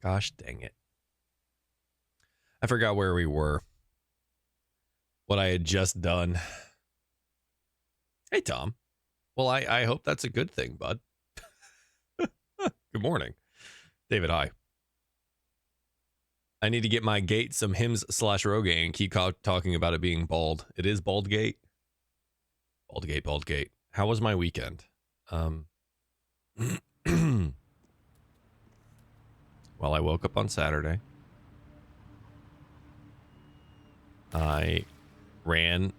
Gosh dang it. I forgot where we were. What I had just done. Hey, Tom. Well, I hope that's a good thing, bud. Good morning. David, hi. I need to get my gate some hymns / Rogaine and keep talking about it being bald. It is bald gate. Bald gate, bald gate. How was my weekend? Well, I woke up on Saturday. I ran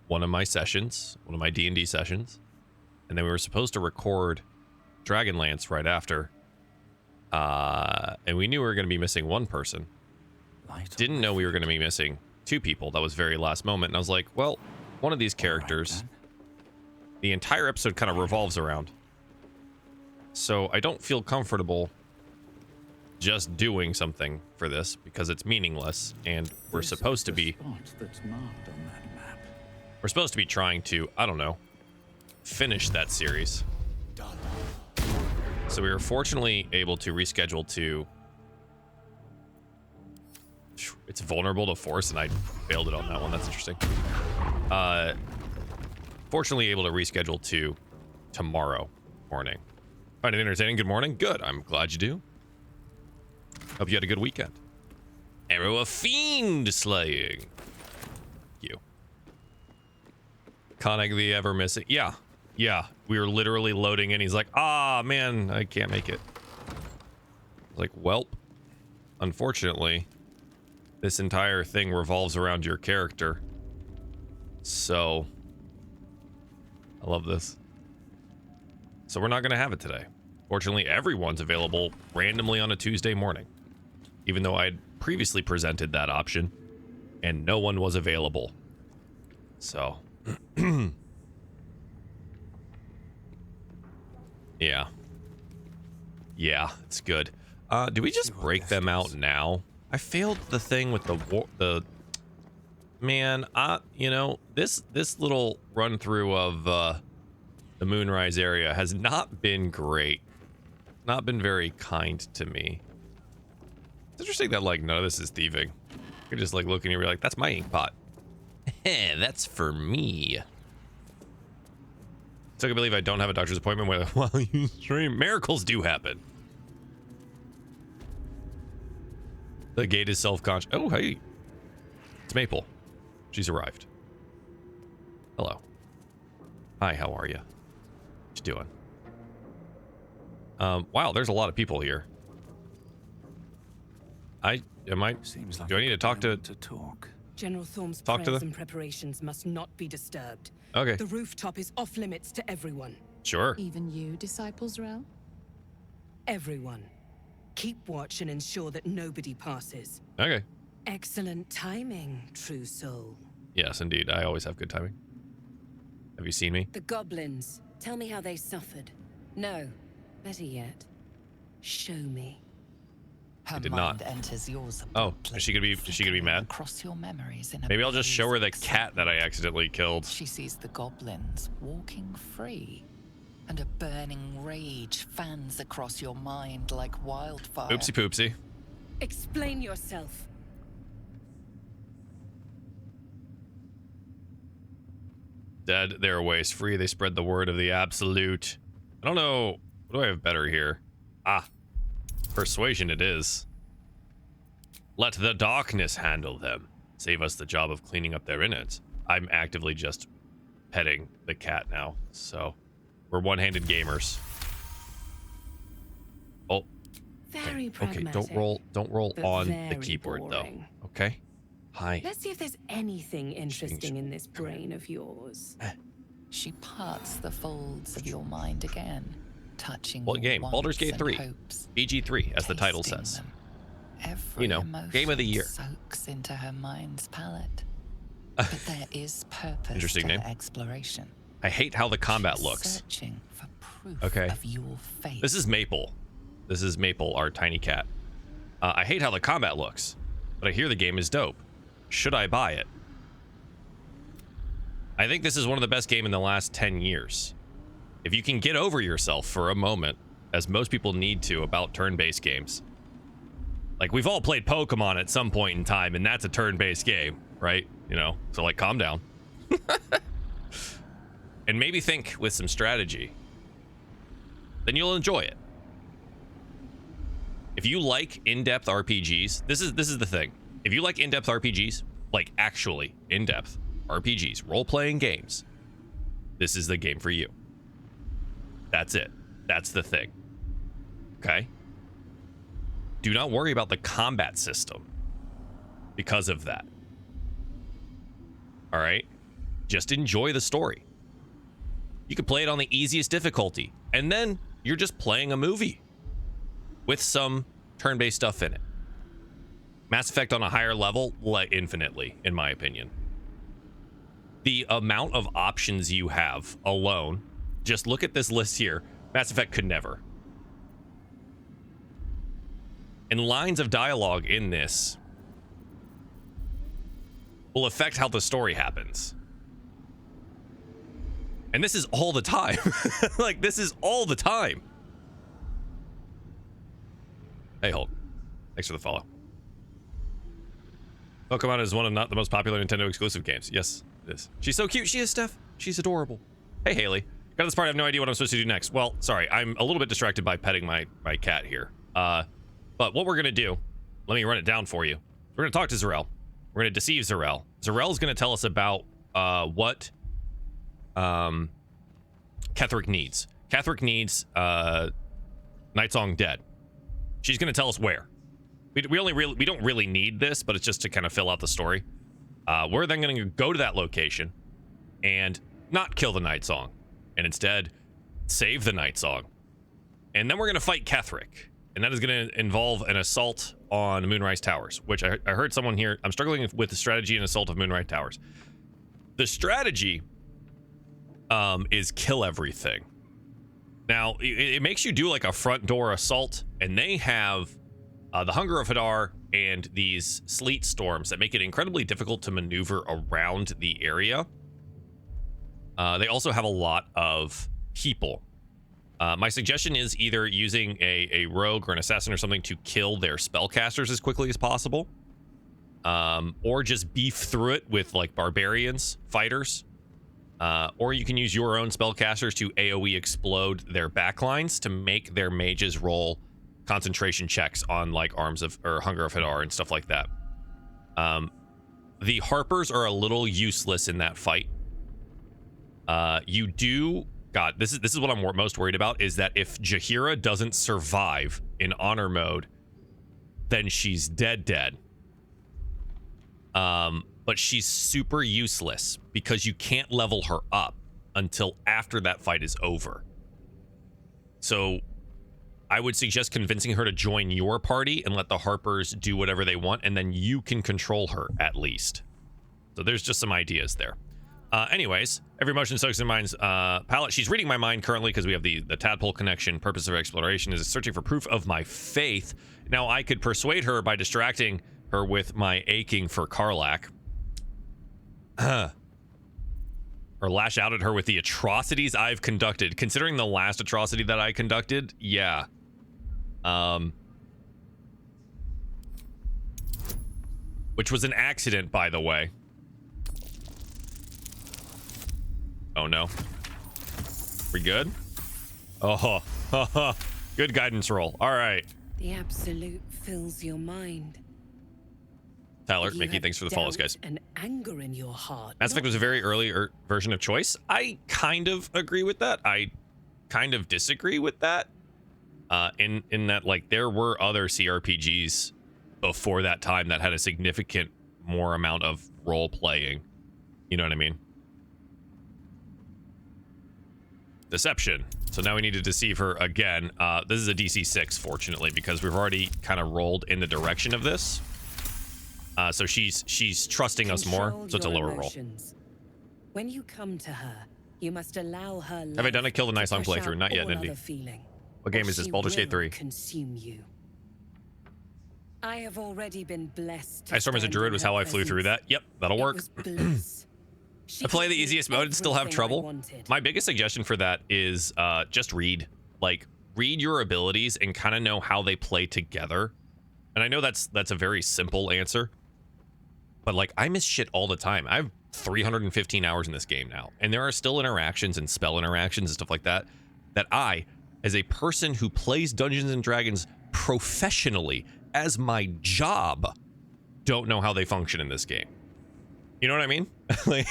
one of my sessions, one of my D&D sessions, and then we were supposed to record Dragonlance right after. And we knew we were going to be missing one person. Didn't know we were going to be missing two people. That was very last moment. And I was like, well, one of these characters, the entire episode kind of revolves around. So I don't feel comfortable just doing something for this because it's meaningless, and we're supposed to be trying to, I don't know, finish that series. So we were fortunately able to reschedule to, it's vulnerable to force, and I failed it on that one. That's interesting. Fortunately able to reschedule to tomorrow morning. Find it entertaining? Good morning. Good. I'm glad you do. Hope you had a good weekend. Arrow of fiend slaying. You. Konig the ever missing. Yeah. We were literally loading in. He's like, ah, man, I can't make it. I was like, welp. Unfortunately, this entire thing revolves around your character. So, I love this. So we're not going to have it today. Fortunately, everyone's available randomly on a Tuesday morning. Even though I had previously presented that option and no one was available. So, yeah, it's good. Do we just break them out now? I failed the thing with the man. You know, this little run through of the Moonrise area has not been great. Not been very kind to me. It's interesting that, like, none of this is thieving. You're just, like, looking and you're like, that's my ink pot. That's for me. So I can believe I don't have a doctor's appointment while you stream. Miracles do happen. The gate is self-conscious. Oh, hey. It's Maple. She's arrived. Hello. Hi, how are you? What you doing? Wow, there's a lot of people here. Do I need to talk to talk? General Thorm's talk to prayers them? and preparations must not be disturbed. Okay. The rooftop is off limits to everyone. Sure. Even you, Disciples Rel? Everyone. Keep watch and ensure that nobody passes. Okay. Excellent timing, true soul. Yes, indeed. I always have good timing. Have you seen me? The goblins. Tell me how they suffered. No. Better yet, show me. Her did mind not. enters yours. Oh, is she gonna be mad? Across your memories in a Maybe I'll just show her the blaze of cat that I accidentally killed. She sees the goblins walking free, and a burning rage fans across your mind like wildfire. Oopsie poopsie. Explain yourself. Dead, their ways free. They spread the word of the absolute. I don't know. What do I have better here? Persuasion it is. Let the darkness handle them. Save us the job of cleaning up their innards. I'm actively just petting the cat now, so we're one-handed gamers. Oh. Very Okay, pragmatic. don't roll but on the very keyboard boring. though. Okay? Hi. Let's see if there's anything interesting in this brain of yours. She parts the folds of your mind again, touching What your game? wants Baldur's Gate and 3. hopes, BG3, as the title tasting says. them. Every You know, game of the year. soaks into her mind's palette. But there is purpose Interesting to name. her exploration. I hate how the combat She's looks. Searching for proof Okay. of your faith. This is Maple. This is Maple, our tiny cat. I hate how the combat looks, but I hear the game is dope. Should I buy it? I think this is one of the best games in the last 10 years. If you can get over yourself for a moment, as most people need to about turn-based games, Like, we've all played Pokemon at some point in time, and that's a turn-based game, right? You know, so like, calm down. And maybe think with some strategy. Then you'll enjoy it. If you like in-depth RPGs, this is the thing. If you like in-depth RPGs, like actually in-depth RPGs, role-playing games, this is the game for you. That's it. That's the thing. Okay? Do not worry about the combat system because of that. All right? Just enjoy the story. You could play it on the easiest difficulty, and then you're just playing a movie with some turn-based stuff in it. Mass Effect on a higher level, like infinitely, in my opinion. The amount of options you have alone, just look at this list here. Mass Effect could never. And lines of dialogue in this will affect how the story happens. And this is all the time. Like, this is all the time. Hey, Hulk. Thanks for the follow. Pokemon is one of not the most popular Nintendo exclusive games. Yes, it is. She's so cute. She is, Steph. She's adorable. Hey, Haley. Got to this part, I have no idea what I'm supposed to do next. Well, sorry. I'm a little bit distracted by petting my cat here. But what we're going to do, let me run it down for you. We're going to talk to Zarel. We're going to deceive Zarel. Zarel's going to tell us about what Ketherick needs. Ketherick needs Nightsong dead. She's going to tell us where. We don't really need this, but it's just to kind of fill out the story. We're then going to go to that location and not kill the Nightsong, and instead save the Nightsong. And then we're going to fight Ketherick, and that is going to involve an assault on Moonrise Towers, which I heard someone here. I'm struggling with the strategy and assault of Moonrise Towers. The strategy is kill everything. Now, it makes you do like a front door assault, and they have the Hunger of Hadar and these sleet storms that make it incredibly difficult to maneuver around the area. They also have a lot of people. My suggestion is either using a rogue or an assassin or something to kill their spellcasters as quickly as possible, or just beef through it with like barbarians, fighters, or you can use your own spellcasters to AoE explode their backlines to make their mages roll concentration checks on like Arms of or Hunger of Hadar and stuff like that. The Harpers are a little useless in that fight. You do. God, this is what I'm most worried about, is that if Jaheira doesn't survive in honor mode, then she's dead. But she's super useless because you can't level her up until after that fight is over. So I would suggest convincing her to join your party and let the Harpers do whatever they want, and then you can control her at least. So there's just some ideas there. Anyways, every motion soaks in mind's palette. She's reading my mind currently because we have the tadpole connection. Purpose of exploration is searching for proof of my faith. Now, I could persuade her by distracting her with my aching for Karlach. Or lash out at her with the atrocities I've conducted. Considering the last atrocity that I conducted, yeah. Which was an accident, by the way. Oh no. We good? Oh, good guidance roll. All right. The absolute fills your mind. Tyler, Mickey, thanks for the follows, guys. And anger in your heart. Mass Effect was a very early version of choice. I kind of agree with that. I kind of disagree with that. In that, like, there were other CRPGs before that time that had a significant more amount of role playing. You know what I mean? Deception. So now we need to deceive her again. This is a DC 6, fortunately, because we've already kind of rolled in the direction of this. So she's trusting us more, so it's a lower roll. When you come to her, you must allow her. Have I done a Kill the Nightsong playthrough? Not yet, Indy. What game is this? Baldur's Gate 3. Consume you. I have already been blessed. Ice Storm as a druid was how I flew through that. Yep, that'll work. I play the easiest mode and still have trouble. My biggest suggestion for that is just read. Like, read your abilities and kind of know how they play together. And I know that's a very simple answer, but like I miss shit all the time. I have 315 hours in this game now, and there are still interactions and spell interactions and stuff like that that I, as a person who plays Dungeons and Dragons professionally as my job, don't know how they function in this game. You know what I mean? Like,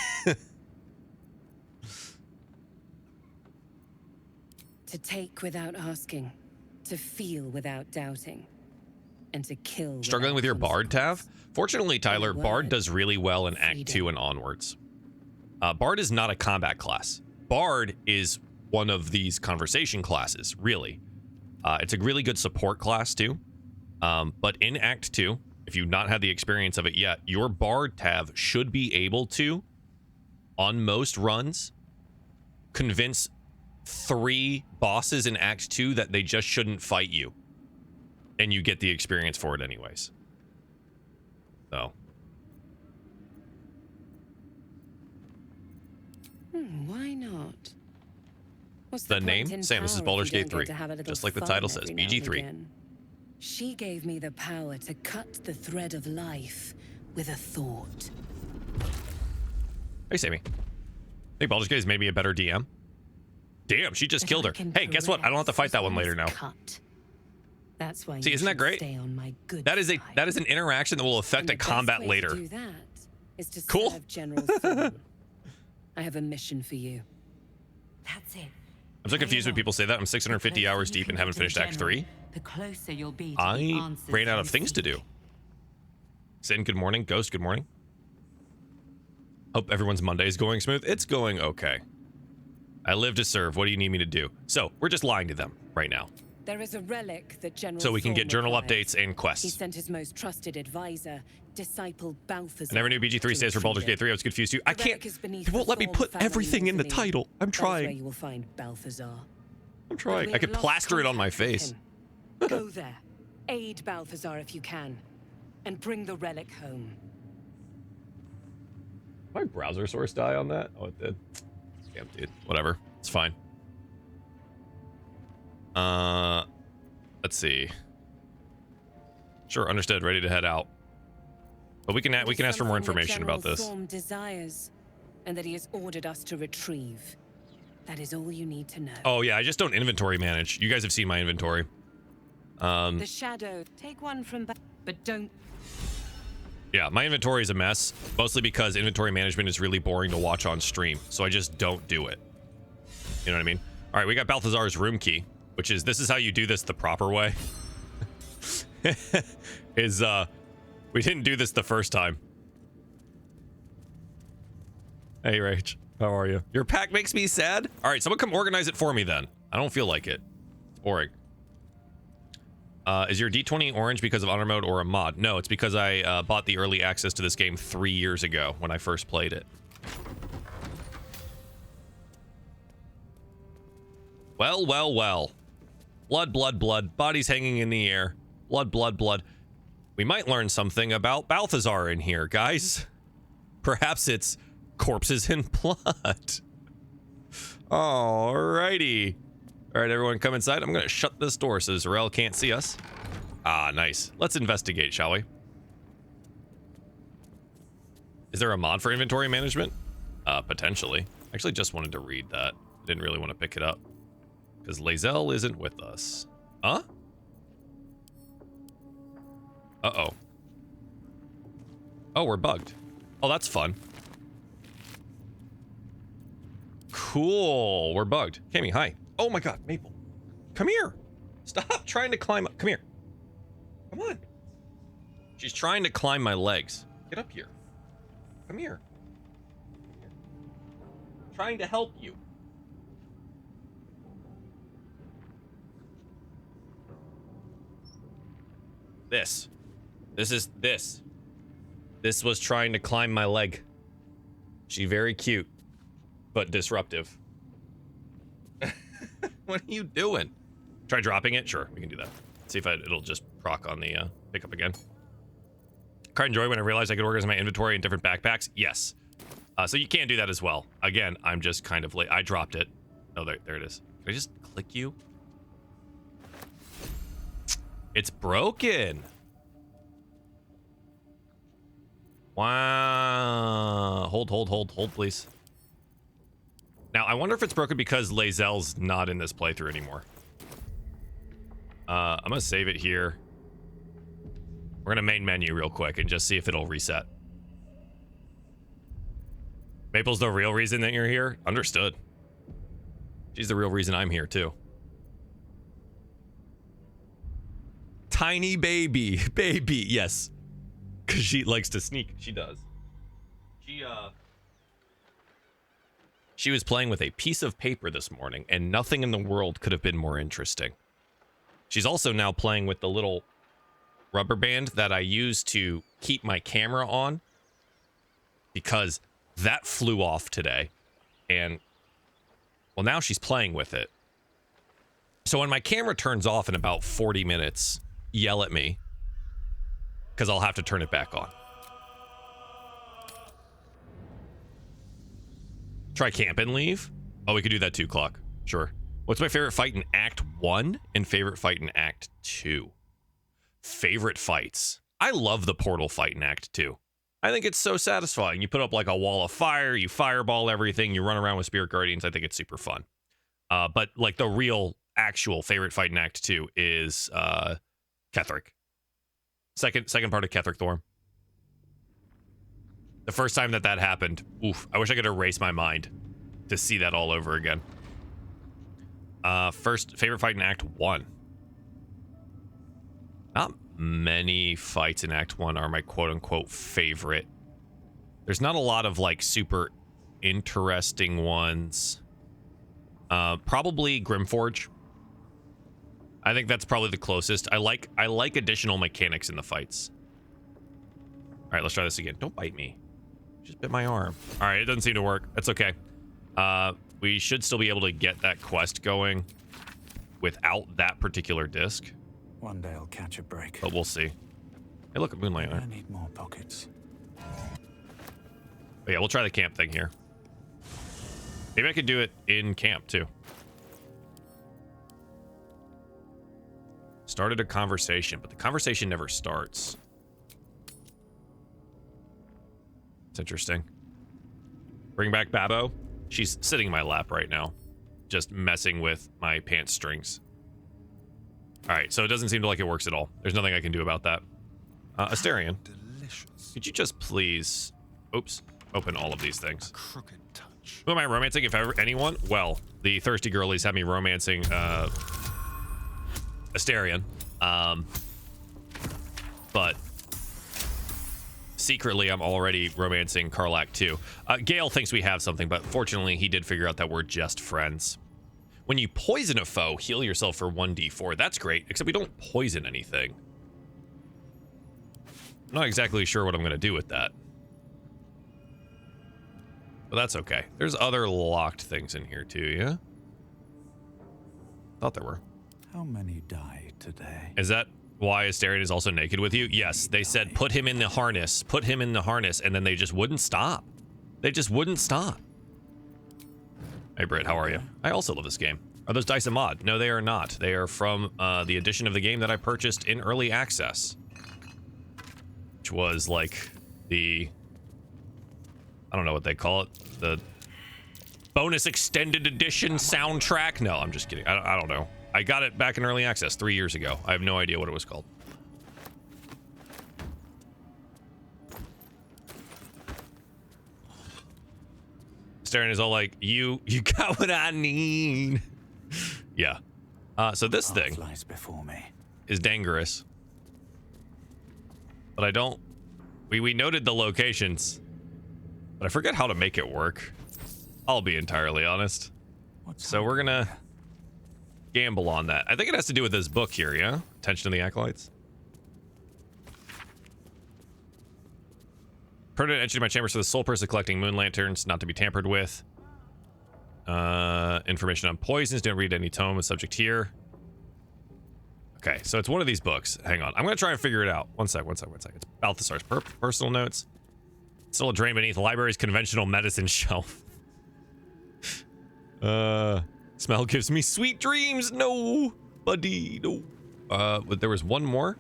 to take without asking, to feel without doubting, and to kill. struggling with your Bard, Tav? Fortunately, Tyler, Word. Bard does really well in Act 2 and onwards. Bard is not a combat class. Bard is one of these conversation classes, really. It's a really good support class, too. But in Act 2, if you've not had the experience of it yet, your Bard, Tav, should be able to, on most runs, convince 3 bosses in Act 2 that they just shouldn't fight you. And you get the experience for it anyways. So. Why not? What's The point name? in Sam, this is power if Baldur's you Gate don't get 3. to have a little Just like the fun title says, every now and BG3. again? She gave me the power to cut the thread of life with a thought. Hey, Sammy. Hey, Baldur's Gate has made me a better DM. Damn, she just killed her. Hey, guess what? I don't have to fight that one later now. Cut. That's why. See, you isn't that should great? Stay on my good That is side. an interaction that will affect And a the best combat way later. To do that is to Cool. serve General Thorne. I have a mission for you. That's it. I'm so confused when people say that. I'm 650 hours deep and haven't finished Act 3. The closer you'll be to the I answers ran out you of things to seek. do. Sin, good morning. Ghost, good morning. Hope everyone's Monday is going smooth. It's going okay. I live to serve. What do you need me to do? So, we're just lying to them right now. There is a relic that General So we can Thorne get journal required. updates and He quests. sent his most trusted advisor, disciple Balthazar. I never knew BG3 to stands for Baldur's retrieve Gate 3. I was confused too. it. I The can't. relic is beneath They won't the let me Thorne put family everything in the mausoleum. title. I'm That is where trying. you will find Balthazar. I'm trying. We I have could lost plaster it on my contact with face. him. Go there, aid Balthazar if you can, and bring the relic home. My browser source die on that? Oh, it did. Damn, dude. Whatever. It's fine. Let's see. Sure, understood. Ready to head out. But we can ask for more information about this. Thorne desires, and that he has ordered us to retrieve. That is all you need to know. Oh yeah, I just don't inventory manage. You guys have seen my inventory. The shadow. Take one from back, but don't. Yeah, my inventory is a mess, mostly because inventory management is really boring to watch on stream, so I just don't do it. You know what I mean? All right, we got Balthazar's room key, which is, this is how you do this the proper way. We didn't do this the first time. Hey, Rach, how are you? Your pack makes me sad? All right, someone come organize it for me then. I don't feel like it. It's boring. Is your D20 orange because of honor mode or a mod? No, it's because I bought the early access to this game 3 years ago when I first played it. Well, well, well. Blood, blood, blood. Bodies hanging in the air. Blood, blood, blood. We might learn something about Balthazar in here, guys. Perhaps it's corpses in blood. Alrighty. All right, everyone come inside. I'm going to shut this door so Zarel can't see us. Ah, nice. Let's investigate, shall we? Is there a mod for inventory management? Potentially. Actually, just wanted to read that. Didn't really want to pick it up. Because Lae'zel isn't with us. Huh? Uh-oh. Oh, we're bugged. Oh, that's fun. Cool. We're bugged. Cammy, hi. Oh my god, Maple. Come here. Stop trying to climb up. Come here. Come on. She's trying to climb my legs. Get up here. Come here. I'm trying to help you. This. This was trying to climb my leg. She very cute, but disruptive. What are you doing? Try dropping it? Sure, we can do that. See if it'll just proc on the pickup again. Quite enjoy when I realized I could organize my inventory in different backpacks. Yes. So you can do that as well. Again, I'm just kind of late. I dropped it. Oh, there it is. Can I just click you? It's broken. Wow. Hold, please. Now, I wonder if it's broken because Lae'zel's not in this playthrough anymore. I'm going to save it here. We're going to main menu real quick and just see if it'll reset. Maple's the real reason that you're here? Understood. She's the real reason I'm here, too. Tiny baby. Baby, yes. Because she likes to sneak. She does. She was playing with a piece of paper this morning, and nothing in the world could have been more interesting. She's also now playing with the little rubber band that I use to keep my camera on, because that flew off today. And, well, now she's playing with it. So when my camera turns off in about 40 minutes, yell at me, because I'll have to turn it back on. Try camp and leave? Oh, we could do that too, Clock. Sure. What's my favorite fight in Act 1 and favorite fight in Act 2? Favorite fights. I love the portal fight in Act 2. I think it's so satisfying. You put up like a wall of fire, you fireball everything, you run around with Spirit Guardians. I think it's super fun. But like the real actual favorite fight in Act 2 is Ketheric. Second part of Ketheric Thorm. The first time that happened, oof, I wish I could erase my mind to see that all over again. First favorite fight in Act 1. Not many fights in Act 1 are my quote-unquote favorite. There's not a lot of like super interesting ones. Probably Grimforge. I think that's probably the closest. I like additional mechanics in the fights. All right, let's try this again. Don't bite me. Just bit my arm. All right, it doesn't seem to work. That's okay. We should still be able to get that quest going without that particular disc. One day I'll catch a break. But we'll see. Hey, look, a moonlight. I need more pockets. But yeah, we'll try the camp thing here. Maybe I could do it in camp too. Started a conversation, but the conversation never starts. It's interesting. Bring back Babbo. She's sitting in my lap right now, just messing with my pants strings. All right, so it doesn't seem to like it works at all. There's nothing I can do about that. Asterion, Delicious. could you just please, oops, open all of these things? Crooked touch. Who am I romancing, if ever anyone? Well, the thirsty girlies have me romancing Asterion. But secretly, I'm already romancing Karlach too. Gale thinks we have something, but fortunately, he did figure out that we're just friends. When you poison a foe, heal yourself for 1d4. That's great, except we don't poison anything. I'm not exactly sure what I'm going to do with that. But that's okay. There's other locked things in here too, yeah? Thought there were. How many died today? Is that why Asterion is also naked with you? Yes, they said put him in the harness. Put him in the harness, and then they just wouldn't stop. They just wouldn't stop. Hey, Britt, how are you? I also love this game. Are those dice a mod? No, they are not. They are from the edition of the game that I purchased in early access. Which was like the... I don't know what they call it. The bonus extended edition soundtrack? No, I'm just kidding. I don't know. I got it back in early access 3 years ago. I have no idea what it was called. Staring is all like, you got what I need. Yeah. So this thing lies before me. is dangerous. But I don't... We noted the locations. But I forget how to make it work. I'll be entirely honest. So we're gonna gamble on that. I think it has to do with this book here, yeah? Attention to the Acolytes. Permanent entry to my chambers for the sole person collecting moon lanterns, not to be tampered with. Information on poisons. Don't read any tome. Is subject here. Okay, so it's one of these books. Hang on. I'm going to try and figure it out. One sec. It's Balthasar's personal notes. Still a drain beneath the library's conventional medicine shelf. Smell gives me sweet dreams. No, buddy, no. But there was one more.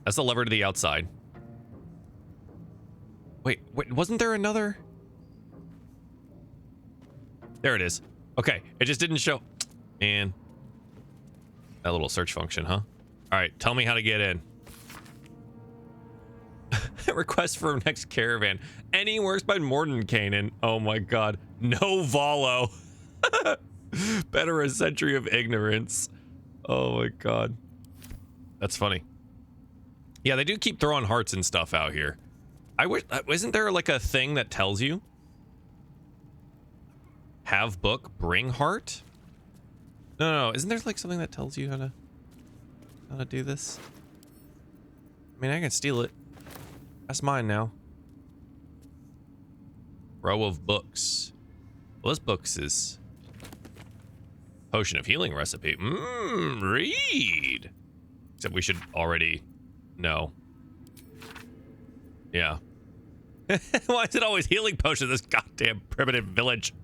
That's the lever to the outside. Wait, wasn't there another? There it is. Okay, it just didn't show. Man. That little search function, huh? All right, tell me how to get in. Request for next caravan. Any works by Mordenkainen. Oh my god. No Volo. Better a century of ignorance. Oh my god. That's funny. Yeah, they do keep throwing hearts and stuff out here. I wish, isn't there like a thing that tells you? Have book, bring heart? No, isn't there like something that tells you how to do this? I mean, I can steal it. That's mine now. Row of books. Well, this books is potion of healing recipe. Read. Except we should already know. Yeah. Why is it always healing potion in this goddamn primitive village?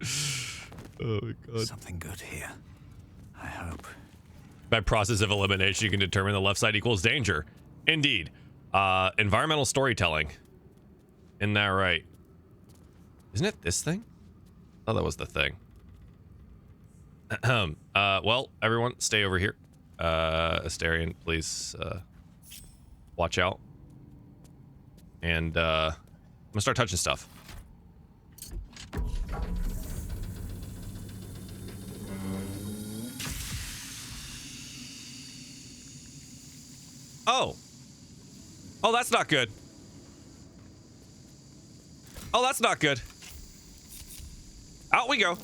Oh my god. Something good here. I hope. By process of elimination, you can determine the left side equals danger. Indeed. Environmental storytelling. Isn't that right? Isn't it this thing? Oh, that was the thing. Well, everyone, stay over here. Astarion, please, watch out. And, I'm gonna start touching stuff. Oh. Oh, that's not good. Oh, that's not good. Out we go.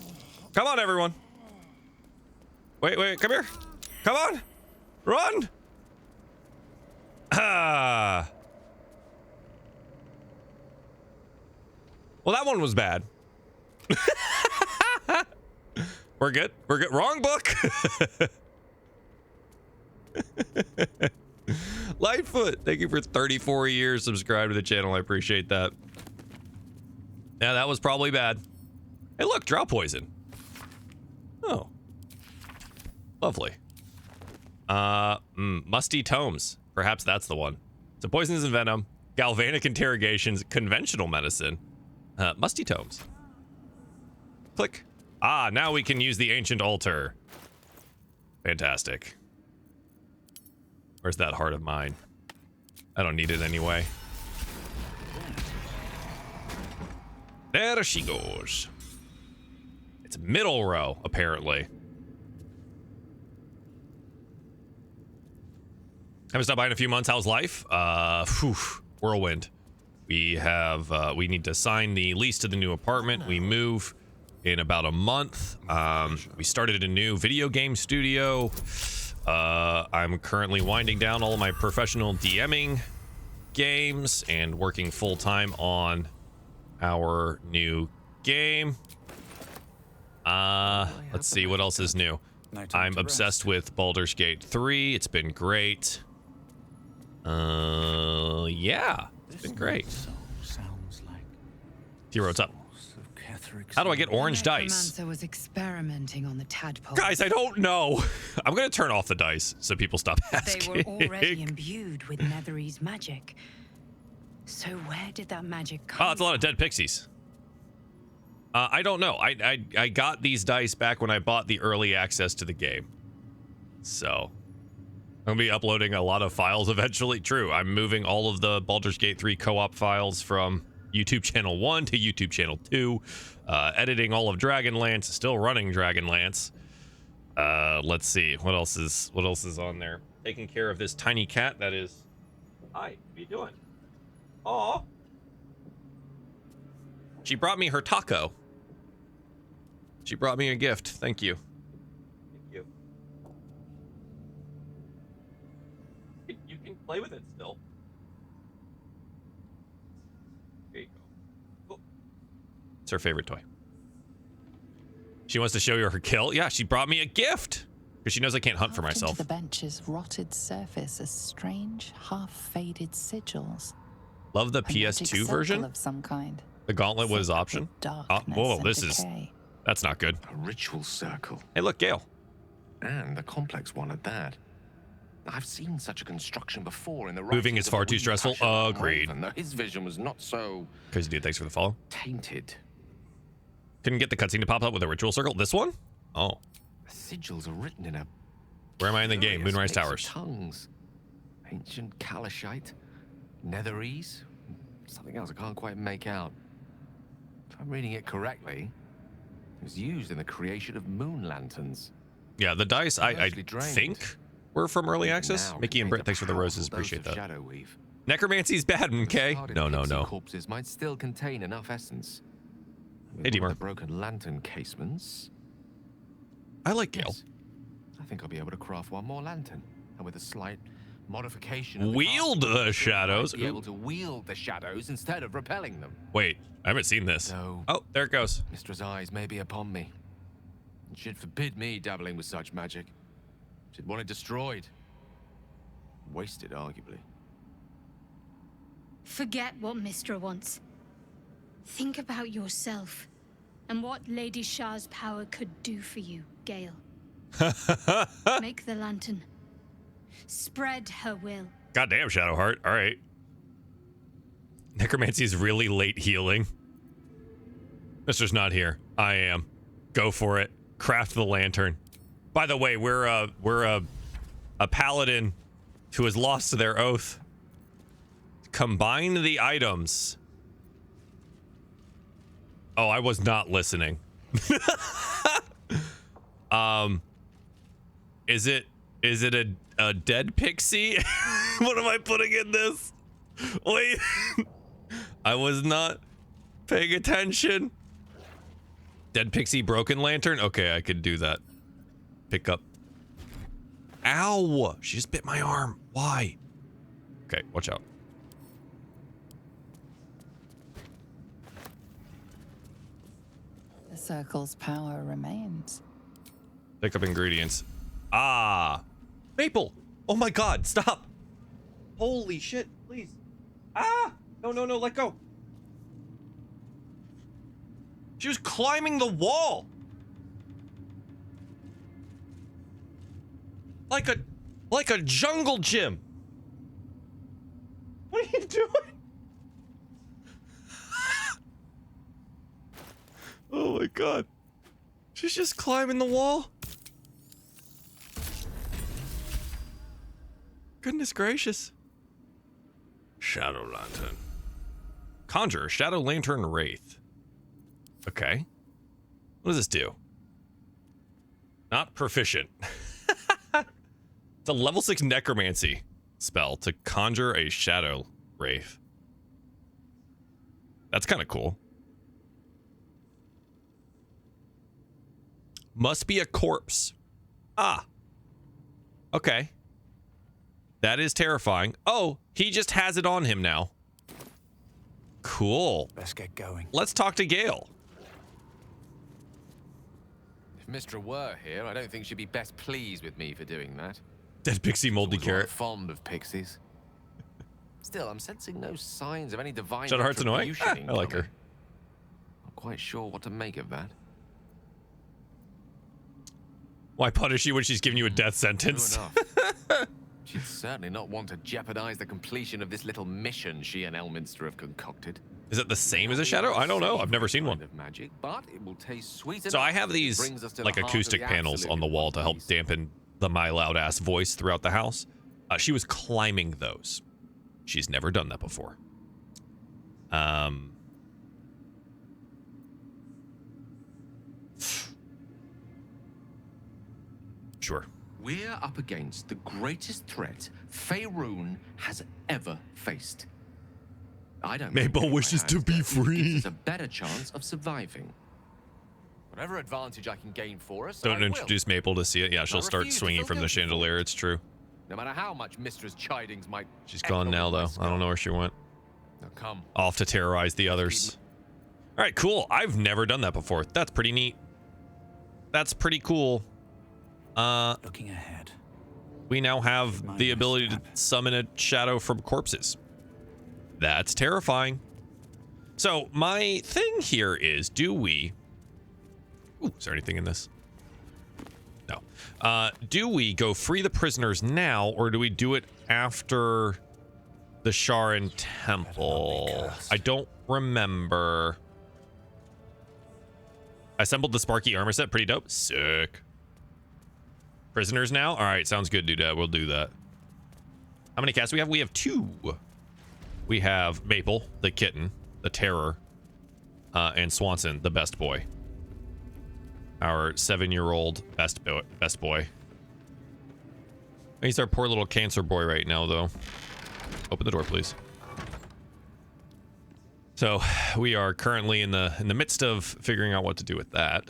Come on, everyone. Wait, come here. Come on. Run. Ah. Well, that one was bad. We're good. We're good. Wrong book. Lightfoot, thank you for 34 years. Subscribe to the channel. I appreciate that. Yeah, that was probably bad. Hey, look, drought poison. Oh. Lovely. Musty tomes. Perhaps that's the one. So poisons and venom, galvanic interrogations, conventional medicine, musty tomes. Click. Ah, now we can use the ancient altar. Fantastic. Where's that heart of mine? I don't need it anyway. There she goes. It's middle row, apparently. Haven't stopped by in a few months. How's life? Whirlwind. We have, we need to sign the lease to the new apartment. We move in about a month. We started a new video game studio. I'm currently winding down all of my professional DMing games and working full-time on our new game. Let's see what else is new. I'm obsessed with Baldur's Gate 3. It's been great. Yeah, it's been great. Hero, what's up? How do I get orange dice? Was experimenting on the tadpole. Guys, I don't know. I'm gonna turn off the dice so people stop asking. They were already imbued with Nethery's magic. So where did that magic come Oh, it's a lot of dead pixies. I don't know. I got these dice back when I bought the early access to the game. So I'm gonna be uploading a lot of files eventually. True. I'm moving all of the Baldur's Gate 3 co-op files from YouTube channel 1 to YouTube channel 2. Editing all of Dragonlance, still running Dragonlance. Let's see what else is on there. Taking care of this tiny cat that is. Hi, what are you doing? Aw. She brought me her taco. She brought me a gift. Thank you. Thank you. You can play with it still. There you go. Oh. It's her favorite toy. She wants to show you her kill. Yeah, she brought me a gift because she knows I can't hunt for myself. Into the bench's rotted surface as strange, half-faded sigils. Love the A magic PS2 circle version. of some kind. The gauntlet was Filled with option. darkness Whoa, and this is. decay. That's not good. A ritual circle, Hey, look, Gale. and a complex one at that. I've seen such a construction before in the Moving is far too stressful. Agreed. Though his vision was not so Crazy dude, thanks for the follow. tainted. Couldn't get the cutscene to pop up with a ritual circle. This one? Oh. The sigils are written in a Where am I in the game? curious Moonrise mix of Towers. tongues. Ancient Kalashite, Netherese, something else I can't quite make out. If I'm reading it correctly, it was used in the creation of moon lanterns. Yeah, the dice, I Mostly drained. think, were from early access. Now Mickey and contains Britt, a thanks for the powerful roses. dose Appreciate of that. shadow weave. Necromancy's bad, okay? Discarded No, no, pixie no. corpses might still contain enough essence. With Hey, one of Deemer. the broken lantern casements. I like Gale. Yes, I think I'll be able to craft one more lantern, and with a slight modification. Of Wield the shadows. I'd be able to wield the shadows instead of repelling them. Wait, I haven't seen this. No. Oh, there it goes. Mistress' eyes may be upon me. And she'd forbid me dabbling with such magic. She'd want it destroyed. Wasted, arguably. Forget what Mistra wants. Think about yourself and what Lady Shah's power could do for you, Gale. Make the lantern. Spread her will. Goddamn, Shadowheart. All right. Necromancy's really late healing. Mister's not here. I am. Go for it. Craft the lantern. By the way, we're a paladin who has lost their oath. Combine the items. Oh, I was not listening. Is it a dead pixie? What am I putting in this? Wait. I was not paying attention. Dead pixie broken lantern? Okay, I could do that. Pick up. Ow! She just bit my arm. Why? Okay, watch out. The circle's power remains. Pick up ingredients. Ah! Maple! Oh my god, stop! Holy shit, please. Ah! No, no, no, let go. She was climbing the wall. Like a jungle gym. What are you doing? Oh my god. She's just climbing the wall. Goodness gracious. Shadow Lantern. Conjure, Shadow Lantern Wraith. Okay. What does this do? Not proficient. It's a level 6 necromancy spell to conjure a shadow wraith. That's kind of cool. Must be a corpse. Ah. Okay. That is terrifying. Oh, he just has it on him now. Cool. Let's get going. Let's talk to Gale. If Mistra were here, I don't think she'd be best pleased with me for doing that. Dead pixie moldy Always rather carrot. fond of pixies. Still, I'm sensing no signs of any divine Shadowheart's annoying. retribution I like her. incoming. Not quite sure what to make of that. Why punish you when she's giving you a death True sentence? enough. She'd certainly not want to jeopardize the completion of this little mission she and Elminster have concocted. Is it the same as a shadow? I don't know. I've never seen one. Kind of magic, but it will taste sweet So I enough have if it these brings us to like the heart of acoustic the panels on the absolute wall to help One Piece. dampen my loud ass voice throughout the house. She was climbing those. She's never done that before. Sure. We're up against the greatest threat Faerun has ever faced. I don't think Maple getting my wishes to hands be dirty free. gives us a better chance of surviving. Whatever advantage I can gain for us, Don't I introduce Maple to see it. Yeah, she'll I start refuse to swinging feel from the guilty for chandelier. it. It's true. will. No matter how much Mistress chidings might. She's echo gone now, in my though. I don't know where she went. Now come. Off to terrorize the others. All right, cool. I've never done that before. That's pretty neat. That's pretty cool. Looking ahead. We now have the ability to summon a shadow from corpses. That's terrifying. So my thing here is, do we... Ooh, is there anything in this? No. Do we go free the prisoners now, or do we do it after the Sharan Temple? I don't remember. I assembled the Sparky armor set. Pretty dope. Sick. Prisoners now? All right, sounds good, dude. We'll do that. How many cats do we have? We have 2. We have Maple, the kitten, the terror, and Swanson, the best boy. Our 7-year-old best boy. He's our poor little cancer boy right now, though. Open the door, please. So we are currently in the midst of figuring out what to do with that.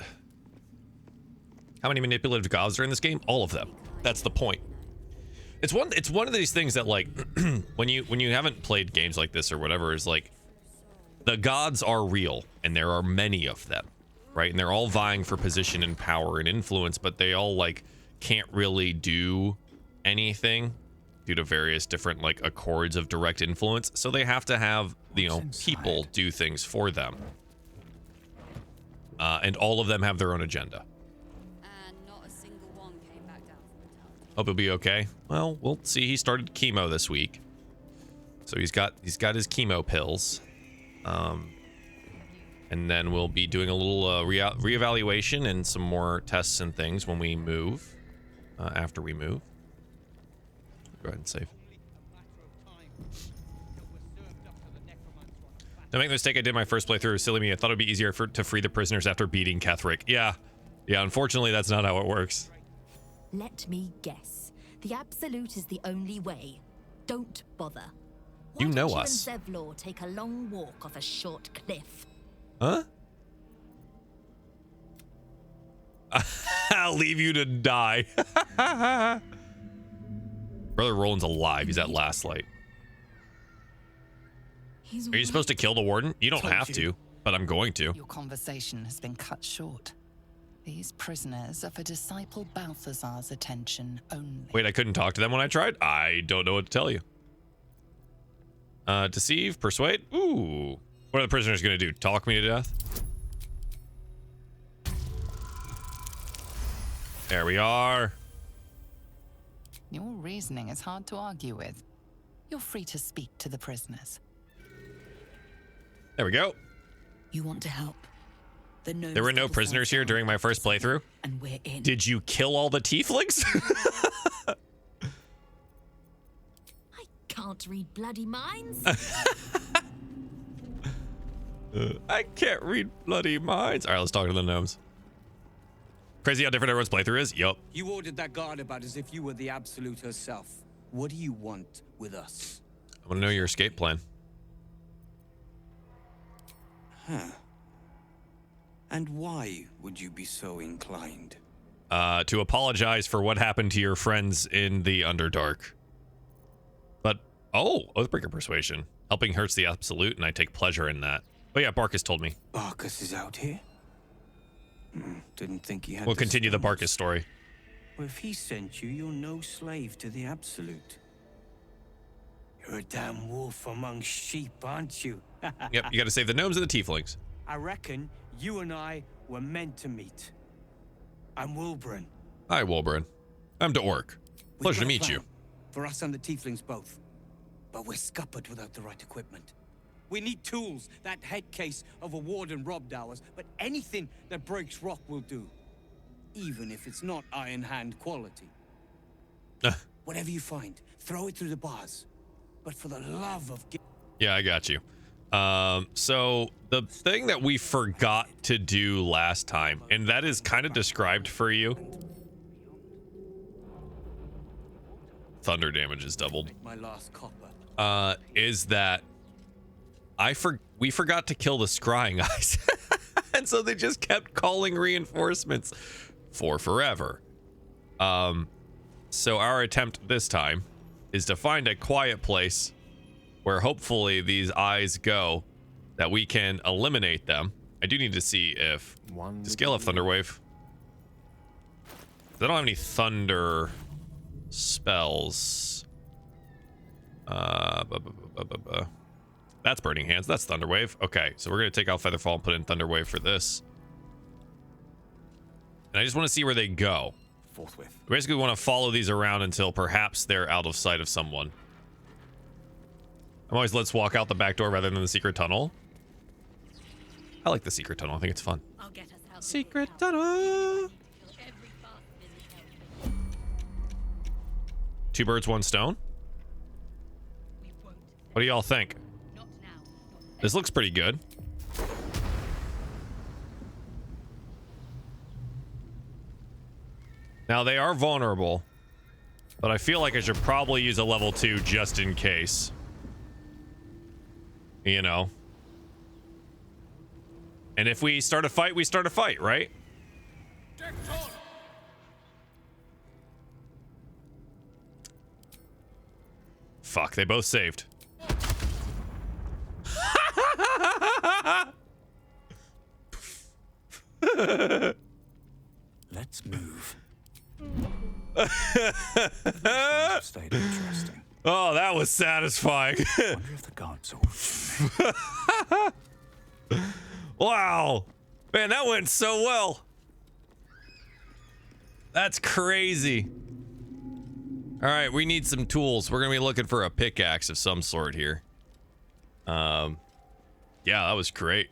How many manipulative gods are in this game? All of them. That's the point. It's one of these things that, like, when you haven't played games like this or whatever, is like, the gods are real and there are many of them, right? And they're all vying for position and power and influence, but they all, like, can't really do anything due to various different, like, accords of direct influence. So they have to have, you know, people do things for them. And all of them have their own agenda. Hope he'll be okay. Well, we'll see. He started chemo this week, so he's got his chemo pills, and then we'll be doing a little reevaluation and some more tests and things when we move. After we move, go ahead and save. Don't make the mistake I did my first playthrough. Silly me. I thought it'd be easier to free the prisoners after beating Ketheric. Yeah. Unfortunately, that's not how it works. Let me guess. The Absolute is the only way. Don't bother. You know Why don't us. you and Zevlor take a long walk off a short cliff? Huh? I'll leave you to die. Brother Roland's alive. He's at last light. Are you supposed to kill the warden? You don't have to, but I'm going to. Your conversation has been cut short. These prisoners are for Disciple Balthazar's attention only. Wait, I couldn't talk to them when I tried? I don't know what to tell you. Deceive, persuade. Ooh. What are the prisoners going to do? Talk me to death? There we are. Your reasoning is hard to argue with. You're free to speak to the prisoners. There we go. You want to help? There were no prisoners here during my first playthrough. And we're in. Did you kill all the tieflings? I can't read bloody minds. I can't read bloody minds. All right, let's talk to the gnomes. Crazy how different everyone's playthrough is? Yup. You ordered that guard about as if you were the Absolute herself. What do you want with us? I want to know your escape plan. Huh. And why would you be so inclined? To apologize for what happened to your friends in the Underdark. But, Oathbreaker Persuasion. Helping hurts the Absolute, and I take pleasure in that. Oh yeah, Barkus told me. Barkus is out here? Didn't think he had. We'll continue the Barkus story. Well, if he sent you, you're no slave to the Absolute. You're a damn wolf among sheep, aren't you? Yep, you gotta save the gnomes and the tieflings. I reckon you and I were meant to meet. I'm Wilburn. Hi, Wilburn. I'm Deork. Pleasure to meet you. For us and the tieflings both. But we're scuppered without the right equipment. We need tools. That head case of a warden robbed ours, but anything that breaks rock will do. Even if it's not Iron Hand quality. Whatever you find, throw it through the bars. But for the love of... Yeah, I got you. So the thing that we forgot to do last time, and that is kind of described for you. Thunder damage is doubled. My last copper. Is that we forgot to kill the scrying eyes. And so they just kept calling reinforcements for forever. So our attempt this time is to find a quiet place where hopefully these eyes go, that we can eliminate them. I do need to see if the scale of Thunderwave. They don't have any thunder spells. That's Burning Hands. That's Thunderwave. Okay, so we're gonna take out Featherfall and put in Thunderwave for this. And I just want to see where they go. forthwith. We basically want to follow these around until perhaps they're out of sight of someone. I'm always let's walk out the back door rather than the secret tunnel. I like the secret tunnel. I think it's fun. I'll get us out. Secret tunnel. Two birds, one stone. What do y'all think? This looks pretty good. Now they are vulnerable, but I feel like I should probably use a level 2 just in case. You know. And if we start a fight, we start a fight, right? Fuck, they both saved. Let's move. Stayed interesting. Oh, that was satisfying. Wonder if the guards are Wow. Man, that went so well. That's crazy. All right, we need some tools. We're going to be looking for a pickaxe of some sort here. Yeah, that was great.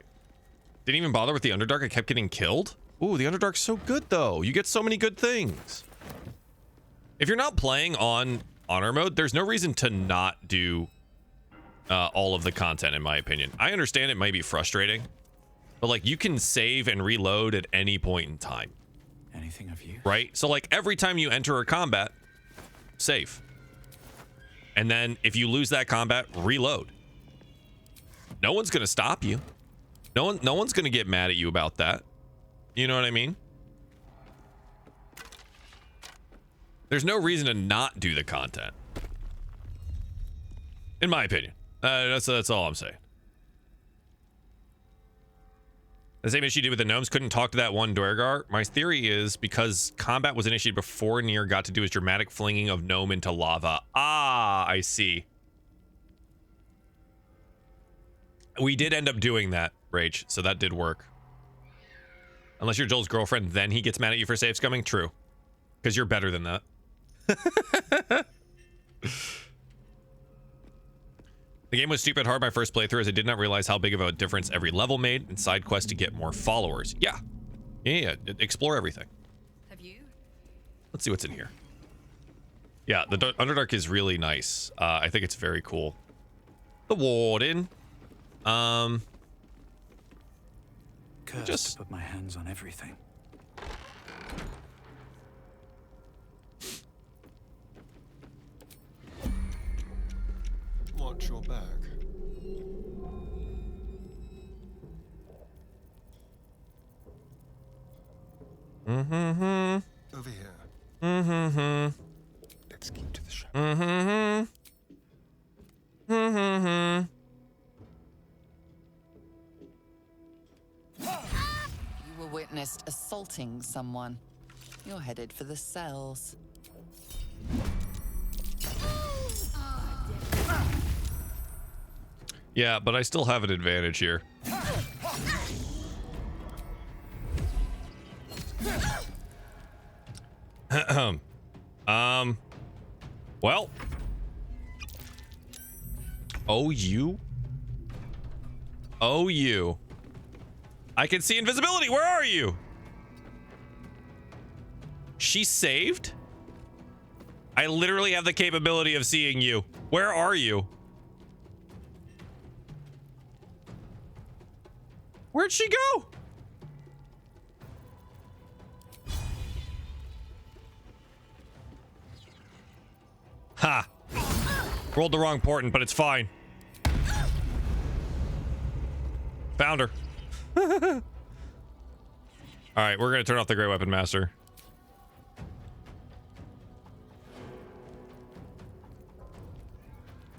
Didn't even bother with the Underdark. I kept getting killed. Ooh, the Underdark's so good, though. You get so many good things. If you're not playing on honor mode, there's no reason to not do all of the content, in my opinion. I understand it might be frustrating, but like you can save and reload at any point in time. Anything of use? Right? So like every time you enter a combat, save. And then if you lose that combat, reload. No one's going to stop you. No one's going to get mad at you about that. You know what I mean? There's no reason to not do the content. In my opinion. That's all I'm saying. The same issue you did with the gnomes. Couldn't talk to that one Dwergar. My theory is because combat was initiated before Nier got to do his dramatic flinging of gnome into lava. Ah, I see. We did end up doing that, Rage, so that did work. Unless you're Joel's girlfriend, then he gets mad at you for safe scumming? True. Because you're better than that. The game was stupid hard my first playthrough as I did not realize how big of a difference every level made and side quests to get more followers. Yeah. Yeah. Explore everything. Have you? Let's see what's in here. Yeah, the Underdark is really nice. I think it's very cool. The Warden. Cursed Just to put my hands on everything. Watch your back. Mm-hmm. Over here. Mm-hmm. Let's keep to the shadow. Mm-hmm. Mm-hmm. You were witnessed assaulting someone. You're headed for the cells. Yeah, but I still have an advantage here. Well. Oh, you. Oh, you. I can see invisibility. Where are you? She saved? I literally have the capability of seeing you. Where are you? Where'd she go? Ha! Rolled the wrong portent, but it's fine. Found her. All right, we're gonna turn off the Great Weapon Master.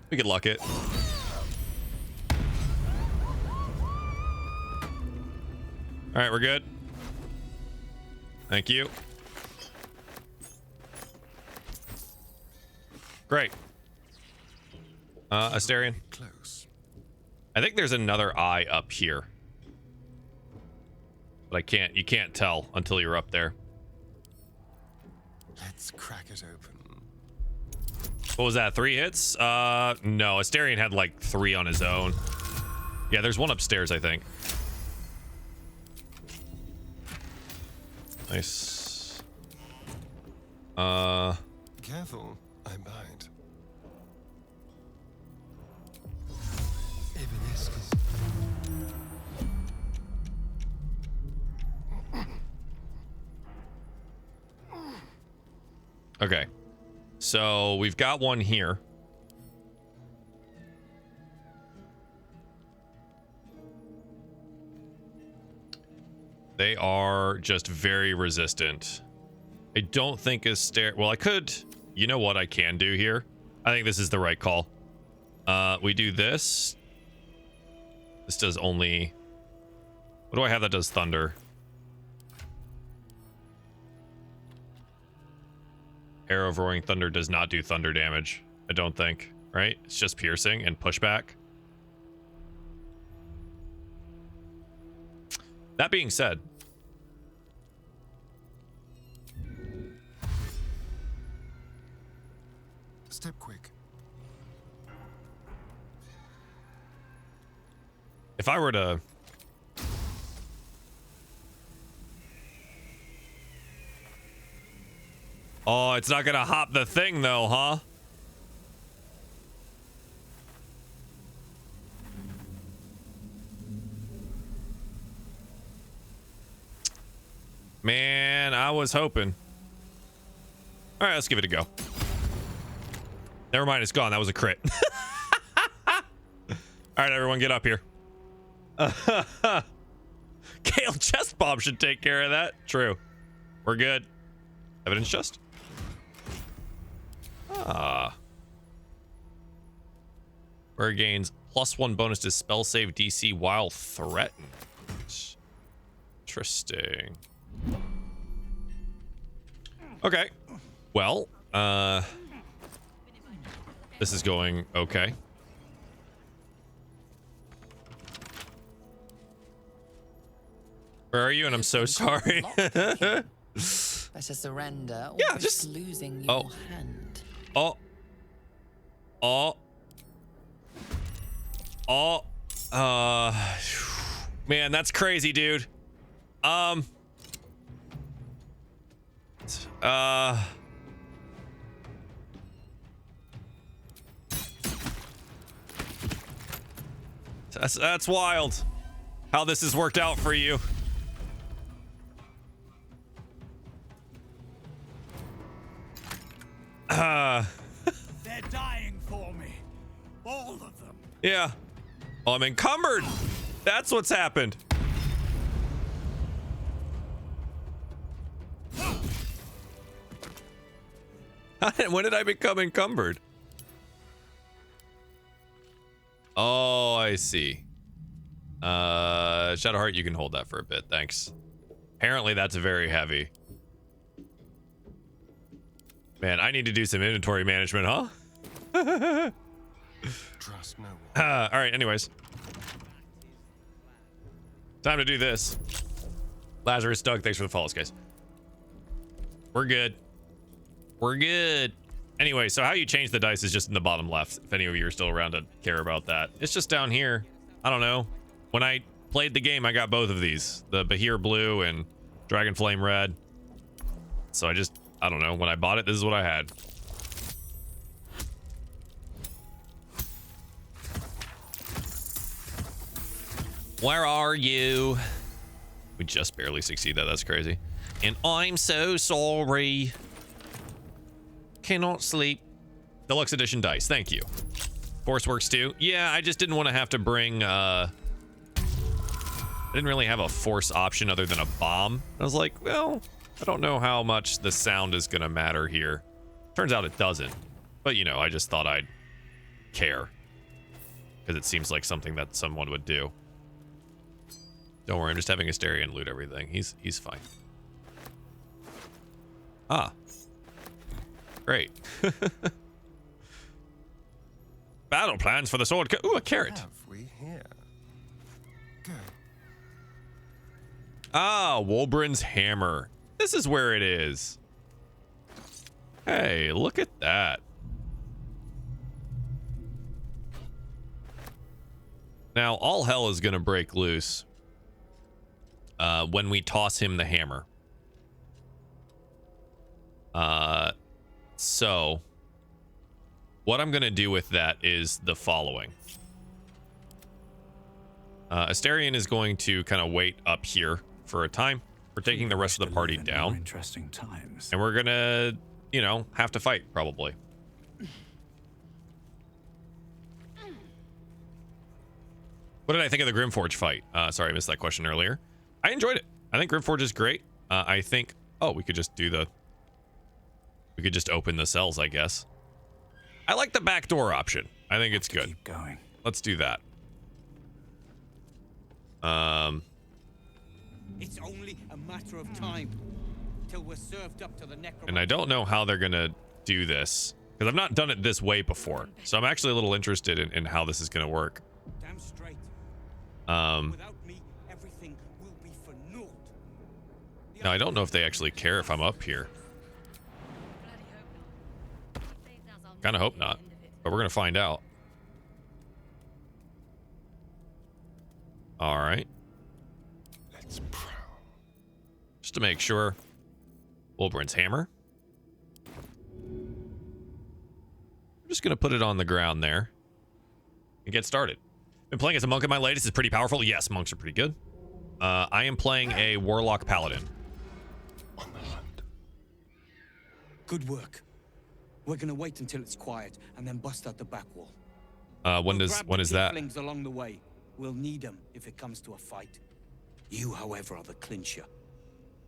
We could luck it. All right, we're good. Thank you. Great. Asterion. Close. I think there's another eye up here. But you can't tell until you're up there. Let's crack it open. What was that? 3 hits? No. Asterion had like 3 on his own. Yeah, there's one upstairs, I think. Nice. Careful, I bite. Okay. So we've got one here. They are just very resistant. I don't think a stair. Well, I could. You know what I can do here? I think this is the right call. We do this. This does only. What do I have that does thunder? Arrow of Roaring Thunder does not do thunder damage. I don't think. Right? It's just piercing and pushback. That being said, step quick. if I were to Oh, it's not gonna hop the thing though, huh? Man, I was hoping. All right, let's give it a go. Never mind, it's gone. That was a crit. All right, everyone, get up here. Gale chest bomb should take care of that. True. We're good. Evidence chest. Ah. Where it gains +1 bonus to spell save DC while threatened. Interesting. Okay. Well, this is going okay. Where are you? And I'm so sorry. Better surrender. Or Yeah, risk just losing your hand. Man, that's crazy, dude. That's wild how this has worked out for you. They're dying for me. All of them. Yeah. Well, I'm encumbered. That's what's happened. When did I become encumbered? Oh, I see. Shadowheart, you can hold that for a bit. Thanks. Apparently that's very heavy. Man, I need to do some inventory management, huh? Trust no one. All right, anyways. Time to do this. Lazarus, Doug, thanks for the follows, guys. We're good. We're good. Anyway, so how you change the dice is just in the bottom left. If any of you are still around to care about that. It's just down here. I don't know. When I played the game, I got both of these. The Bahir Blue and Dragon Flame Red. So I don't know. When I bought it, this is what I had. Where are you? We just barely succeed that. That's crazy. And I'm so sorry. Cannot sleep. Deluxe edition dice. Thank you. Force works too. Yeah, I just didn't want to have to bring I didn't really have a force option other than a bomb. I was like, well, I don't know how much the sound is gonna matter here. Turns out it doesn't. But you know, I just thought I'd care. Because it seems like something that someone would do. Don't worry, I'm just having Asterion loot everything. He's fine. Ah. Great. Battle plans for the sword. Ooh, a carrot. Have we here? Go. Ah, Wolbrin's hammer. This is where it is. Hey, look at that. Now, all hell is going to break loose when we toss him the hammer. So, what I'm going to do with that is the following. Asterion is going to kind of wait up here for a time. We're taking the rest of the party down. Interesting times. And we're going to, you know, have to fight, probably. What did I think of the Grimforge fight? Sorry, I missed that question earlier. I enjoyed it. I think Grimforge is great. I think... Oh, we could just do the... We could just open the cells, I guess. I like the backdoor option. I think it's good. Keep going. Let's do that. It's only a matter of time till we're served up to the necromancer. And I don't know how they're going to do this. Because I've not done it this way before. So I'm actually a little interested in how this is going to work. Damn straight. Without me, everything will be for naught. Now, I don't know if they actually care if I'm up here. Kind of hope not. But we're going to find out. All right. Let's prowl. Just to make sure. Wolbrin's hammer. I'm just going to put it on the ground there. And get started. Been playing as a monk in my latest. Is pretty powerful. Yes, monks are pretty good. I am playing a warlock paladin. On the hunt. Good work. We're gonna wait until it's quiet and then bust out the back wall. When is that? Tieflings along the way. We'll need them if it comes to a fight. You, however, are the clincher.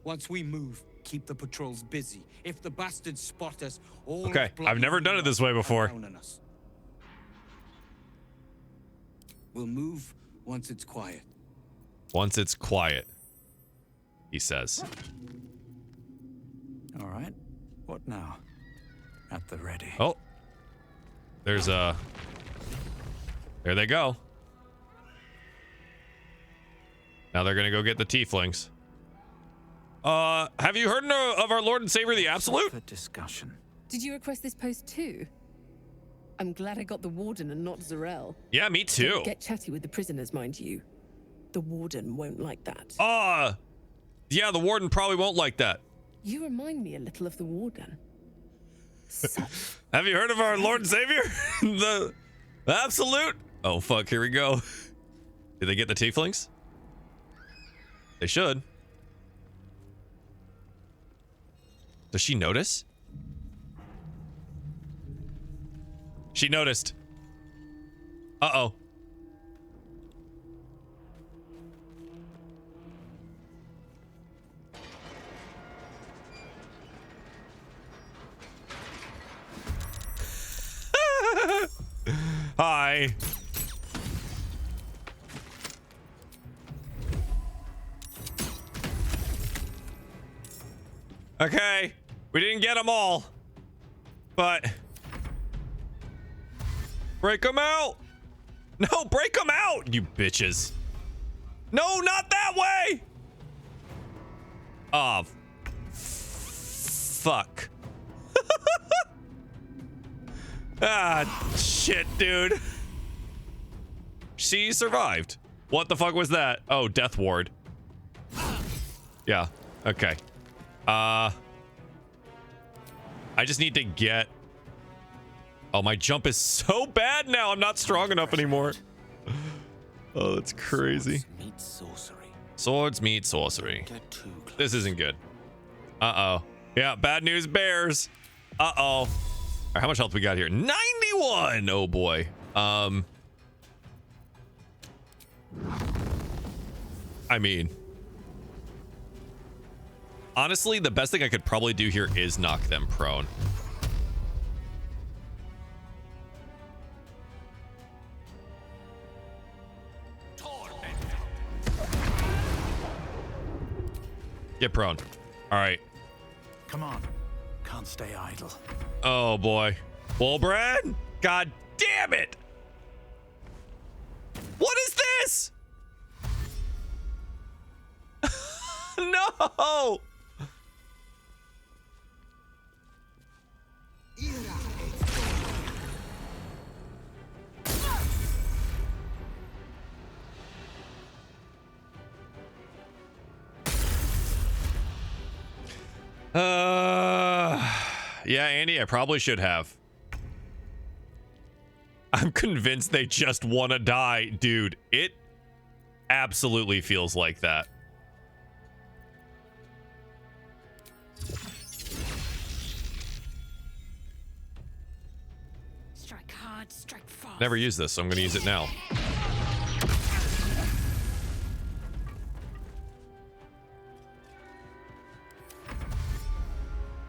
Once we move, keep the patrols busy. If the bastards spot us, all Okay, I've never done it this way before. We'll move once it's quiet. Once it's quiet, he says. All right. What now? At the ready. Oh, there's a... There they go. Now they're gonna go get the tieflings. Have you heard of our Lord and Savior, the Absolute? For discussion. Did you request this post too? I'm glad I got the warden and not Zarel. Yeah, me too. Don't get chatty with the prisoners, mind you. The warden won't like that. Yeah, the warden probably won't like that. You remind me a little of the warden. Have you heard of our Lord and Savior? the Absolute? Oh, fuck, here we go. Did they get the tieflings? They should. Does she notice? She noticed. Uh-oh. Hi. Okay, we didn't get them all, but break them out. No, break them out, you bitches. No, not that way. Oh, fuck. Ah, shit, dude. She survived. What the fuck was that? Oh, death ward. Yeah, okay. I just need to get... Oh, my jump is so bad now. I'm not strong enough anymore. Oh, that's crazy. Swords meet sorcery. Swords meet sorcery. Get too close. This isn't good. Uh-oh. Yeah, bad news bears. Uh-oh. All right, how much health we got here? 91! Oh, boy. I mean... Honestly, the best thing I could probably do here is knock them prone. Get prone. All right. Come on. Can't stay idle. Oh, boy. Wolbrin? God damn it. What is this? No. Yeah, Andy, I probably should have. I'm convinced they just want to die. Dude, it absolutely feels like that. Strike hard, strike fast. Never used this, so I'm going to use it now.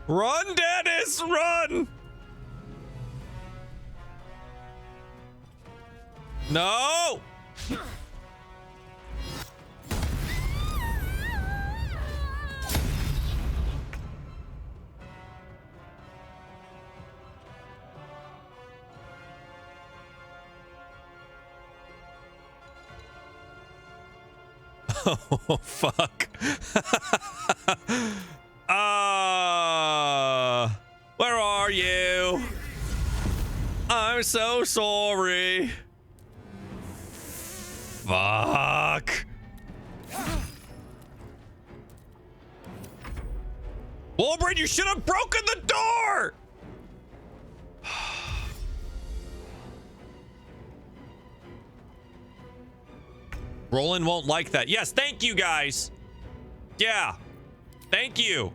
Run, Dennis, run! No! Oh, fuck. Where are you? I'm so sorry. Fuck. Wolverine, you should have broken the door. Roland won't like that. Yes, thank you guys. Yeah. Thank you.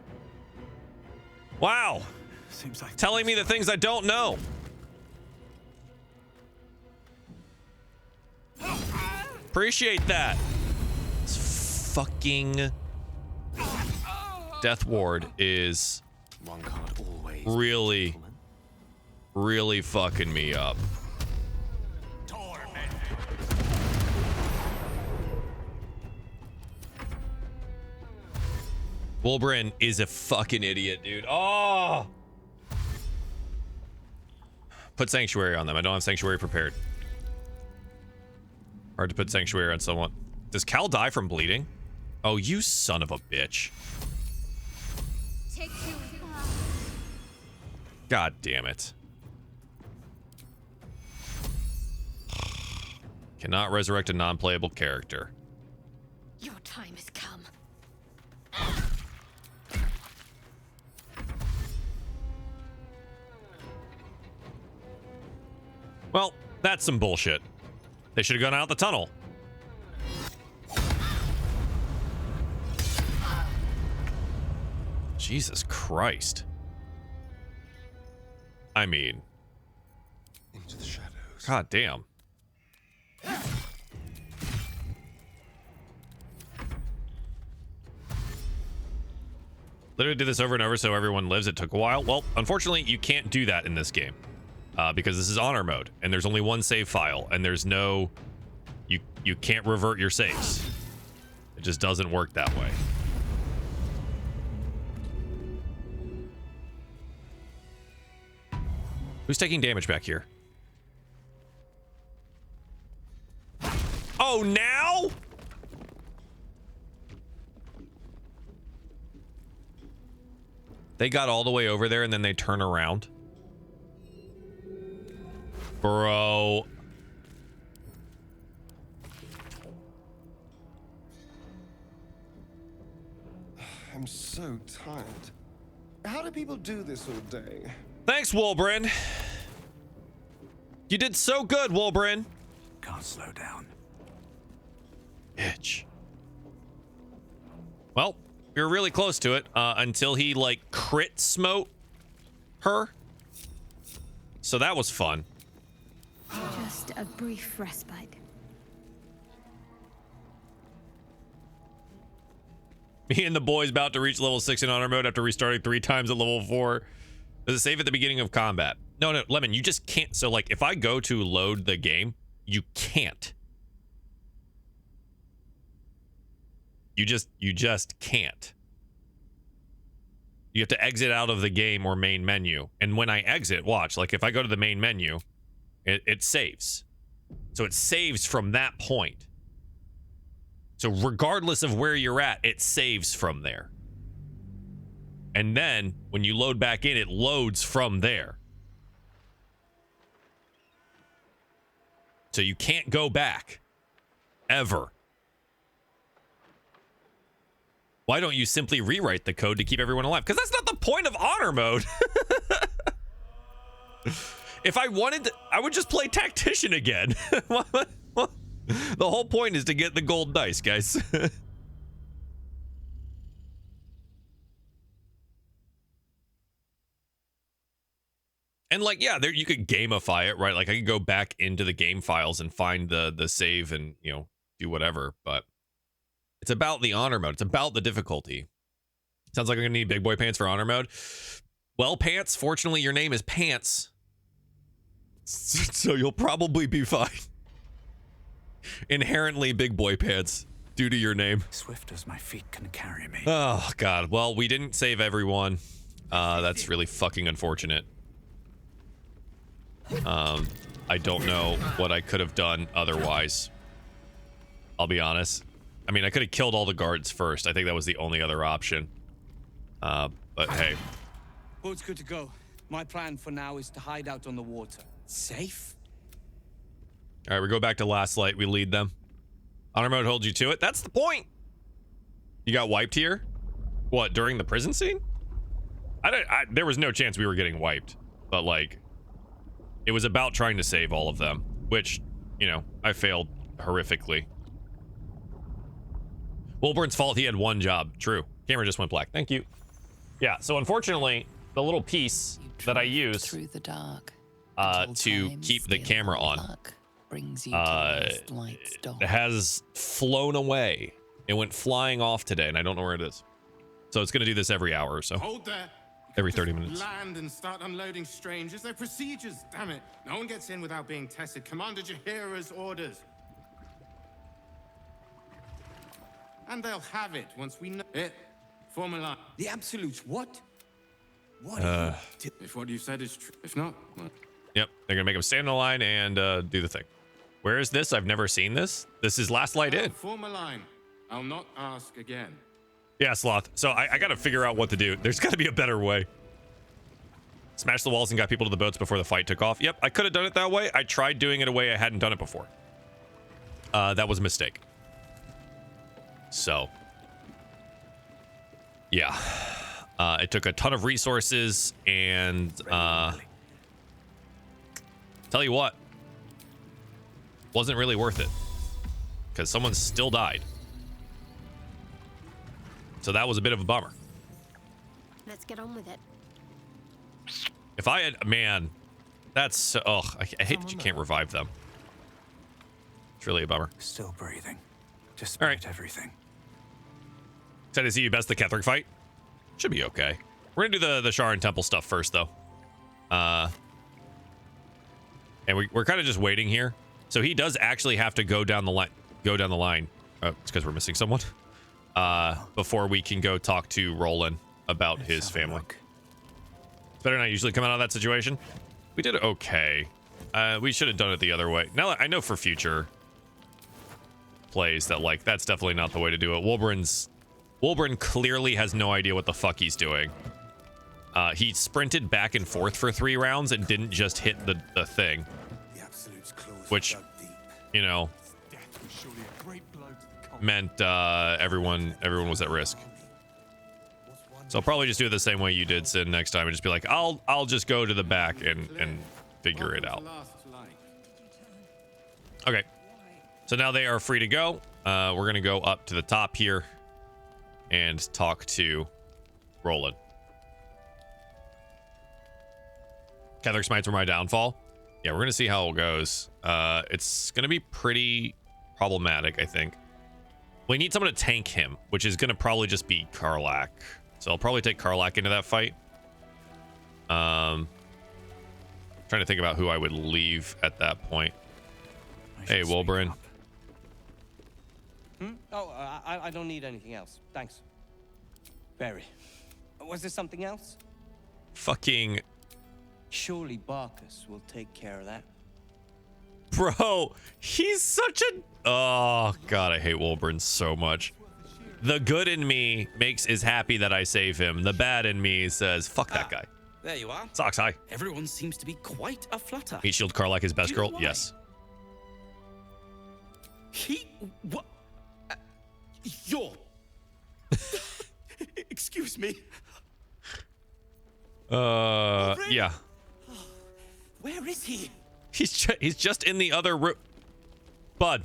Wow. Seems like Telling me the things I don't know. Appreciate that. This fucking Death Ward is one card always. really fucking me up. Wolverine is a fucking idiot, dude. Oh! Put Sanctuary on them. I don't have Sanctuary prepared. Hard to put Sanctuary on someone. Does Cal die from bleeding? Oh, you son of a bitch. Take two. God damn it. Cannot resurrect a non-playable character. Your time has come. Well, that's some bullshit. They should have gone out the tunnel. Jesus Christ. I mean, Into the shadows. god damn. Literally did this over and over so everyone lives. It took a while. Well, unfortunately, you can't do that in this game. Because this is honor mode, and there's only one save file, and there's no... You can't revert your saves. It just doesn't work that way. Who's taking damage back here? Oh, now? They got all the way over there, and then they turn around. Bro. I'm so tired. How do people do this all day? Thanks, Wolbrin. You did so good, Wolbrin. Can't slow down. Bitch. Well, we were really close to it until he, like, crit smote her. So that was fun. Just a brief respite. Me and the boys about to reach level 6 in honor mode after restarting 3 times at level 4. Does it save at the beginning of combat? No, Lemon, you just can't. So, like, if I go to load the game, you can't. You just can't. You have to exit out of the game or main menu. And when I exit, watch, like if I go to the main menu, it saves. So it saves from that point. So regardless of where you're at, it saves from there. And then when you load back in, it loads from there. So you can't go back. Ever. Why don't you simply rewrite the code to keep everyone alive? Because that's not the point of honor mode. If I wanted to, I would just play tactician again. The whole point is to get the gold dice, guys. And like, yeah, there you could gamify it, right? Like I could go back into the game files and find the save and, you know, do whatever, but it's about the honor mode. It's about the difficulty. Sounds like I'm gonna need big boy pants for honor mode. Well, Pants, fortunately your name is Pants. So you'll probably be fine. Inherently big boy pants due to your name. Swift as my feet can carry me. Oh God. Well, we didn't save everyone. That's really fucking unfortunate. I don't know what I could have done otherwise. I'll be honest. I mean, I could have killed all the guards first. I think that was the only other option. But hey. Boat's good to go. My plan for now is to hide out on the water. Safe? All right, we go back to Last Light. We lead them. Honor mode holds you to it. That's the point. You got wiped here? What, during the prison scene? There was no chance we were getting wiped. But, like, it was about trying to save all of them. Which, you know, I failed horrifically. Wilburn's fault. He had one job. True. Camera just went black. Thank you. Yeah, so unfortunately, the little piece that I used through the dark to keep the camera on has flown away. It went flying off today, and I don't know where it is. So it's going to do this every hour or so. Hold there. Every 30 minutes. Land and start unloading strangers. They're procedures, damn it. No one gets in without being tested. Commander Jahira's orders. And they'll have it once we know it. Form a line. The absolutes, what? What? If what you said is true. If not, what? Yep, they're gonna make them stand in the line and do the thing. Where is this? I've never seen this. This is Last Light In. Form a line. I'll not ask again. Yeah, Sloth. So I gotta figure out what to do. There's gotta be a better way. Smash the walls and got people to the boats before the fight took off. Yep, I could have done it that way. I tried doing it a way I hadn't done it before. That was a mistake. So, yeah. It took a ton of resources and tell you what, wasn't really worth it because someone still died. So that was a bit of a bummer. Let's get on with it. If I had, man, that's, I hate that you can't revive them. It's really a bummer. Still breathing, despite everything. Excited to see you best the Ketheric fight. Should be okay. We're gonna do the Sharon Temple stuff first, though. And we're kind of just waiting here. So he does actually have to go down the line. Oh, it's because we're missing someone. Before we can go talk to Roland about his family. It's better not usually come out of that situation. We did okay. We should have done it the other way. Now I know for future plays that, like, that's definitely not the way to do it. Wilburn clearly has no idea what the fuck he's doing. He sprinted back and forth for 3 rounds and didn't just hit the thing. Which, you know, meant everyone was at risk. So I'll probably just do it the same way you did, Sin, next time and just be like, I'll just go to the back and figure it out. Okay. So now they are free to go. We're gonna go up to the top here and talk to Roland. Ketheric Smites were my downfall. Yeah, we're gonna see how it goes. It's gonna be pretty problematic, I think. We need someone to tank him, which is gonna probably just be Karlach. So I'll probably take Karlach into that fight. Trying to think about who I would leave at that point. Hey, Wilburn. Oh, I don't need anything else. Thanks. Barry. Was there something else? Fucking... Surely Barkus will take care of that. Bro, he's such a... Oh, God, I hate Wilburn so much. The good in me is happy that I save him. The bad in me says, fuck that guy. There you are. Socks, hi. Everyone seems to be quite a flutter. Meat Shield Karlach his best girl? Why? Yes. What? You're... It's me. Yeah. Where is he? He's just in the other room. Bud.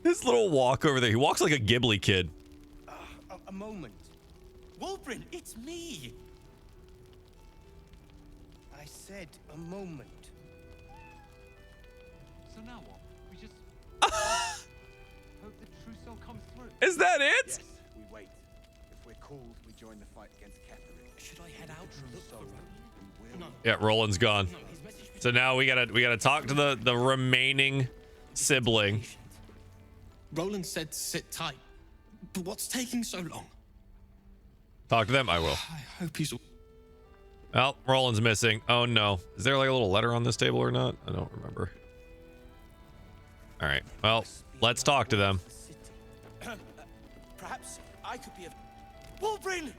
His little walk over there. He walks like a Ghibli kid. A moment. Wolbrin, it's me. I said a moment. So now what? We just hope the trousseau comes through. Is that it? Yes, we wait. If we're called, we join the fight against Catherine. Should I head out and look for Roland? No. Yeah, Roland's gone. So now we gotta talk to the remaining sibling. Roland said to sit tight. But what's taking so long? Talk to them. I will. I hope he's. Well, Roland's missing. Oh no. Is there like a little letter on this table or not? I don't remember. All right. Well, let's talk to them. Perhaps I could be of. Wolbrin!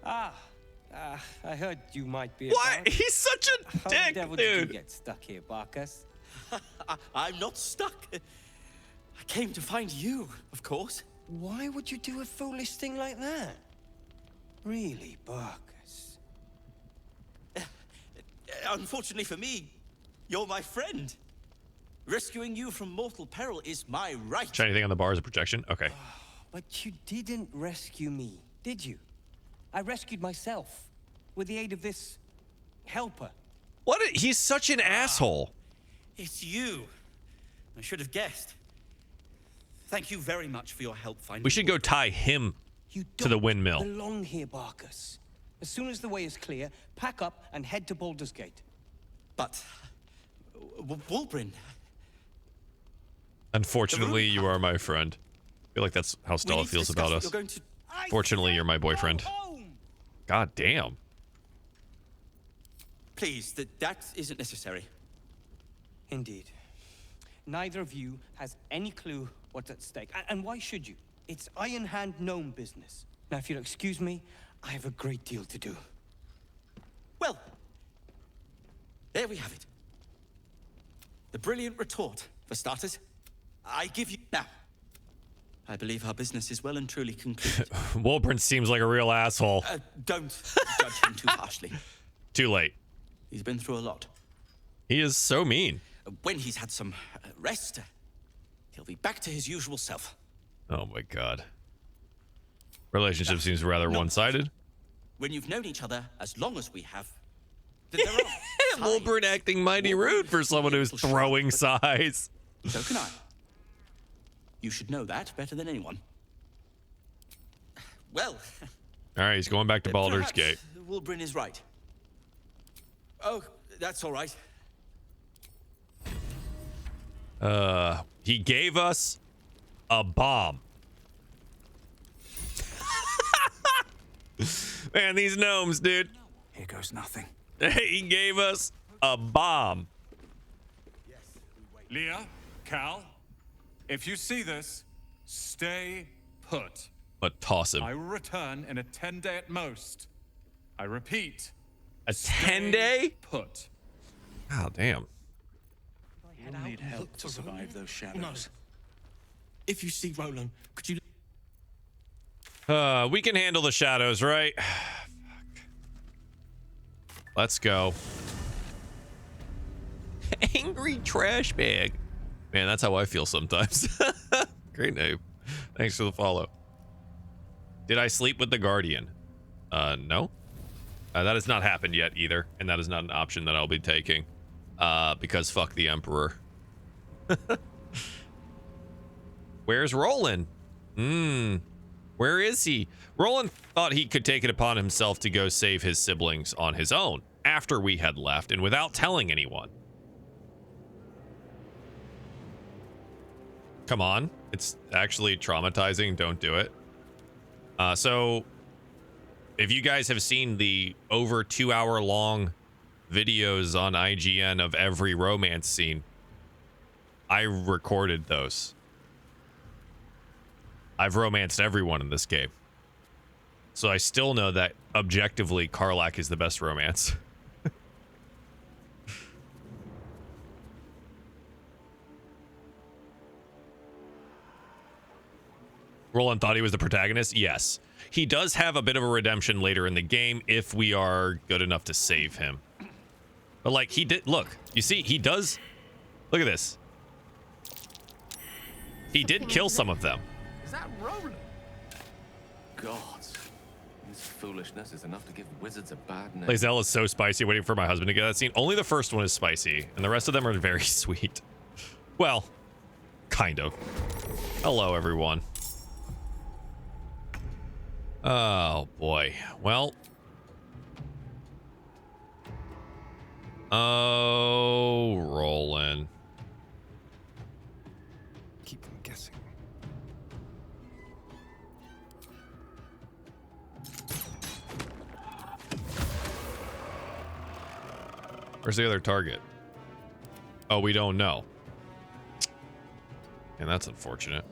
I heard you might be. What? About. He's such a How dick, the devil dude. did you get stuck here, Barkus? I'm not stuck. I came to find you, of course. Why would you do a foolish thing like that? Really, Barkus? Unfortunately for me, you're my friend. Rescuing you from mortal peril is my right. Try anything on the bar as a projection? Okay. But you didn't rescue me, did you? I rescued myself with the aid of this helper. What? He's such an asshole. It's you. I should have guessed. Thank you very much for your help finding. We should go tie him to the windmill. Belong here, Barkus. As soon as the way is clear, pack up and head to Baldur's Gate. But Wolbrin. Unfortunately, you are my friend. I feel like that's how Stella feels about us. Fortunately, you're my boyfriend. God damn. Please, that isn't necessary. Indeed. Neither of you has any clue what's at stake. And why should you? It's Iron Hand gnome business. Now, if you'll excuse me, I have a great deal to do. Well, there we have it. The brilliant retort, for starters. I give you... Now, I believe our business is well and truly concluded. Wolbrin seems like a real asshole. Don't judge him too harshly. Too late. He's been through a lot. He is so mean. When he's had some rest, he'll be back to his usual self. Oh my god. Relationship seems rather one-sided. When you've known each other as long as we have, then there are Wolbrin acting mighty rude for someone who's throwing size. So can I. You should know that better than anyone. Well. All right, he's going back to Baldur's Gate. Wolbrin is right. Oh, that's all right. He gave us a bomb. Man, these gnomes, dude. Here goes nothing. He gave us a bomb. Leah, Cal, if you see this, stay put. But toss him. I will return in a 10-day at most. I repeat. A 10-day? Put. Oh, damn. You'll need help to survive those shadows. If you see Roland, could you... We can handle the shadows, right? Fuck. Let's go. Angry trash bag. Man, that's how I feel sometimes. Great name. Thanks for the follow. Did I sleep with the Guardian? No. That has not happened yet either, and that is not an option that I'll be taking. Because fuck the Emperor. Where's Roland? Where is he? Roland thought he could take it upon himself to go save his siblings on his own after we had left and without telling anyone. Come on. It's actually traumatizing. Don't do it. So if you guys have seen the over 2-hour long videos on IGN of every romance scene, I recorded those. I've romanced everyone in this game. So I still know that objectively Karlach is the best romance. Roland thought he was the protagonist. Yes. He does have a bit of a redemption later in the game if we are good enough to save him. But like he did, look, you see, he does, look at this. He did kill some of them. Is that Roland? God, his foolishness is enough to give wizards a bad name. Lae'zel is so spicy, waiting for my husband to get that scene. Only the first one is spicy, and the rest of them are very sweet. Well, kind of. Hello, everyone. Oh, boy. Well. Oh, Roland. Keep them guessing. Where's the other target? Oh, we don't know. And that's unfortunate.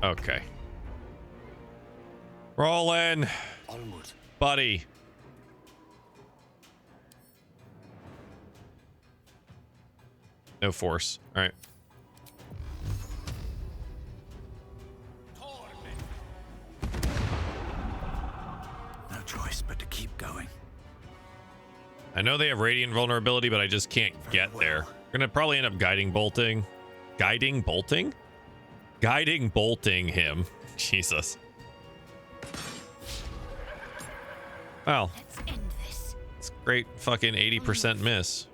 Okay. Roland. Onward. Buddy. No force. All right. No choice but to keep going. I know they have radiant vulnerability, but I just can't get there. We're gonna probably end up guiding bolting. Guiding bolting? Guiding bolting him. Jesus. Well, it's great fucking 80% miss.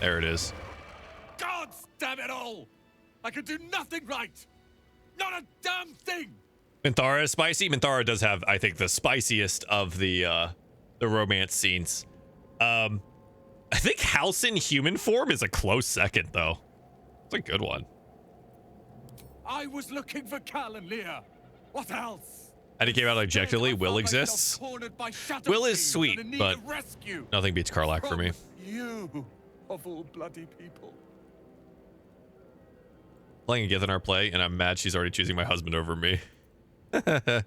There it is. God damn it all! I can do nothing right! Not a damn thing! Minthara is spicy. Minthara does have, I think, the spiciest of the romance scenes. I think House in human form is a close second, though. It's a good one. I was looking for Cal and Leah. What else? And it came out objectively. Will exists. Will is sweet, but nothing beats Karlach for me. You, of all bloody people. Playing a Gith in our play, and I'm mad she's already choosing my husband over me. At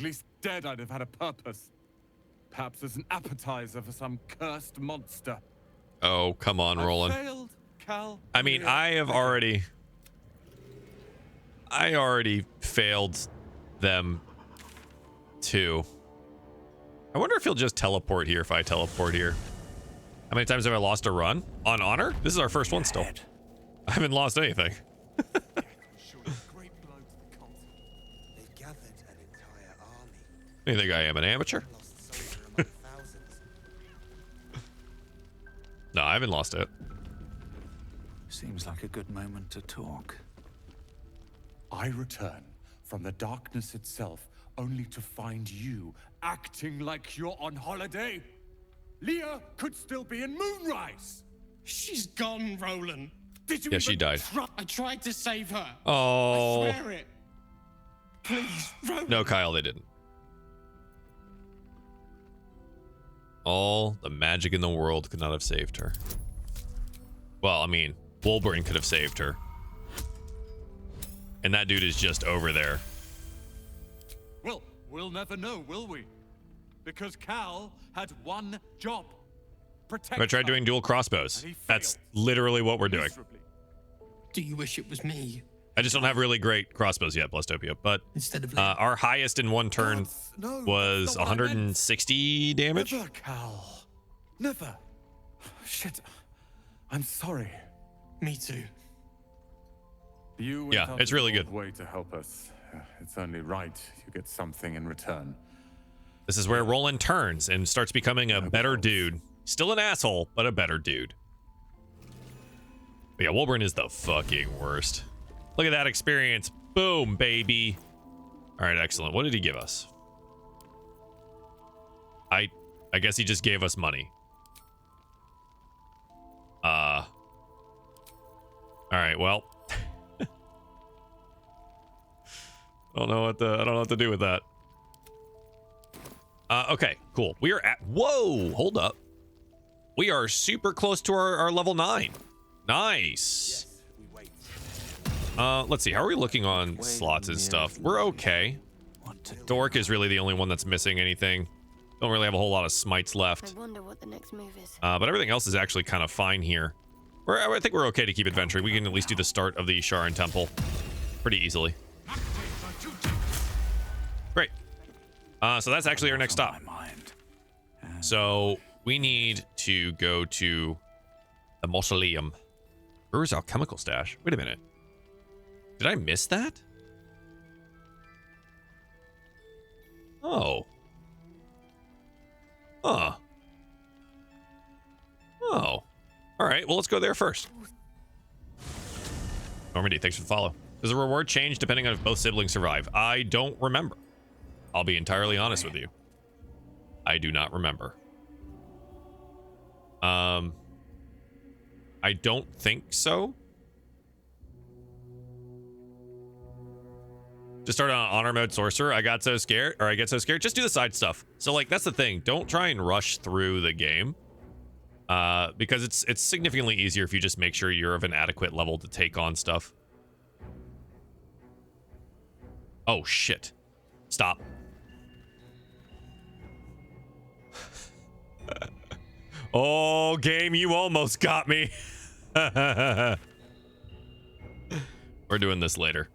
least dead I'd have had a purpose. Perhaps as an appetizer for some cursed monster. Oh, come on, Roland. Failed, Cal. I mean, I already failed them too. I wonder if he'll just teleport here if I teleport here. How many times have I lost a run? On honor? This is our first one still. I haven't lost anything. You think I am an amateur? No, I haven't lost it. Seems like a good moment to talk. I return from the darkness itself only to find you acting like you're on holiday. Leah could still be in Moonrise. She's gone, Roland. Did you? Yeah, she died. I tried to save her. Oh. I swear it. Please, Roland. No, Kyle, they didn't. All the magic in the world could not have saved her. Well, I mean, Wolverine could have saved her. And that dude is just over there. Well, we'll never know, will we? Because Cal had one job. Protect I tried doing dual crossbows. That's literally what we're doing. Do you wish it was me? I just don't have really great crossbows yet, Blastopia. But our highest in one turn was 160 damage. Never, Cal. Never. Shit. I'm sorry. Me too. You yeah, it's really good. Way to help us. It's only right you get something in return. This is where Roland turns and starts becoming a better dude. Still an asshole, but a better dude. But yeah, Wolverine is the fucking worst. Look at that experience. Boom, baby. All right, excellent. What did he give us? I guess he just gave us money. All right, well. I don't know what to do with that. Okay, cool. We are at, whoa, hold up. We are super close to our level 9. Nice. Let's see. How are we looking on slots and stuff? We're okay. Dork is really the only one that's missing anything. Don't really have a whole lot of smites left. I wonder what the next move is. But everything else is actually kind of fine here. I think we're okay to keep adventuring. We can at least do the start of the Sharan Temple pretty easily. Great. So that's actually our next stop. So we need to go to the mausoleum. Brewer's alchemical stash. Wait a minute. Did I miss that? Oh. Huh. Oh. All right, well, let's go there first. Normandy, thanks for the follow. Does the reward change depending on if both siblings survive? I don't remember. I'll be entirely honest with you. I do not remember. I don't think so. Just start on honor mode sorcerer. I get so scared. Just do the side stuff. So like, that's the thing. Don't try and rush through the game. Because it's significantly easier if you just make sure you're of an adequate level to take on stuff. Oh shit. Stop. Oh, game, you almost got me. We're doing this later.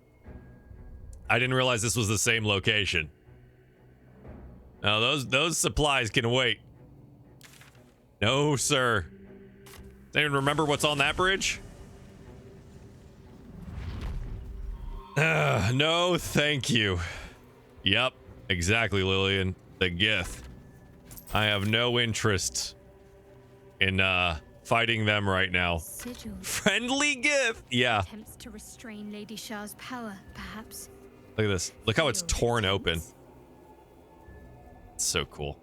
I didn't realize this was the same location. No, those supplies can wait. No, sir. Does anyone remember what's on that bridge? No, thank you. Yep, exactly, Lillian. The Gith. I have no interest in fighting them right now. Sigil. Friendly Gith. Yeah. Attempts to restrain Lady Shah's power, perhaps. Look at this. Look how it's torn open. It's so cool.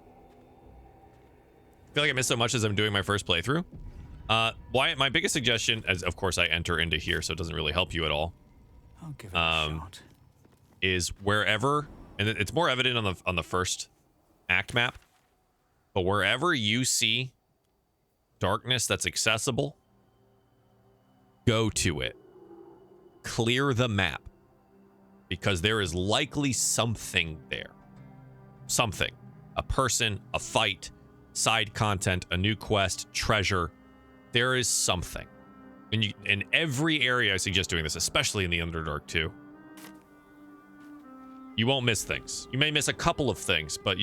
I feel like I missed so much as I'm doing my first playthrough. Wyatt, my biggest suggestion, as of course I enter into here, so it doesn't really help you at all. I'll give it a shot. Is wherever, and it's more evident on the first act map, but wherever you see darkness that's accessible, go to it. Clear the map. Because there is likely something there. Something. A person, a fight, side content, a new quest, treasure. There is something. And in every area I suggest doing this, especially in the Underdark too. You won't miss things. You may miss a couple of things, but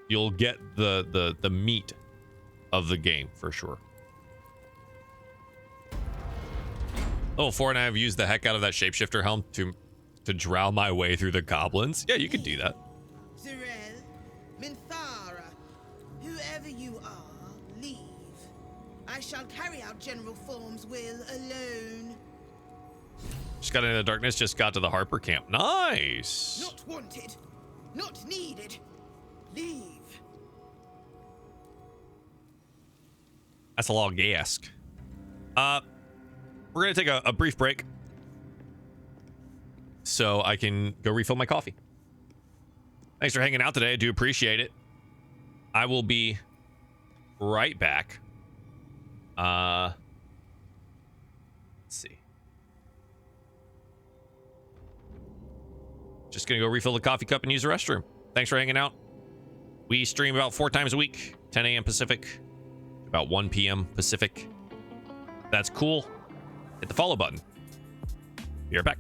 you'll get the meat of the game for sure. Oh, 4 and I have used the heck out of that shapeshifter helm to drown my way through the goblins. Yeah, you could do that. Zerel, Minthara, whoever you are, leave. I shall carry out General Form's will alone. Just got into the darkness, just got to the Harper camp. Nice. Not wanted, not needed. Leave. That's a long gask. We're gonna take a brief break so I can go refill my coffee. Thanks for hanging out today. I do appreciate it. I will be right back. Let's see. Just gonna go refill the coffee cup and use the restroom. Thanks for hanging out. We stream about 4 times a week, 10 a.m. Pacific, about 1 p.m. Pacific. That's cool. Hit the follow button. Be right back.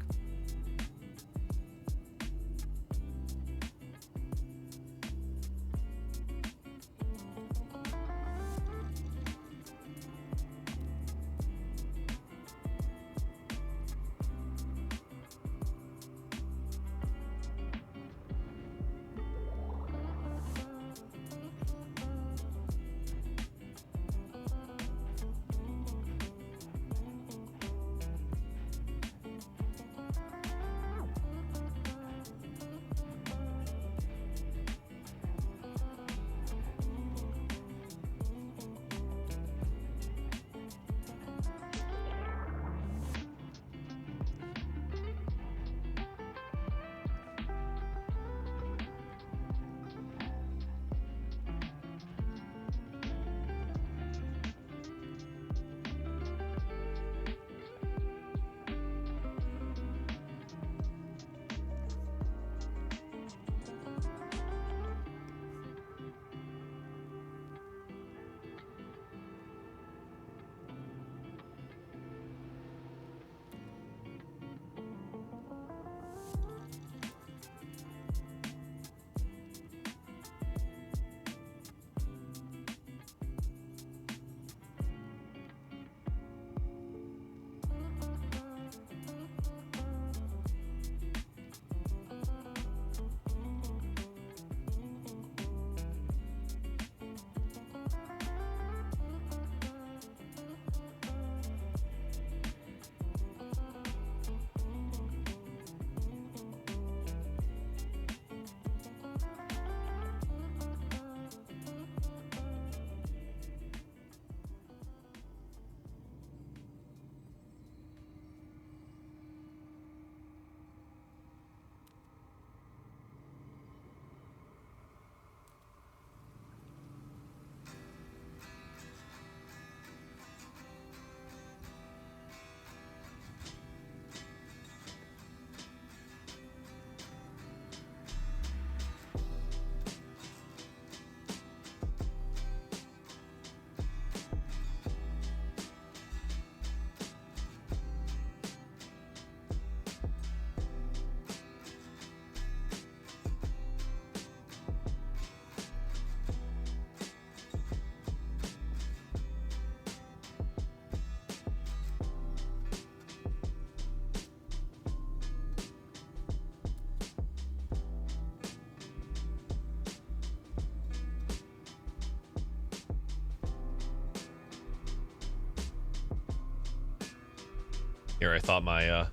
Here, I thought my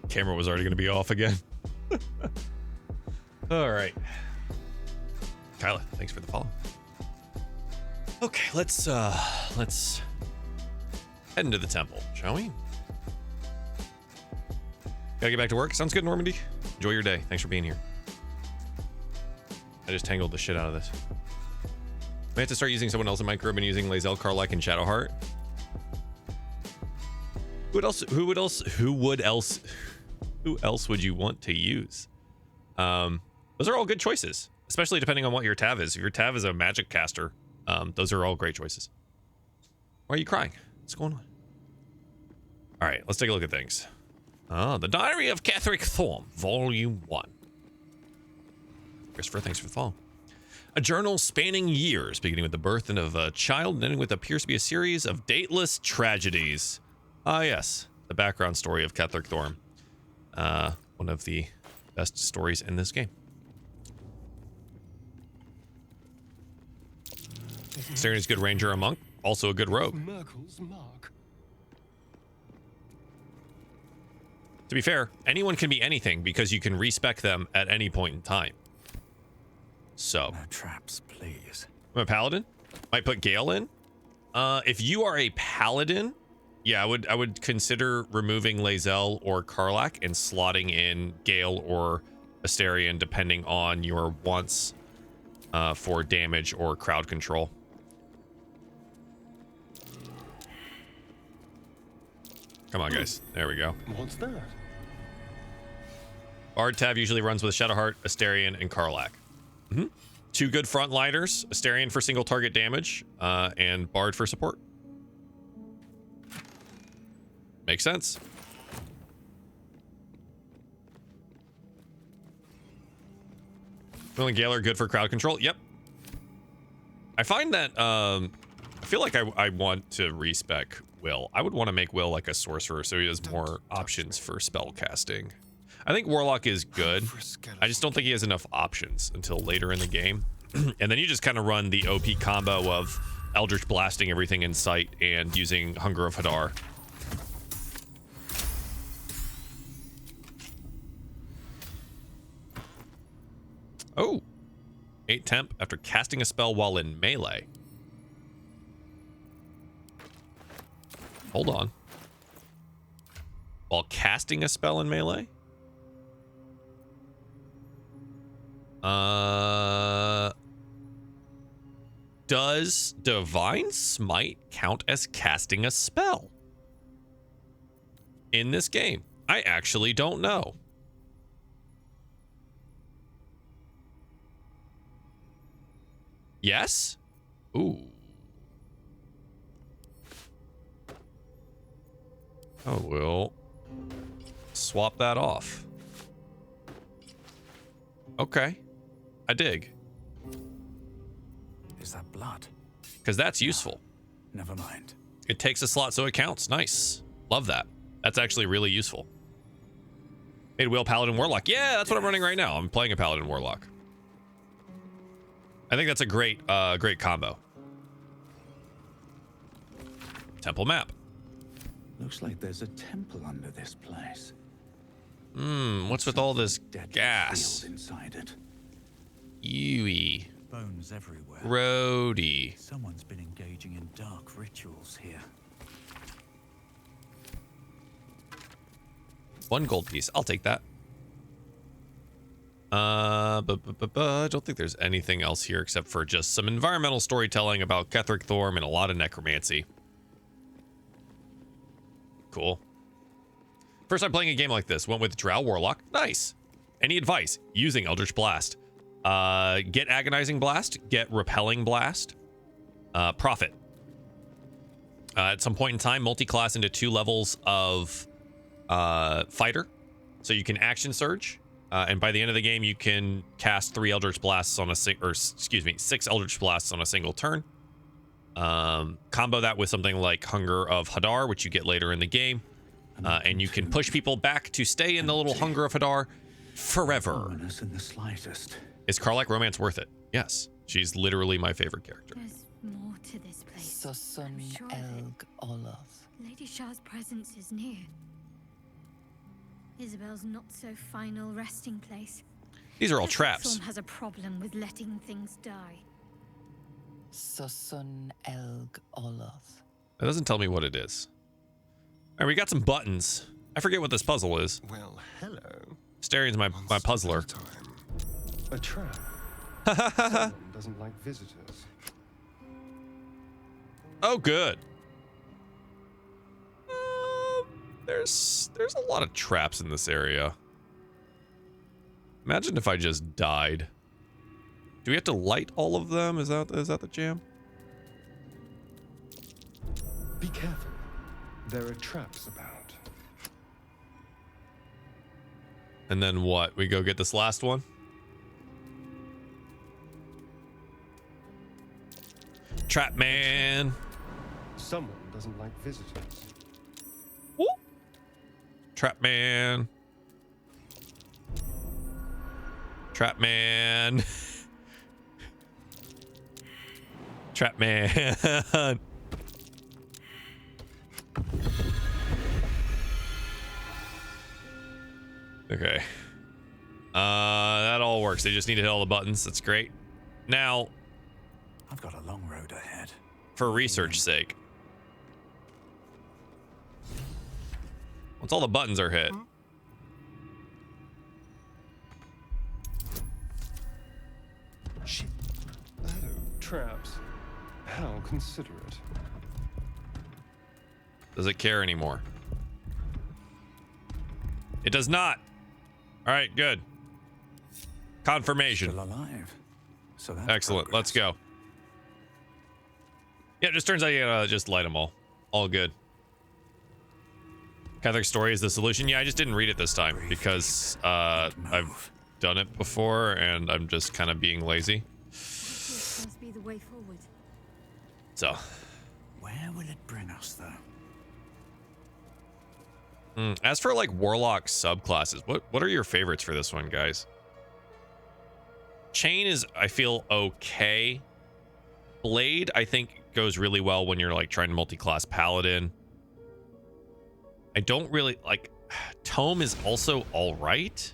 camera was already going to be off again. All right. Kyla, thanks for the follow. Okay, let's head into the temple, shall we? Gotta get back to work. Sounds good, Normandy. Enjoy your day. Thanks for being here. I just tangled the shit out of this. We have to start using someone else in my crew. I've been using Lae'zel, Karlach, and Shadowheart. Who else would you want to use? Those are all good choices, especially depending on what your Tav is. If your Tav is a magic caster, those are all great choices. Why are you crying? What's going on? All right, let's take a look at things. The Diary of Ketheric Thorm, Volume 1. Christopher, thanks for the follow. A journal spanning years, beginning with the birth of a child and ending with what appears to be a series of dateless tragedies. Ah, yes, the background story of Ketheric Thorm. One of the best stories in this game. Astarion is a good ranger or monk, also a good rogue. Merkel's mark. To be fair, anyone can be anything because you can respec them at any point in time. So, no traps, please. I'm a paladin. Might put Gale in. If you are a paladin, yeah, I would consider removing Lae'zel or Karlach and slotting in Gale or Astarion, depending on your wants for damage or crowd control. Come on, guys. There we go. What's that? Bard Tav usually runs with Shadowheart, Astarion, and Karlach. Two good frontliners, Astarion for single target damage, and Bard for support. Makes sense. Will and Gale are good for crowd control. Yep. I find that I feel like I want to respec Will. I would want to make Will like a sorcerer so he has more options for spell casting. I think Warlock is good. I just don't think he has enough options until later in the game. And then you just kind of run the OP combo of Eldritch blasting everything in sight and using Hunger of Hadar. Oh, 8 temp after casting a spell while in melee. Hold on. While casting a spell in melee? Does Divine Smite count as casting a spell in this game? I actually don't know. Yes? Ooh. Oh, we'll swap that off. Okay. I dig. Is that blood? Because that's useful. Never mind. It takes a slot so it counts. Nice. Love that. That's actually really useful. Made Will Paladin Warlock. Yeah, that's what I'm running right now. I'm playing a Paladin Warlock. I think that's a great combo. Temple map. Looks like there's a temple under this place. What's with all this gas? Inside it. Ewy. Bones everywhere. Roadie. Someone's been engaging in dark rituals here. 1 gold piece. I'll take that. I don't think there's anything else here except for just some environmental storytelling about Ketheric Thorm and a lot of necromancy. Cool. First time playing a game like this. Went with Drow Warlock. Nice. Any advice? Using Eldritch Blast. Get Agonizing Blast. Get Repelling Blast. Profit. At some point in time, multi-class into 2 levels of fighter. So you can action surge. And by the end of the game, you can cast 3 Eldritch Blasts on a 6 Eldritch Blasts on a single turn. Combo that with something like Hunger of Hadar, which you get later in the game. And you can push people back to stay in the little Hunger of Hadar forever. In the slightest. Is Karlach romance worth it? Yes. She's literally my favorite character. There's more to this place. Susun sure of it. Elg Oloth. Lady Shah's presence is near. Isabel's not so final resting place. These are all The traps. Thorm has a problem with letting things die. Susun Elg Oloth. That doesn't tell me what it is. All right, we got some buttons. I forget what this puzzle is. Well, hello. Starian's my puzzler. A trap. Someone doesn't like visitors. Oh, good. There's a lot of traps in this area. Imagine if I just died. Do we have to light all of them? Is that the jam? Be careful. There are traps about. And then what? We go get this last one? Trap man. Someone doesn't like visitors. Woo. Trap man. Trap man. Trap man. Okay. That all works. They just need to hit all the buttons. That's great. Now, I've got a long road ahead. for research sake, once all the buttons are hit, Shit. Oh, traps. How considerate. does it care anymore? It does not. All right, good. Confirmation. Still alive. So that's Excellent. Let's go. Yeah, it just turns out you gotta just light them all. All good. Catholic story is the solution. Yeah, I just didn't read it this time because I've done it before and I'm just kind of being lazy. This must be the way forward. So. Where will it bring us, though? As for like warlock subclasses, what are your favorites for this one, guys? Chain is, I feel, okay. Blade, I think, goes really well when you're like trying to multi-class paladin. I don't really like. Tome is also all right.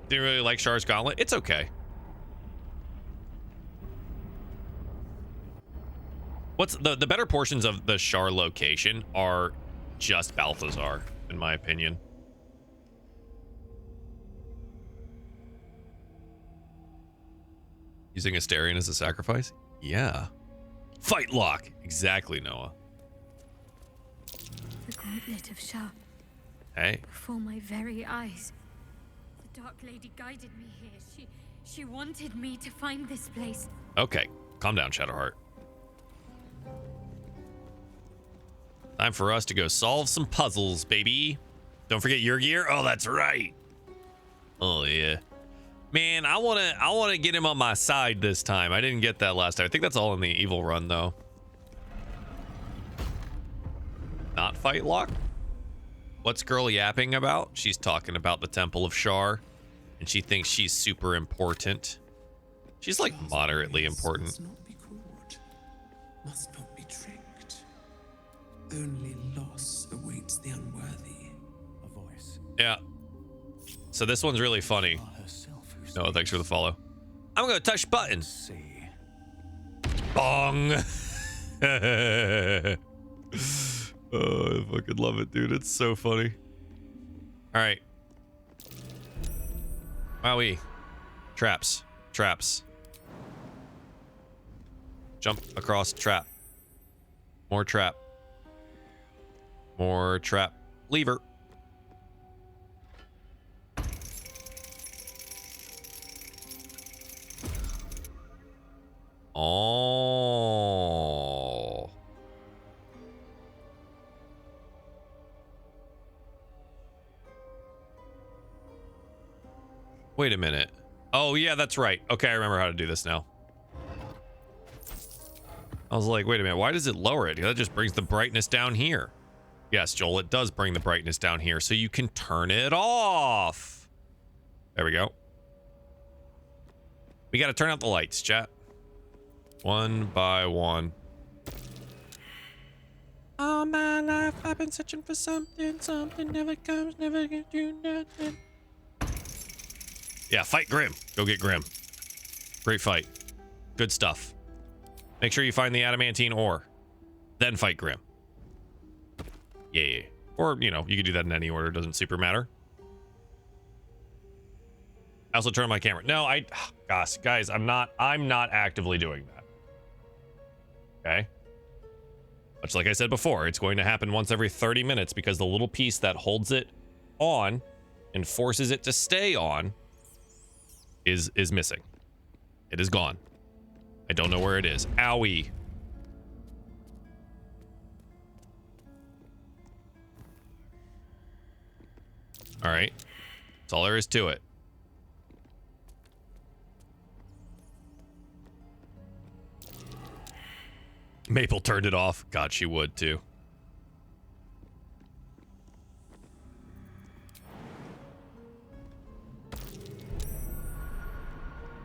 Didn't really like Shar's Gauntlet. It's okay. What's the better portions of the Shar location are just Balthazar, in my opinion. Using Astarion as a sacrifice? Yeah. Fight lock. Exactly, Noah. The gauntlet of Shah. Hey. Before my very eyes. The Dark Lady guided me here. She wanted me to find this place. Okay. Calm down, Shadowheart. Time for us to go solve some puzzles, baby. Don't forget your gear. Oh, that's right. Oh, yeah. Man, I wanna get him on my side this time. I didn't get that last time. I think that's all in the evil run, though. Not fight lock? What's girl yapping about? She's talking about the Temple of Shar, and she thinks she's super important. She's like moderately important. Must not be caught, must not be tricked. Only loss awaits the unworthy. A voice. Yeah. So this one's really funny. No, thanks for the follow. I'm gonna touch button. Bong. Oh, I fucking love it, dude. It's so funny. All right. Wowie. Traps. Traps. Jump across trap. More trap. More trap. Lever. Oh. Wait a minute. Oh, yeah, that's right. Okay, I remember how to do this now. I was like, wait a minute. Why does it lower it? That just brings the brightness down here. Yes, Joel, it does bring the brightness down here, so you can turn it off. There we go. We got to turn out the lights, chat. One by one. All my life I've been searching for something. Something never comes, never gets you nothing. Yeah, fight Grim. Go get Grim. Great fight. Good stuff. Make sure you find the adamantine ore. Then fight Grim. Yeah. Or, you know, you could do that in any order. It doesn't super matter. I also turn on my camera. No, gosh, guys, I'm not actively doing that. Okay? Much like I said before, it's going to happen once every 30 minutes because the little piece that holds it on and forces it to stay on is missing. It is gone. I don't know where it is. Owie. All right. That's all there is to it. Maple turned it off. God, she would too.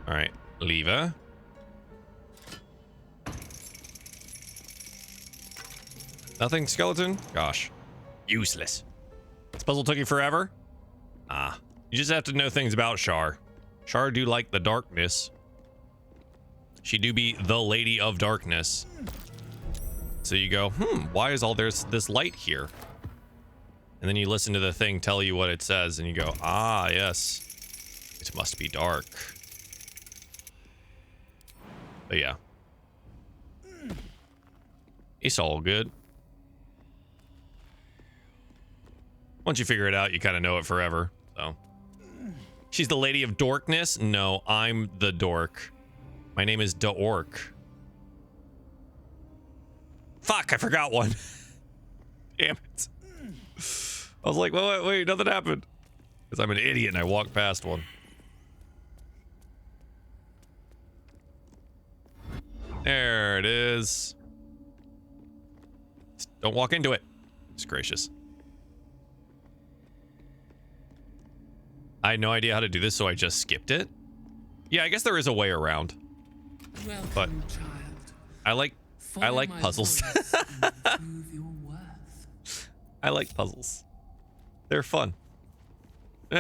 All right, lever. Nothing, skeleton? Gosh. Useless. This puzzle took you forever? Ah. You just have to know things about Shar. Shar do like the darkness. She do be the Lady of Darkness. So you go, why is all there's this light here? And then you listen to the thing tell you what it says, and you go, ah, yes. It must be dark. But yeah. It's all good. Once you figure it out, you kind of know it forever. So, she's the Lady of Dorkness? No, I'm the dork. My name is Da-Orc. Fuck, I forgot one. Damn it. I was like, wait, nothing happened. Because I'm an idiot and I walked past one. There it is. Don't walk into it. It's gracious. I had no idea how to do this, so I just skipped it. Yeah, I guess there is a way around. Welcome, but child. I like puzzles. I like puzzles. They're fun.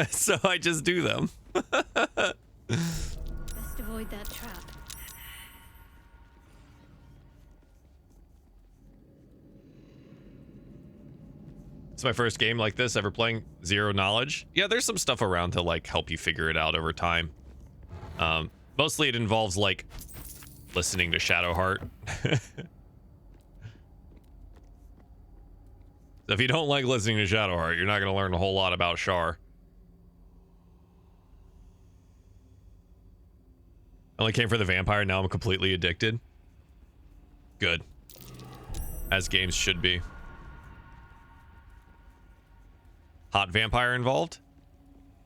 So I just do them. Best avoid that trap. It's my first game like this, ever playing. Zero knowledge. Yeah, there's some stuff around to like help you figure it out over time. Mostly it involves like listening to Shadowheart. So if you don't like listening to Shadowheart, you're not going to learn a whole lot about Shar. I only came for the vampire, now I'm completely addicted. Good. As games should be. Hot vampire involved?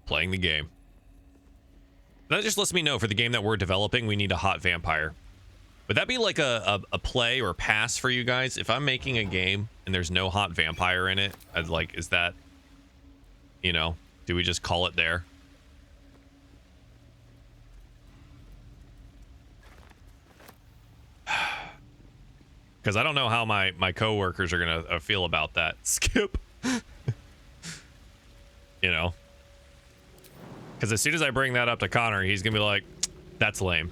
Playing the game. That just lets me know for the game that we're developing, we need a hot vampire. Would that be like a play or pass for you guys? If I'm making a game and there's no hot vampire in it, I'd like, is that, you know, do we just call it there? Because I don't know how my coworkers are going to feel about that. Skip. You know? Because as soon as I bring that up to Connor, he's going to be like, that's lame.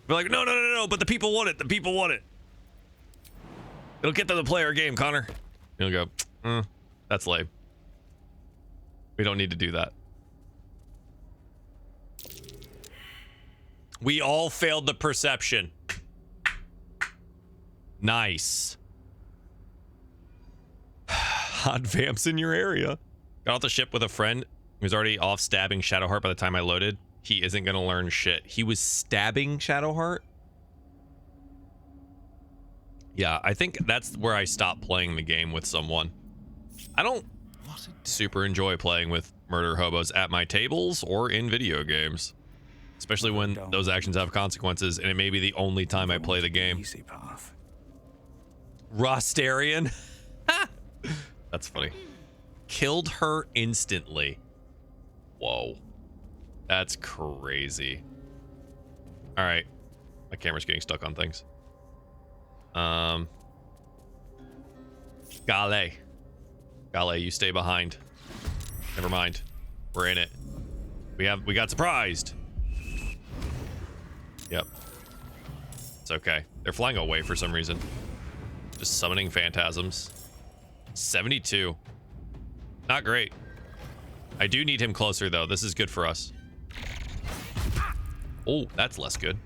Be like, no, but the people want it. The people want it. It'll get them to play our game, Connor. He'll go, that's lame. We don't need to do that. We all failed the perception. Nice. Hot vamps in your area. Got off the ship with a friend who was already off stabbing Shadowheart by the time I loaded. He isn't going to learn shit. He was stabbing Shadowheart? Yeah, I think that's where I stopped playing the game with someone. I don't super enjoy playing with murder hobos at my tables or in video games. Especially when those actions have consequences, and it may be the only time I play the game. Easy path. Rostarian? That's funny. Killed her instantly. Whoa. That's crazy. All right. My camera's getting stuck on things. Gale, you stay behind. Never mind. We're in it. We got surprised. Yep. It's okay. They're flying away for some reason. Just summoning phantasms. 72. Not great. I do need him closer though. This is good for us. Oh, that's less good.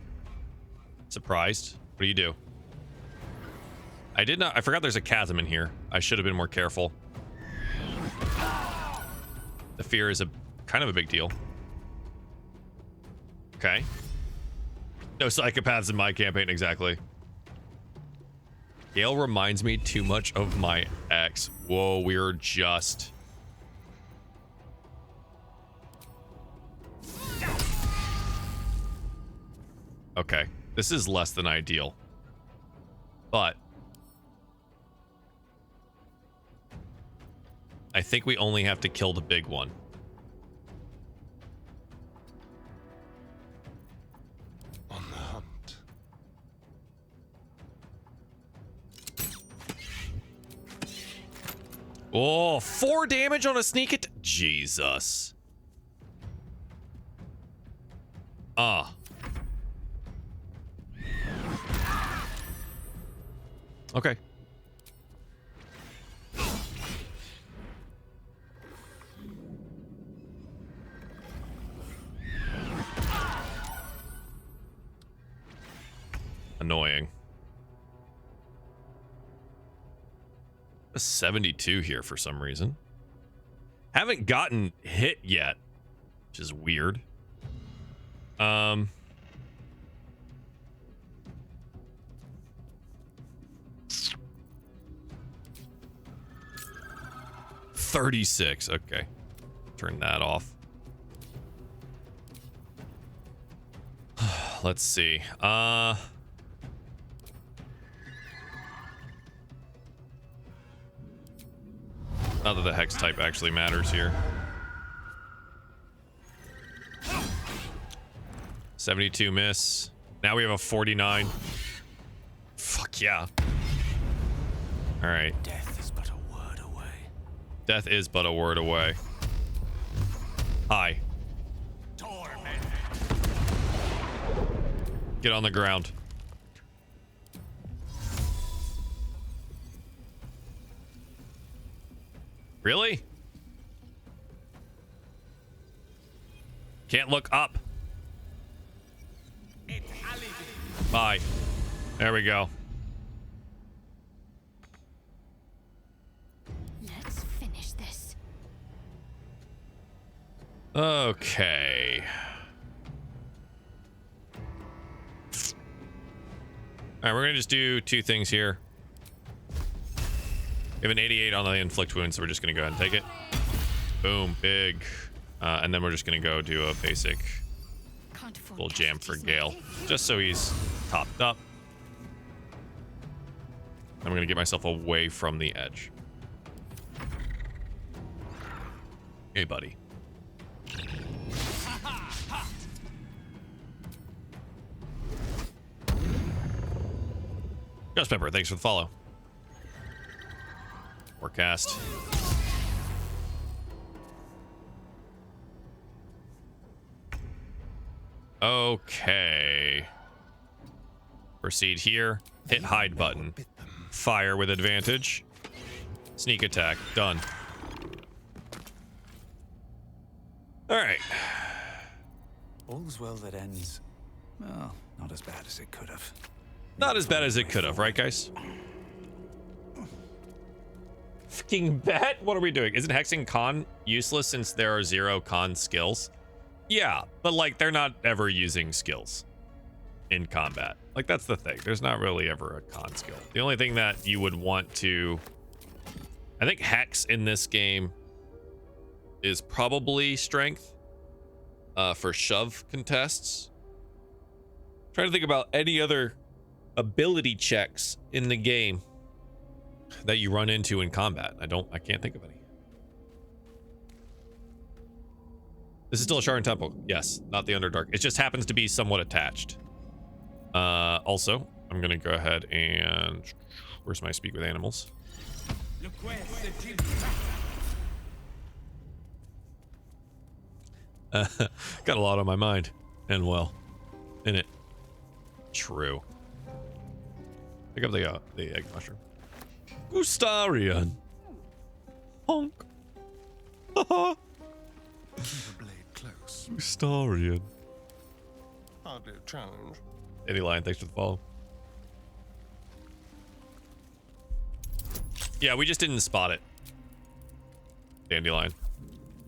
Surprised. What do you do? I forgot there's a chasm in here. I should have been more careful. The fear is kind of a big deal. Okay. No psychopaths in my campaign, exactly. Gale reminds me too much of my ex. Whoa, we're just... Okay, this is less than ideal. But... I think we only have to kill the big one. On the hunt. Oh, 4 damage on a sneak attack. Jesus. Ah. Okay. Annoying. A 72 here for some reason. Haven't gotten hit yet, which is weird. 36. Okay. Turn that off. Let's see. Not that the hex type actually matters here. 72 miss. Now we have a 49. Fuck yeah. All right. Death is but a word away. Death is but a word away. Hi. Get on the ground. Really? Can't look up. Bye. There we go. Let's finish this. Okay. All right, we're gonna just do 2 things here. We have an 88 on the inflict wound, so we're just gonna go ahead and take it. Boom, big. And then we're just gonna go do a basic little jam for Gale, just so he's topped up. I'm gonna get myself away from the edge. Hey, buddy. Ghost Pepper, thanks for the follow. Forecast. Okay. Proceed here. Hit hide button. Fire with advantage. Sneak attack. Done. All right. All's well that ends. Well, not as bad as it could have. Not as bad as it could have, right, guys? Fucking bet? What are we doing? Isn't hexing con useless since there are 0 con skills? Yeah, but like they're not ever using skills in combat. Like that's the thing. There's not really ever a con skill. The only thing that you would want to... I think hex in this game is probably strength for shove contests. I'm trying to think about any other ability checks in the game that you run into in combat. I can't think of any. This is still a Sharon Temple. Yes, not the Underdark. It just happens to be somewhat attached. Also, I'm going to go ahead and... Where's my speak with animals? Got a lot on my mind. And well, in it. True. Pick up the egg mushroom. Gustarian. Honk. Haha. Keep a blade close. Gustarian. Hardly a challenge. Dandelion, thanks for the follow. Yeah, we just didn't spot it. Dandelion.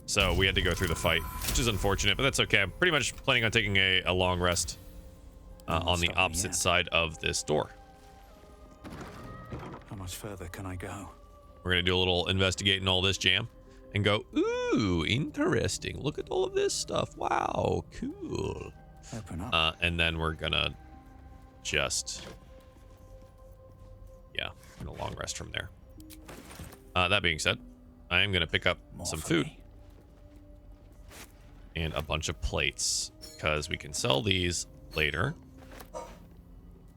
So we had to go through the fight, which is unfortunate, but that's okay. I'm pretty much planning on taking a long rest on the opposite side of this door. How much further can I go? We're going to do a little investigating all this jam and go, ooh, interesting. Look at all of this stuff. Wow, cool. Open up. And then we're going to just, yeah, a long rest from there. That being said, I am going to pick up some food and a bunch of plates because we can sell these later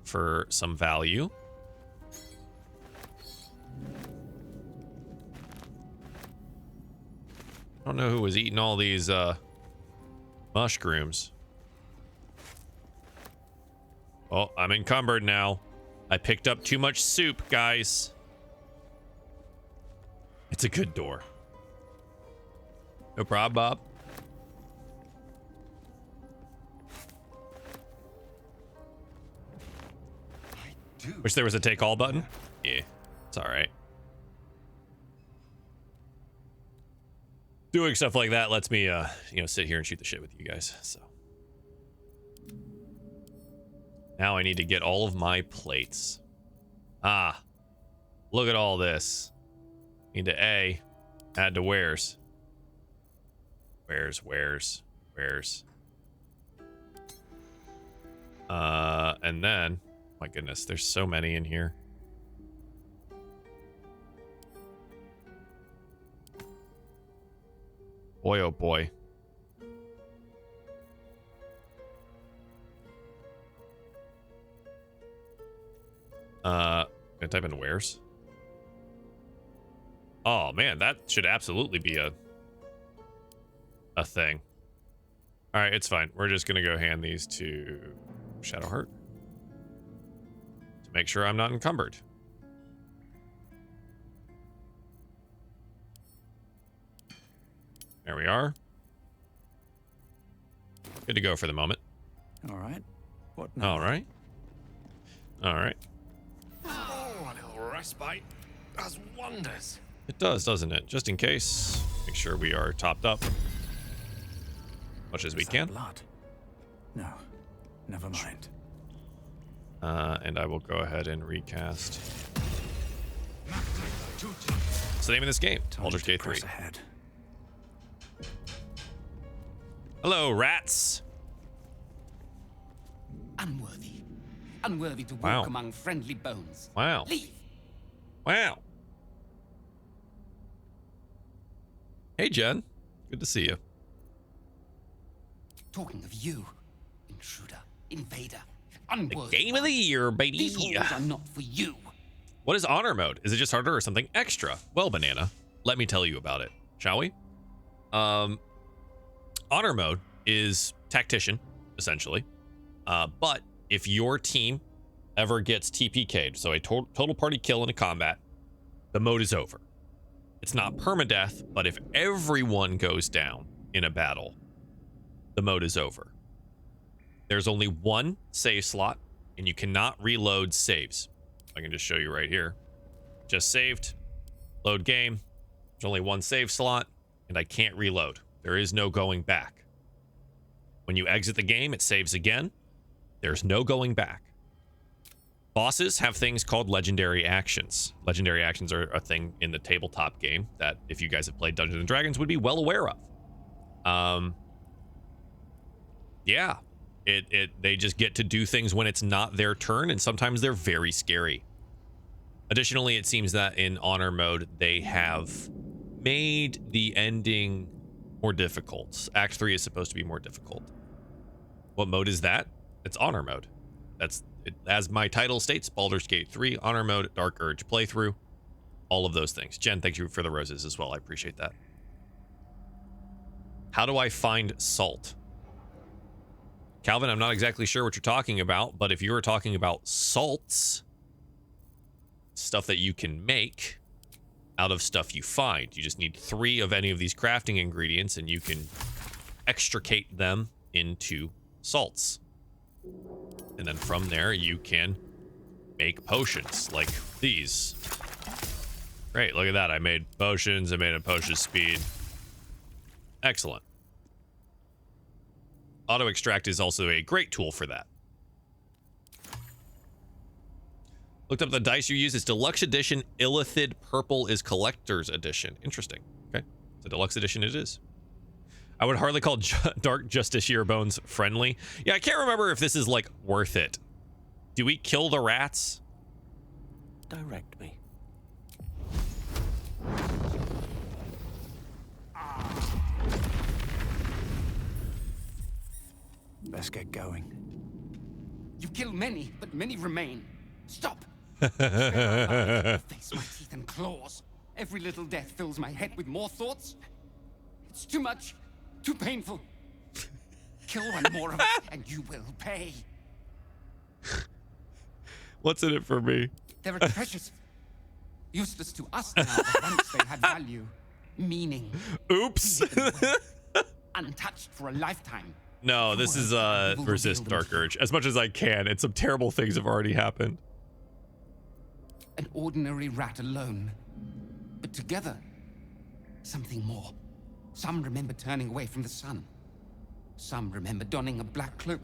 for some value. I don't know who was eating all these mushrooms. Oh, I'm encumbered now. I picked up too much soup, guys. It's a good door. No problem, Bob. Wish there was a take all button. Yeah, it's all right. Doing stuff like that lets me, sit here and shoot the shit with you guys. So now I need to get all of my plates. Ah, look at all this. Need to add to wares. Wares. And then, my goodness, there's so many in here. Boy, oh boy. Gonna type in wares. Oh man, that should absolutely be a thing. All right, it's fine. We're just gonna go hand these to Shadowheart to make sure I'm not encumbered. There we are. Good to go for the moment. All right. What now? All right. All right. Oh, a little respite does wonders. It does, doesn't it? Just in case, make sure we are topped up much as we can. Blood? No, never mind. And I will go ahead and recast. What's the name of this game? Baldur's Gate 3. Hello, rats. Unworthy to walk Wow. among friendly bones. Wow. Leave. Wow. Hey, Jen. Good to see you. Talking of you, intruder, invader, unworthy. Game of the year, baby. These halls are not for you. What is honor mode? Is it just harder or something extra? Well, Banana, let me tell you about it, shall we? Honor mode is tactician, essentially. But if your team ever gets TPK'd, so a total party kill in a combat, the mode is over. It's not permadeath, but if everyone goes down in a battle, the mode is over. There's only one save slot, and you cannot reload saves. I can just show you right here. Just saved, load game. There's only one save slot, and I can't reload. There is no going back. When you exit the game, it saves again. There's no going back. Bosses have things called legendary actions. Legendary actions are a thing in the tabletop game that if you guys have played Dungeons and Dragons would be well aware of. Yeah, they just get to do things when it's not their turn, and sometimes they're very scary. Additionally, it seems that in honor mode, they have made the ending More difficult. Act 3 is supposed to be more difficult. What mode is that? It's honor mode. That's it, as my title states, Baldur's Gate 3 honor mode, Dark Urge playthrough, all of those things. Jen, thank you for the roses as well. I appreciate that. How do I find salt? Calvin, I'm not exactly sure what you're talking about, but if you were talking about salts, stuff that you can make out of stuff you find, you just need 3 of any of these crafting ingredients and you can extricate them into salts. And then from there, you can make potions like these. Great, look at that. I made potions. I made a potion speed. Excellent. Auto extract is also a great tool for that. Looked up the dice you use. It's deluxe edition. Illithid purple is collector's edition. Interesting. Okay, so deluxe edition it is. I would hardly call Dark Justiciar Bones friendly. Yeah, I can't remember if this is like worth it. Do we kill the rats? Direct me. Let's get going. You've killed many, but many remain. Stop! Face my teeth and claws. Every little death fills my head with more thoughts. It's too much, too painful. Kill one more of us, and you will pay. What's in it for me? They're precious. Useless to us now, but once they had value, meaning. Oops. Untouched for a lifetime. No, this is resist Dark Urge as much as I can. And some terrible things have already happened. An ordinary rat alone, but together, something more. Some remember turning away from the sun. Some remember donning a black cloak.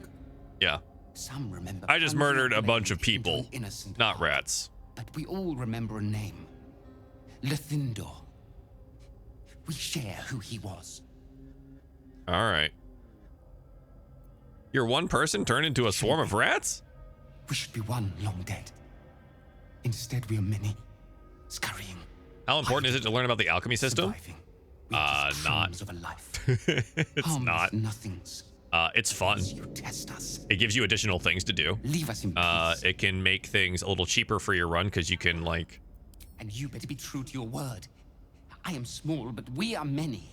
Yeah. Some remember. I just murdered a bunch of people, not rats. But we all remember a name. Lethindor. We share who he was. All right. You're one person turned into a swarm of rats? We should be one long dead. Instead, we are many, scurrying. How important is it to learn about the alchemy system? Not. Of a life. It's not. Nothings. It's fun. You test us. It gives you additional things to do. Leave us in peace. It can make things a little cheaper for your run because you can like. And you better be true to your word. I am small, but we are many.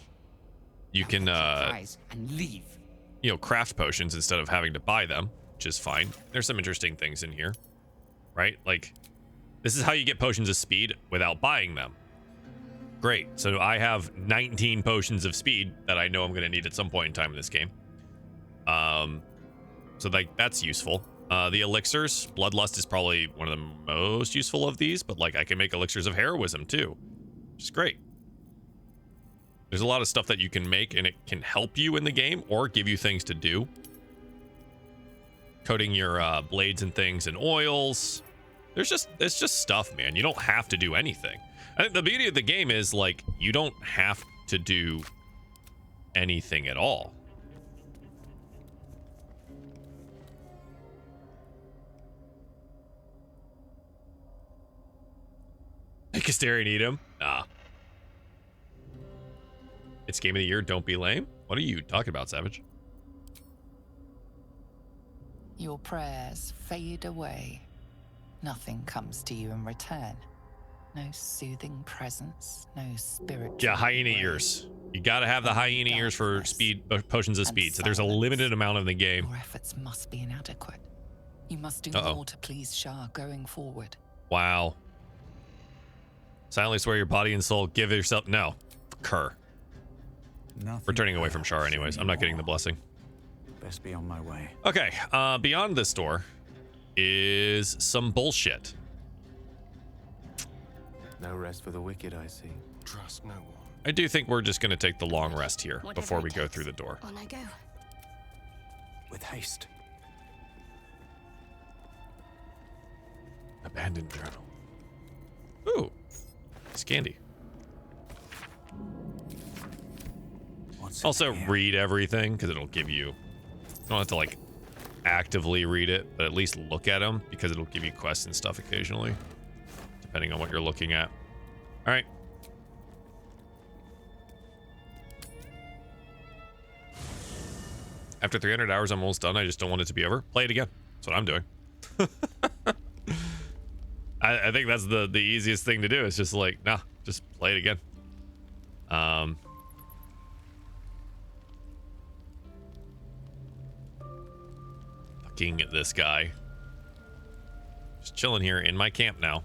You can rise and leave. You know, craft potions instead of having to buy them, which is fine. There's some interesting things in here, right? Like, this is how you get potions of speed without buying them. Great. So I have 19 potions of speed that I know I'm going to need at some point in time in this game. So like that's useful. The elixirs, Bloodlust is probably one of the most useful of these, but like I can make elixirs of heroism too, which is great. There's a lot of stuff that you can make and it can help you in the game or give you things to do. Coating your blades and things in oils. It's just stuff, man. You don't have to do anything. I think the beauty of the game is like you don't have to do anything at all. Make a stare and eat him. Nah. It's game of the year. Don't be lame. What are you talking about, Savage? Your prayers fade away. Nothing comes to you in return. No soothing presence, no spirit. Yeah, hyena ears. You gotta have the hyena ears for speed potions of speed. So there's a limited amount in the game. Your efforts must be inadequate. You must do more to please Shah going forward. Wow. Silently swear your body and soul. Give yourself no. Kerr. We're turning away from Shar anyways. I'm not getting the blessing. Best be on my way. Okay, beyond this door is some bullshit. No rest for the wicked, I see. Trust no one. I do think we're just going to take the long rest here before we go through the door. On I go. With haste. Abandoned journal. Ooh, Scandy. Also read everything because it'll give you. You don't have to like actively read it, but at least look at them because it'll give you quests and stuff occasionally, depending on what you're looking at. All right. After 300 hours, I'm almost done. I just don't want it to be over. Play it again. That's what I'm doing. I think that's the easiest thing to do. It's just like, nah, just play it again. Fucking this guy. Just chilling here in my camp now.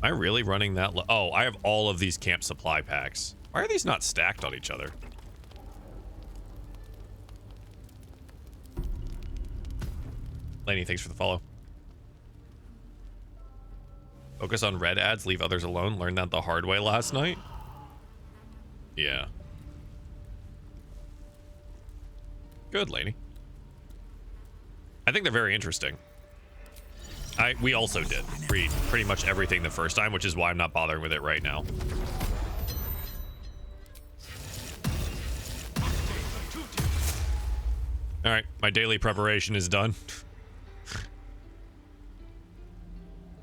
Am I really running that low? Oh, I have all of these camp supply packs. Why are these not stacked on each other? Laney, thanks for the follow. Focus on red ads, leave others alone. Learned that the hard way last night. Yeah. Good, Laney. I think they're very interesting. We also did read pretty much everything the first time, which is why I'm not bothering with it right now. All right, my daily preparation is done.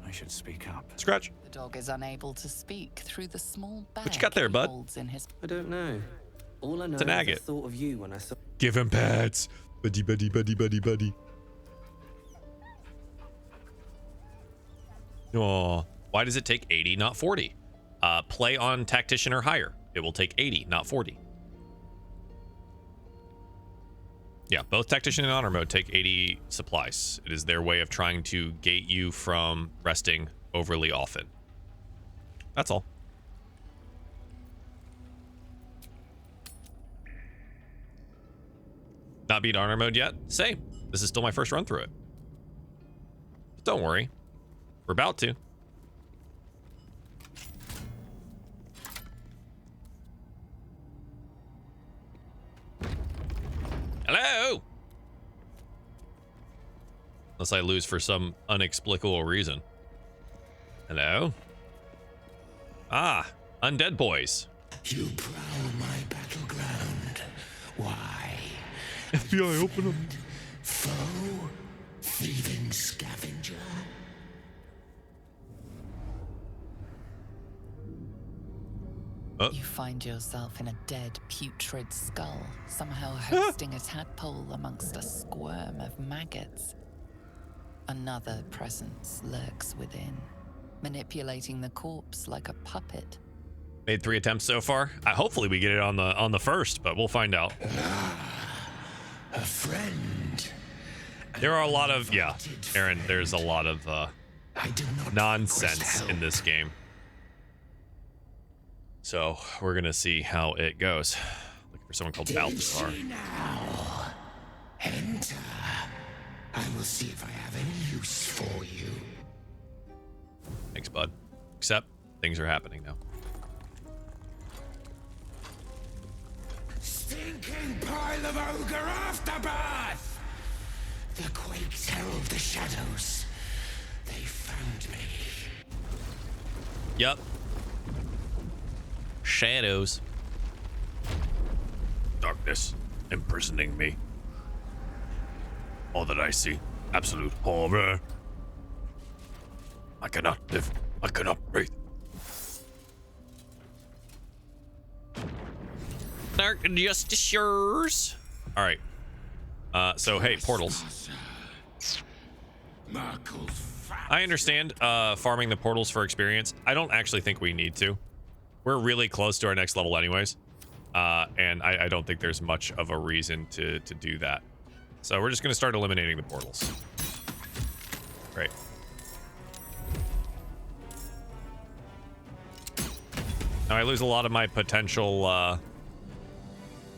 I should speak up. Scratch. The dog is unable to speak through the small bag What you got there, he bud? holds in his... I don't know. All I know It's an is I agate. thought of you when I saw. Give him pets. Buddy, buddy, buddy, buddy, buddy. Oh, why does it take 80, not 40? Play on tactician or higher. It will take 80, not 40. Yeah, both tactician and honor mode take 80 supplies. It is their way of trying to gate you from resting overly often. That's all. Not beat honor mode yet? Same. This is still my first run through it. But don't worry. We're about to. Hello? Unless I lose for some inexplicable reason. Hello? Ah, undead boys. You prowl my battleground. Why? FBI, open them. Foe? Thieving scavenger? You find yourself in a dead, putrid skull, somehow hosting a tadpole amongst a squirm of maggots. Another presence lurks within, manipulating the corpse like a puppet. Made 3 attempts so far. Hopefully we get it on the first, but we'll find out. A friend. There are a lot of, yeah, Aaron, there's a lot of nonsense in this game. So we're gonna see how it goes. Looking for someone called Baldur. Now, enter. I will see if I have any use for you. Thanks, bud. Except things are happening now. Stinking pile of ogre afterbirth! The quakes herald the shadows. They found me. Yup. Shadows. Darkness imprisoning me. All that I see, absolute horror. I cannot live. I cannot breathe. Dark Justiciars. All right. So hey, portals. I understand farming the portals for experience. I don't actually think we need to. We're really close to our next level anyways. And I don't think there's much of a reason to do that. So we're just going to start eliminating the portals. Great. Now I lose a lot of my potential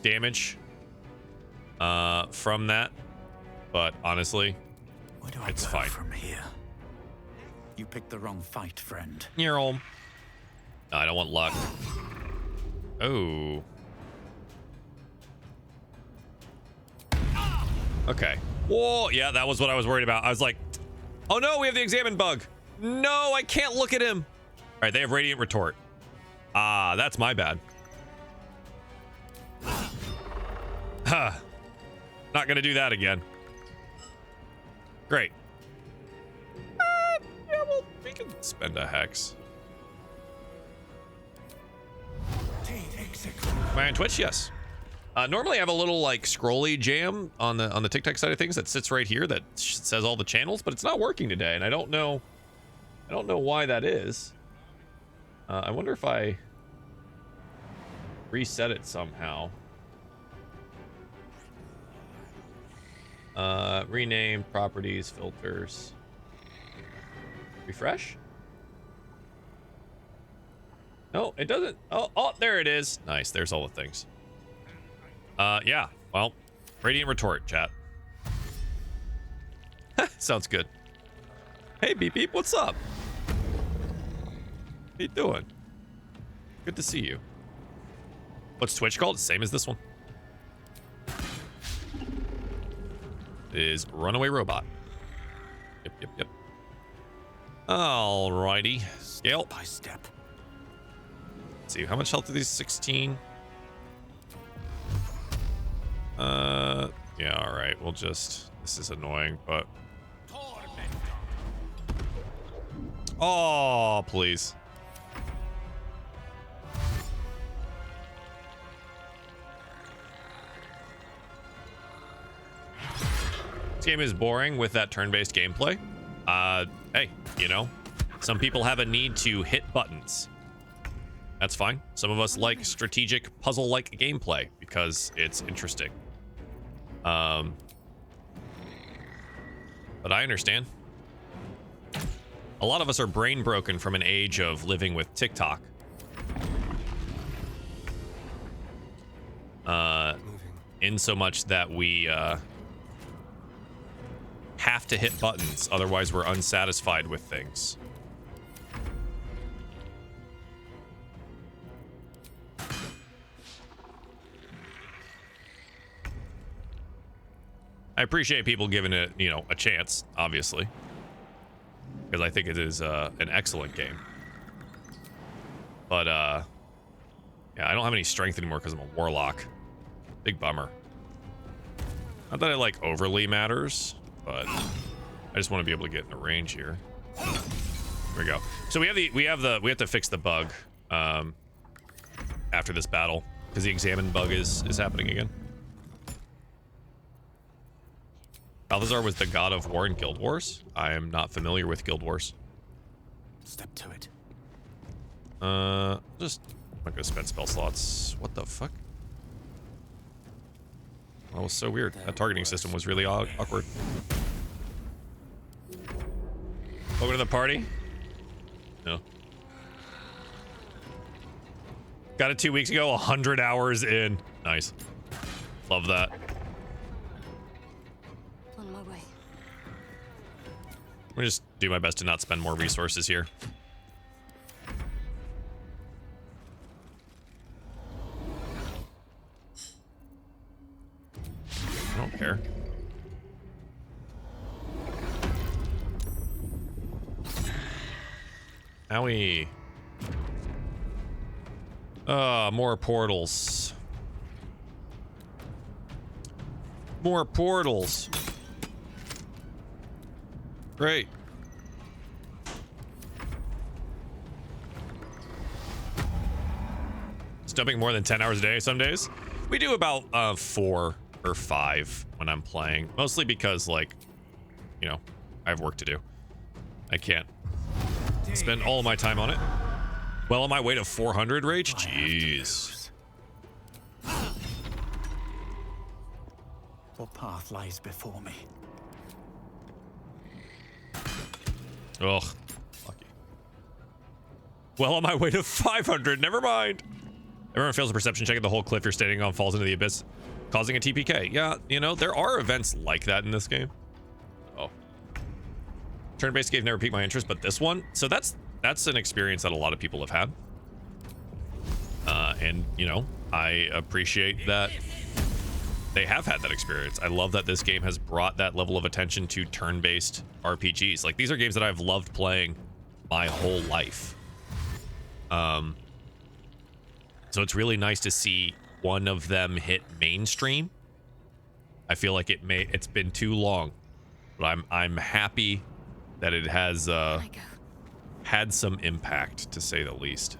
damage from that. But honestly, Where do I it's go fine. from here? You picked the wrong fight, friend. You're all. No, I don't want luck. Oh. Okay. Whoa, yeah, that was what I was worried about. I was like, oh no, we have the examine bug. No, I can't look at him. All right, they have radiant retort. Ah, that's my bad. Huh. Not gonna do that again. Great. Yeah, well, we can spend a hex. Am I on Twitch? Yes. Normally I have a little like scrolly jam on the TikTok side of things that sits right here that says all the channels, but it's not working today, and I don't know why that is. I wonder if I reset it somehow. Rename, properties, filters. Refresh? No, it doesn't. Oh, there it is. Nice. There's all the things. Yeah. Well, Radiant Retort, chat. Sounds good. Hey, Beep Beep, what's up? How you doing? Good to see you. What's Twitch called? Same as this one. It is RunawayRobot. Yep. Alrighty. Scale. By step. Let's see, how much health are these? 16. Yeah, alright. We'll just... This is annoying, but... Oh, please. This game is boring with that turn-based gameplay. Hey, you know, some people have a need to hit buttons. That's fine. Some of us like strategic puzzle-like gameplay because it's interesting. But I understand. A lot of us are brain broken from an age of living with TikTok. In so much that we have to hit buttons, otherwise we're unsatisfied with things. I appreciate people giving it, you know, a chance, obviously, because I think it is an excellent game. But yeah, I don't have any strength anymore because I'm a warlock. Big bummer. Not that it like overly matters, but I just want to be able to get in the range here. There we go. So we have to fix the bug after this battle because the examine bug is happening again. Balthazar was the god of war in Guild Wars. I am not familiar with Guild Wars. Step to it. Just I'm not gonna spend spell slots. What the fuck? That was so weird. That targeting system was really awkward. Welcome to the party. No. Got it 2 weeks ago. 100 hours in. Nice. Love that. On my way. I'm gonna just do my best to not spend more resources here. I don't care. Owie. More portals. More portals. Great. It's dumping more than 10 hours a day some days. We do about 4 or 5 when I'm playing. Mostly because, like, you know, I have work to do. I can't spend all of my time on it. Well, on my way to 400 rage? Jeez. What path lies before me? Ugh. Lucky. Well, on my way to 500. Never mind. Everyone fails a perception check at the whole cliff you're standing on falls into the abyss, causing a TPK. Yeah, you know, there are events like that in this game. Oh. Turn-based games never piqued my interest, but this one, so that's an experience that a lot of people have had. And, you know, I appreciate that they have had that experience. I love that this game has brought that level of attention to turn-based RPGs. Like, these are games that I've loved playing my whole life. So it's really nice to see one of them hit mainstream. I feel like it's been too long, but I'm happy that it has had some impact, to say the least.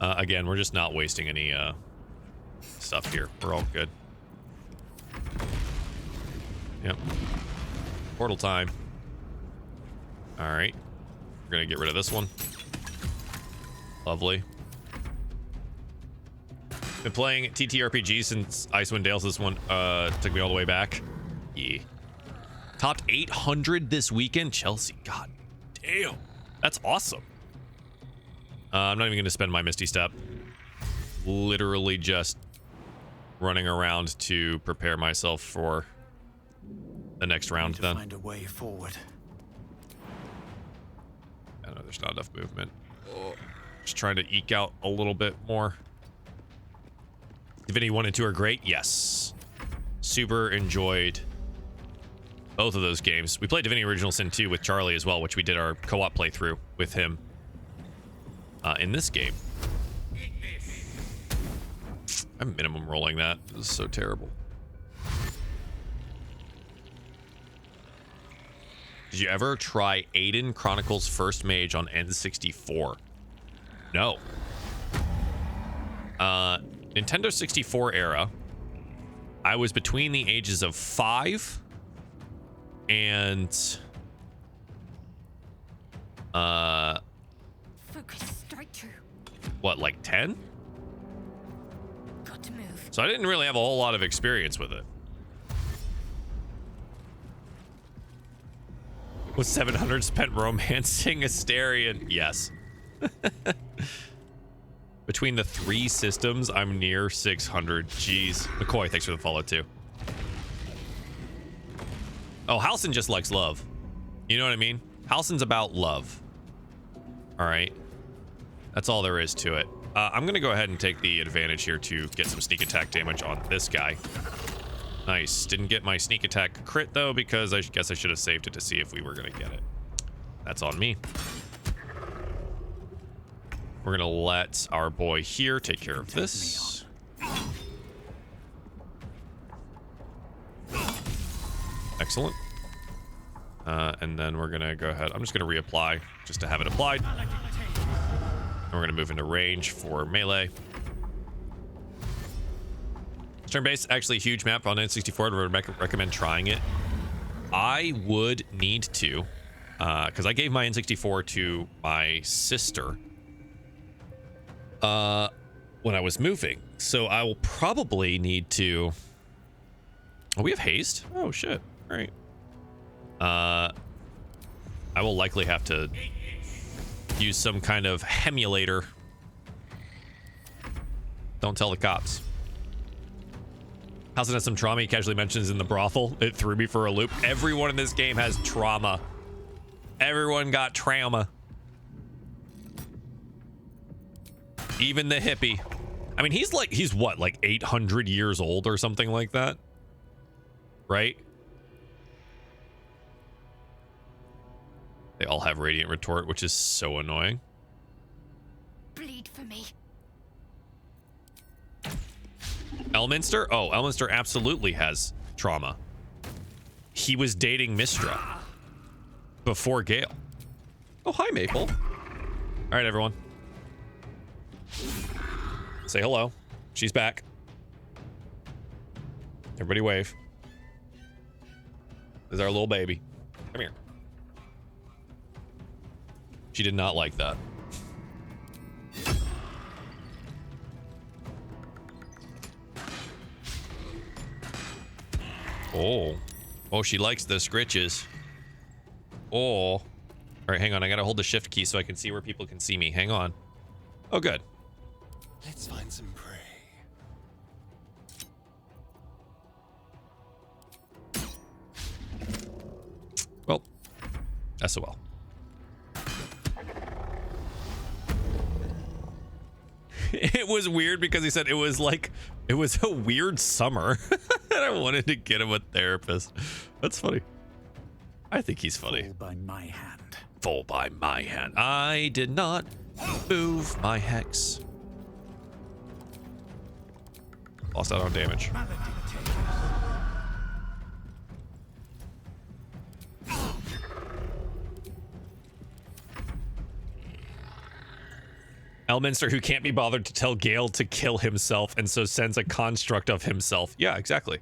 Again, we're just not wasting any stuff here. We're all good. Yep. Portal time. All right. We're gonna get rid of this one. Lovely. Been playing TTRPG since Icewind Dale's. This one took me all the way back. Yeah. Topped 800 this weekend. Chelsea, god damn. That's awesome. I'm not even going to spend my Misty Step. Literally just running around to prepare myself for the next round then. Find a way forward. I know there's not enough movement. Just trying to eke out a little bit more. Divinity 1 and 2 are great. Yes. Super enjoyed both of those games. We played Divinity Original Sin 2 with Charlie as well, which we did our co-op playthrough with him in this game. I'm minimum rolling that. This is so terrible. Did you ever try Aiden Chronicles First Mage on N64? No. Nintendo 64 era. I was between the ages of 5 and focus straight through. What, like 10? Got to move. So I didn't really have a whole lot of experience with it. Was 700 spent romancing Asterion? Yes. Between the 3 systems, I'm near 600. Jeez. McCoy, thanks for the follow too. Oh, Halson just likes love. You know what I mean? Halson's about love. All right. That's all there is to it. I'm going to go ahead and take the advantage here to get some sneak attack damage on this guy. Nice. Didn't get my sneak attack crit, though, because I guess I should have saved it to see if we were going to get it. That's on me. We're going to let our boy here take care of this. Excellent. And then we're going to go ahead. I'm just going to reapply just to have it applied. And we're going to move into range for melee. Turn-based, actually a huge map on N64. I would recommend trying it. I would need to, because I gave my N64 to my sister when I was moving. So I will probably need to... Oh, we have haste? Oh, shit. All right. I will likely have to use some kind of hemulator. Don't tell the cops. How's it has some trauma he casually mentions in the brothel? It threw me for a loop. Everyone in this game has trauma. Everyone got trauma. Even the hippie. I mean, he's what, like 800 years old or something like that? Right? They all have Radiant Retort, which is so annoying. Bleed for me. Elminster? Oh, Elminster absolutely has trauma. He was dating Mistra before Gale. Oh, hi, Maple. All right, everyone. Say hello. She's back. Everybody wave. This is our little baby. Come here. She did not like that. Oh. Oh, she likes the scritches. Oh. All right, hang on. I gotta hold the shift key so I can see where people can see me. Hang on. Oh, good. Let's find some prey. Well, SOL. It was weird because he said it was a weird summer. And I wanted to get him a therapist. That's funny. I think he's funny. Fall by my hand. Fall by my hand. I did not move my hex. Lost out on damage. Elminster, who can't be bothered to tell Gale to kill himself and so sends a construct of himself. Yeah, exactly.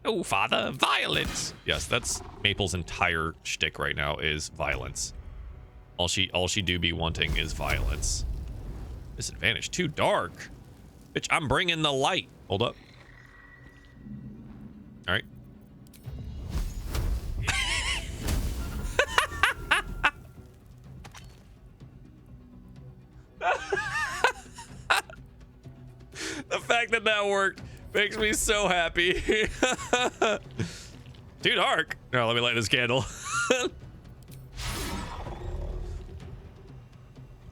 Oh, father, violence. Yes, that's Maple's entire shtick right now is violence. All she do be wanting is violence. Disadvantage, too dark. Bitch, I'm bringing the light. Hold up. All right. The fact that that worked makes me so happy. Too dark. No, let me light this candle.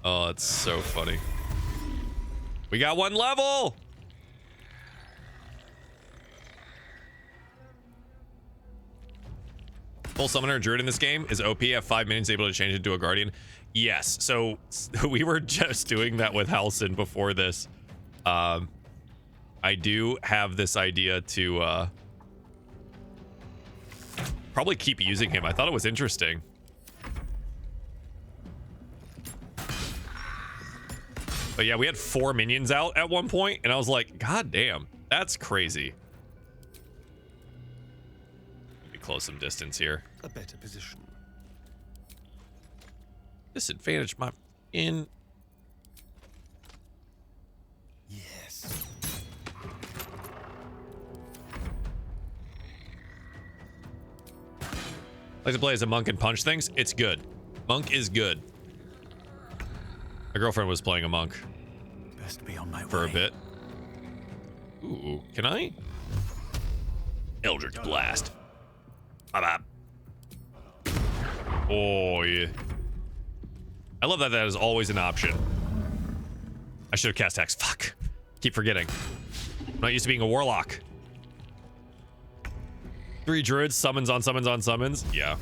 Oh, it's so funny. We got one level. Full summoner druid in this game is OP. Have 5 minutes able to change it to a guardian. Yes. So we were just doing that with Halsin before this. I do have this idea to probably keep using him. I thought it was interesting. But yeah, we had 4 minions out at one point, and I was like, God damn, that's crazy. Let me close some distance here. A better position. Disadvantage my in. Yes. Like to play as a monk and punch things. It's good. Monk is good. My girlfriend was playing a monk. Best be on my for way. a bit. Ooh, can I? Eldritch Blast. Bye-bye. Oh, yeah. I love that that is always an option. I should have cast Hex. Fuck. Keep forgetting. I'm not used to being a warlock. 3 druids, summons on summons on summons. Yeah.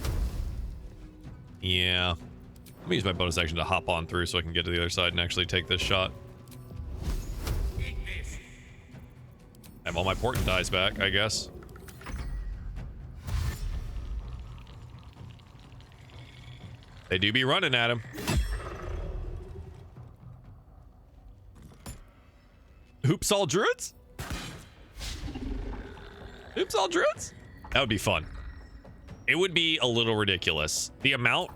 Yeah. I'm gonna use my bonus action to hop on through so I can get to the other side and actually take this shot. I have all my portent dies back, I guess. They do be running at him. Oops, all druids? Oops, all druids? That would be fun. It would be a little ridiculous. The amount,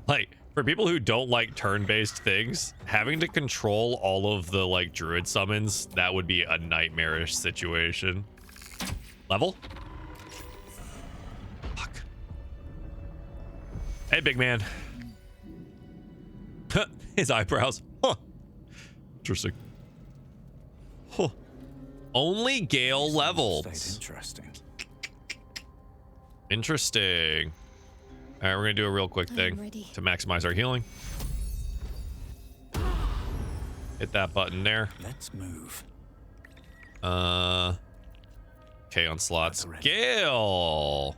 like, for people who don't like turn-based things, having to control all of the, like, druid summons, that would be a nightmarish situation. Level? Fuck. Hey, big man. His eyebrows. Huh. Interesting. Huh. Only Gale leveled. Interesting. Interesting. All right, we're gonna do a real quick thing to maximize our healing. Hit that button there. Let's move. Okay, on slots. Gale,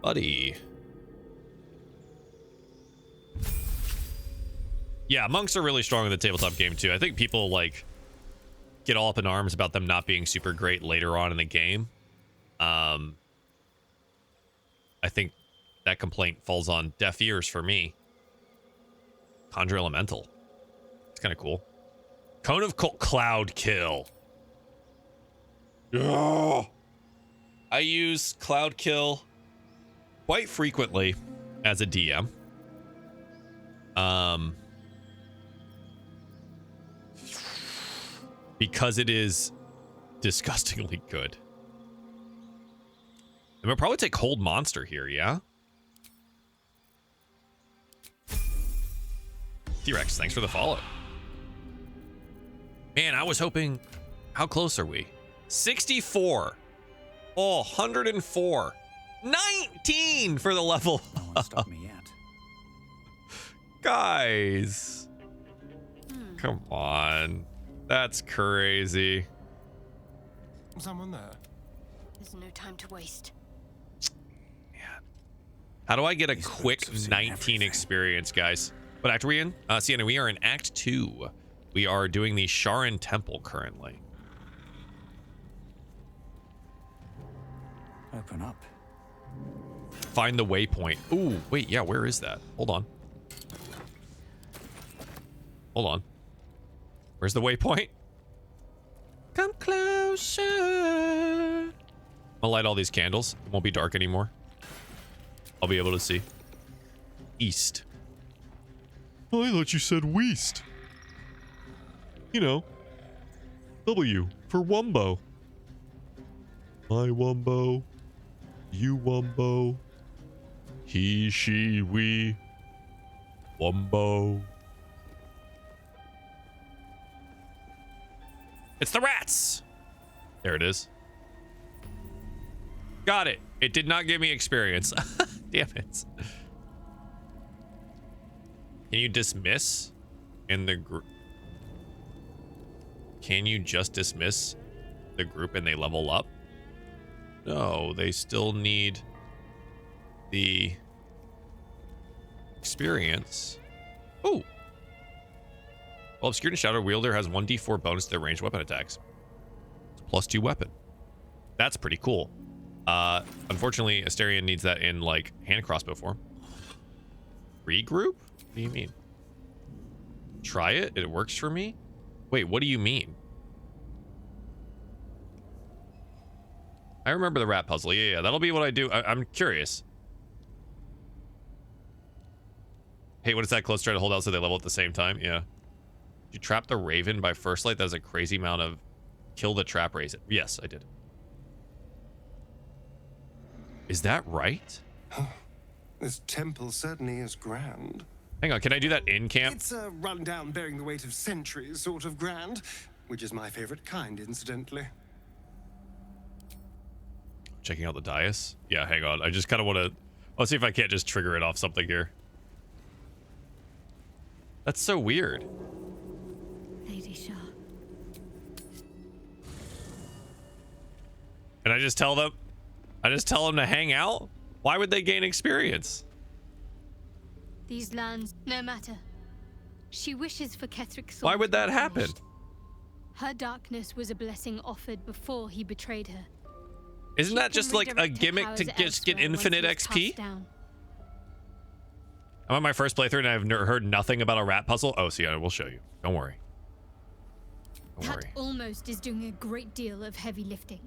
buddy. Yeah, monks are really strong in the tabletop game too. I think people like get all up in arms about them not being super great later on in the game. I think that complaint falls on deaf ears for me. Conjure Elemental. It's kind of cool. Cone of Cloud Kill. Yeah. I use Cloud Kill quite frequently as a DM. Because it is disgustingly good. And we'll probably take Hold Monster here, yeah? T-Rex, thanks for the follow. Man, I was hoping... How close are we? 64. Oh, 104. 19 for the level. No one stopped me yet. Guys. Come on. That's crazy. Someone there. There's no time to waste. How do I get a quick 19 experience, guys? What act are we in? Sienna, we are in Act 2. We are doing the Sharon Temple currently. Open up. Find the waypoint. Ooh, wait, yeah, where is that? Hold on. Hold on. Where's the waypoint? Come closer. I'll light all these candles. It won't be dark anymore. I'll be able to see. East. Oh, I thought you said west. You know. W for Wumbo. My Wumbo. You Wumbo. He, she, we. Wumbo. It's the rats! There it is. Got it. It did not give me experience. Damn it. Can you dismiss in the group? Can you just dismiss the group and they level up? No, they still need the experience. Oh. Well, Obscured and Shadow Wielder has 1d4 bonus to their ranged weapon attacks. It's +2 weapon. That's pretty cool. Unfortunately, Asterion needs that in, like, hand crossbow form. Regroup? What do you mean? Try it? It works for me? Wait, what do you mean? I remember the rat puzzle. Yeah, that'll be what I do. I'm curious. Hey, what is that? Close try to hold out so they level at the same time? Yeah. You trap the Raven by first light. That was a crazy amount of kill the trap raise it. Yes, I did. Is that right? This temple certainly is grand. Hang on, can I do that in camp? It's a rundown bearing the weight of centuries sort of grand, which is my favorite kind, incidentally. Checking out the dais? Yeah, hang on. I just kind of want to... Let's see if I can't just trigger it off something here. That's so weird. Lady Shah. And I just tell them to hang out? Why would they gain experience? These lands, no matter. She wishes for Kethric's. Why would that happen? Her darkness was a blessing offered before he betrayed her. Isn't that just like a gimmick to just get infinite XP? I'm on my first playthrough and I've heard nothing about a rat puzzle. Oh, see, I will show you. Don't worry. Don't worry. That almost is doing a great deal of heavy lifting.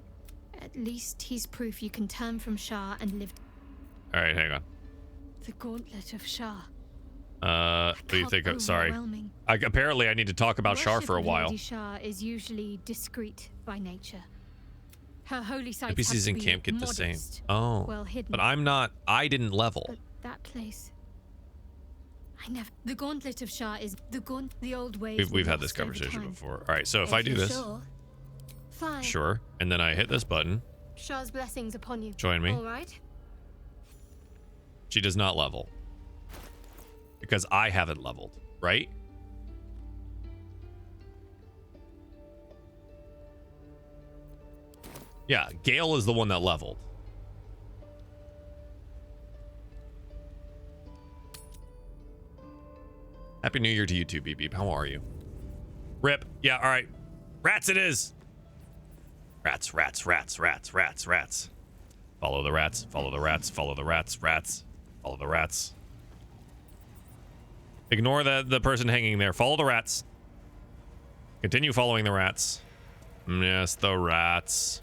At least he's proof you can turn from Shah and live. All right, hang on. The Gauntlet of Shah. What do you think? Sorry. Apparently, I need to talk about Shar for a while. Lady Shah is usually discreet by nature. Her holy sites NPCs in camp get the same. Oh, well hidden. But I'm not. I didn't level. But that place. I never. The Gauntlet of Shah is the old way. We've had this conversation before. All right, so if I do this, fine. Sure, and then I hit this button. Shah's blessings upon you. Join me. All right. She does not level because I haven't leveled, right? Yeah, Gale is the one that leveled. Happy New Year to you too, Beep Beep. How are you? Rip. Yeah, all right. Rats it is. Rats, rats, rats, rats, rats, rats. Follow the rats, follow the rats, follow the rats, rats. Follow the rats. Ignore the person hanging there. Follow the rats. Continue following the rats. Yes, the rats.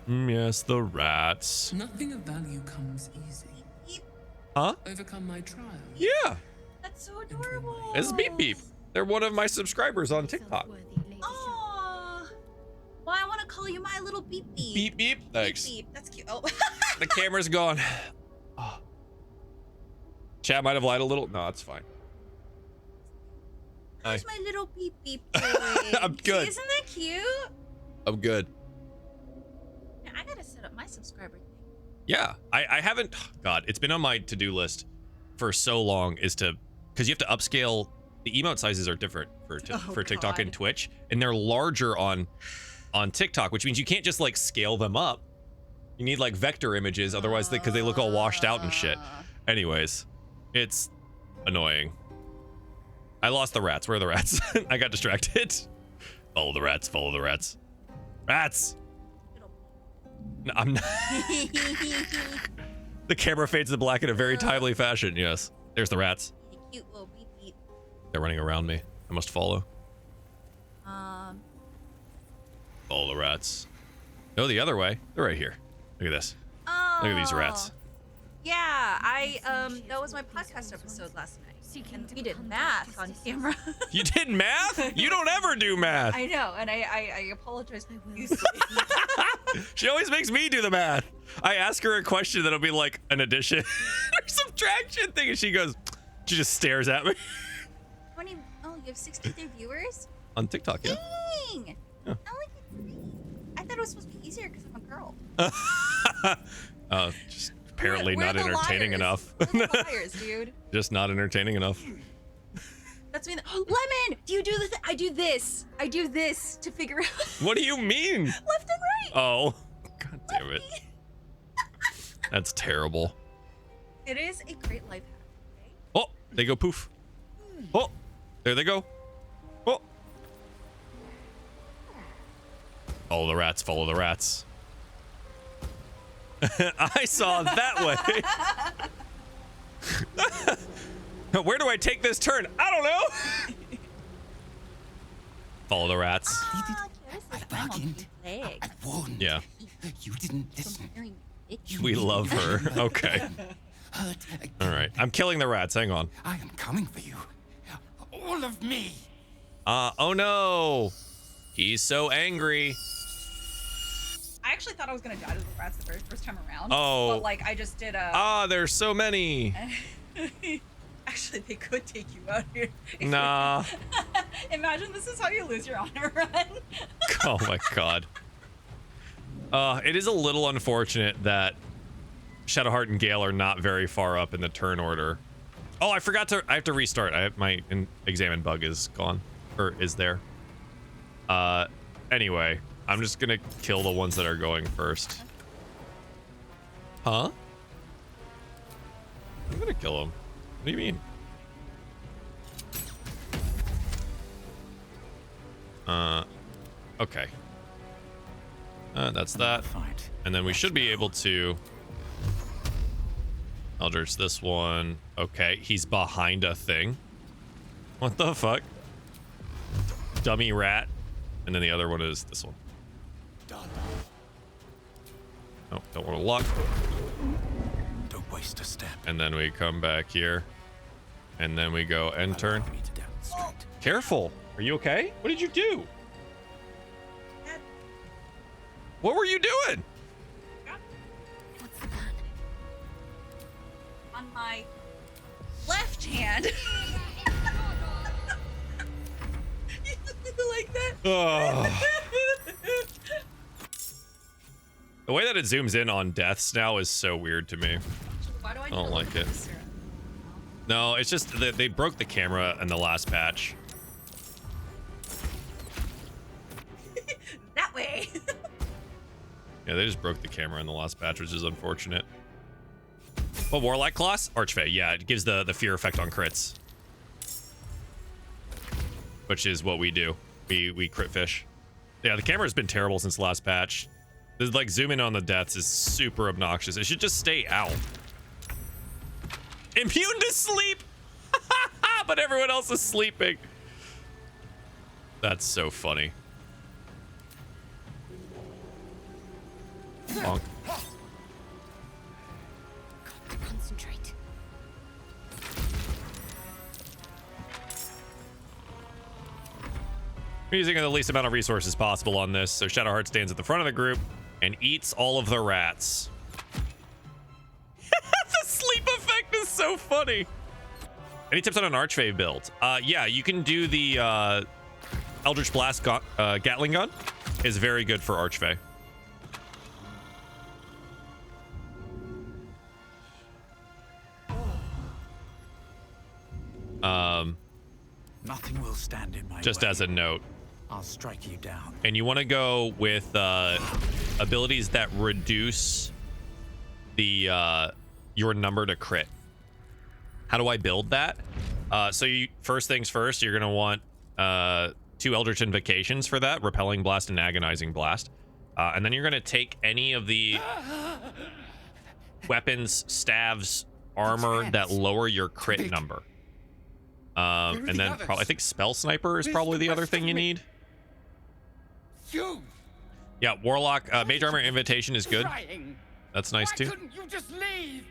Yes, the rats. Nothing of value comes easy. Huh? Overcome my trial. Yeah. That's so adorable. It's Beep Beep. They're one of my subscribers on TikTok. Aww. Well, I want to call you my little Beep Beep. Beep Beep. Thanks. Beep Beep. That's cute. Oh. The camera's gone. Oh. Chat might have lied a little. No, it's fine. How's my little Beep Beep doing? I'm good. See, isn't that cute? I'm good. Yeah, I gotta set up my subscriber thing. Yeah, I haven't. God, it's been on my to-do list for so long. Is to because you have to upscale. The emote sizes are different for TikTok and Twitch, and they're larger on TikTok, which means you can't just like scale them up. You need like vector images, otherwise because they look all washed out and shit. Anyways, it's annoying. I lost the rats. Where are the rats? I got distracted. Follow the rats. Follow the rats. Rats. No, I'm not. The camera fades to black in a very timely fashion. Yes. There's the rats. Cute little Beep Beep. They're running around me. I must follow. Follow the rats. No, the other way. They're right here. Look at this. Look at these rats. Yeah, that was my podcast episode last night. And we did math on camera. You did math? You don't ever do math. I know, and I apologize profusely. She always makes me do the math. I ask her a question that'll be like an addition or subtraction thing, and she just stares at me. Oh, you have 63 viewers? On TikTok, yeah. Dang! Yeah. I thought it was supposed to be easier because I'm a girl. Just apparently We're not the entertaining liars. enough. We're the liars, dude. Just not entertaining enough. That's me. Lemon! Do you do this? I do this. I do this to figure out. What do you mean? Left and right. Oh, god damn it. That's terrible. It is a great life hack. Oh, they go poof. Oh, there they go. Oh. Follow the rats, follow the rats. I saw that way. Where do I take this turn? I don't know. Follow the rats. I bargained. I warned. Yeah. You didn't listen. We love her. Okay. All right. I'm killing the rats. Hang on. I am coming for you. All of me. Oh no. He's so angry. I actually thought I was gonna die to the rats the very first time around. Oh. But like I just did there's so many. Actually, they could take you out here. Nah. Imagine this is how you lose your honor run. Oh my god. It is a little unfortunate that Shadowheart and Gale are not very far up in the turn order. Oh, I have to restart. My examine bug is gone, or is there. Anyway, I'm just gonna kill the ones that are going first. Huh? I'm gonna kill them. What do you mean? Okay. That's that. And then we should be able to Eldritch this one. Okay, he's behind a thing. What the fuck? Dummy rat. And then the other one is this one. Oh, don't want to lock. Don't waste a step. And then we come back here. And then we go end turn. Careful. Are you okay? What did you do? What were you doing? What's the gun? On my left hand. You like that? Oh. The way that it zooms in on deaths now is so weird to me. Why do I don't like it. No, it's just that they broke the camera in the last patch. That way. Yeah, they just broke the camera in the last patch, which is unfortunate. Oh, Warlock Class? Archfey, yeah, it gives the fear effect on crits. Which is what we do. We crit fish. Yeah, the camera's been terrible since the last patch. This, like, zoom in on the deaths is super obnoxious. It should just stay out. Immune to sleep! But everyone else is sleeping. That's so funny. Bonk. Concentrate. We're using the least amount of resources possible on this, so Shadowheart stands at the front of the group and eats all of the rats. The sleep effect is so funny. Any tips on an Archfey build? Yeah, you can do the Eldritch Blast Gatling gun. Is very good for Archfey. Nothing will stand in my just way. as a note. I'll strike you down. And you want to go with abilities that reduce the your number to crit. How do I build that? So you first things first, you're gonna want 2 Eldritch Invocations for that, Repelling Blast and Agonizing Blast. And then you're gonna take any of the weapons, staves, armor that lower your crit number. And then I think Spell Sniper is probably the other thing you need. You. Yeah, Warlock, Mage Armor Invitation is good. That's nice too. Couldn't you just leave?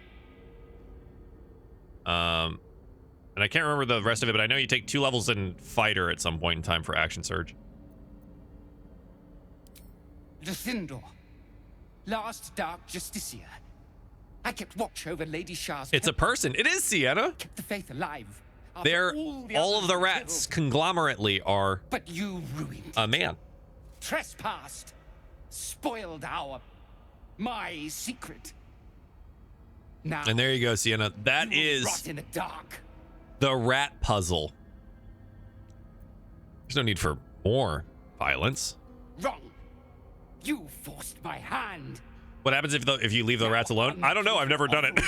And I can't remember the rest of it, but I know you take 2 levels in Fighter at some point in time for Action Surge. Luthindor, last Dark Justiciar. I kept watch over Lady Shah's. It's a person. It is Sienna. Kept the faith alive. They're all of the rats conglomerately are. But you ruined. A man. Trespassed. Spoiled my secret. Now. And there you go, Sienna. That is rot in the dark. The rat puzzle. There's no need for more violence. Wrong. You forced my hand. What happens if you leave the rats alone? I don't know. I've never done it.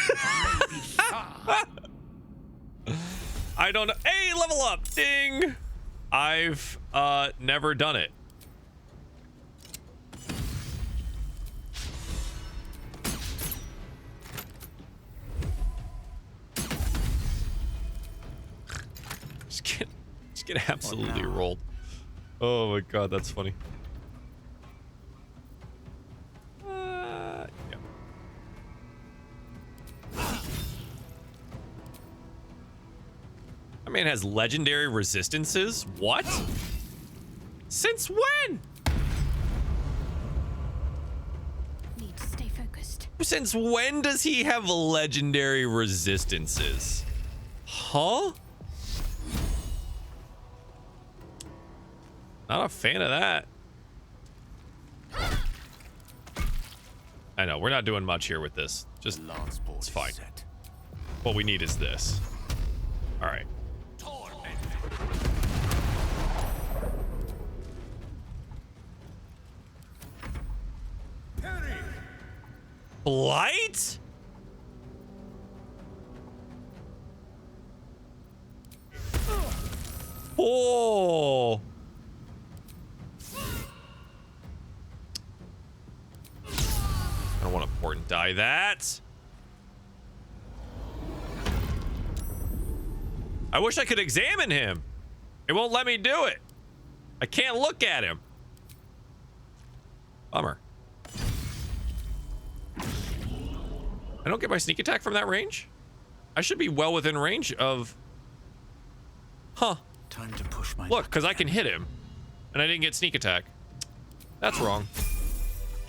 I don't know. Hey, level up. Ding. I've never done it. Just get absolutely rolled. Oh my god, that's funny. Yeah. That man has legendary resistances? What? Since when? Need to stay focused. Since when does he have legendary resistances? Huh? Not a fan of that. I know, we're not doing much here with this. Just, it's fine. What we need is this. All right. Blight? Oh. I don't want to port and die that. I wish I could examine him. It won't let me do it. I can't look at him. Bummer. I don't get my sneak attack from that range? I should be well within range of... Huh. Time to push my... Look, because I can hit him. And I didn't get sneak attack. That's wrong.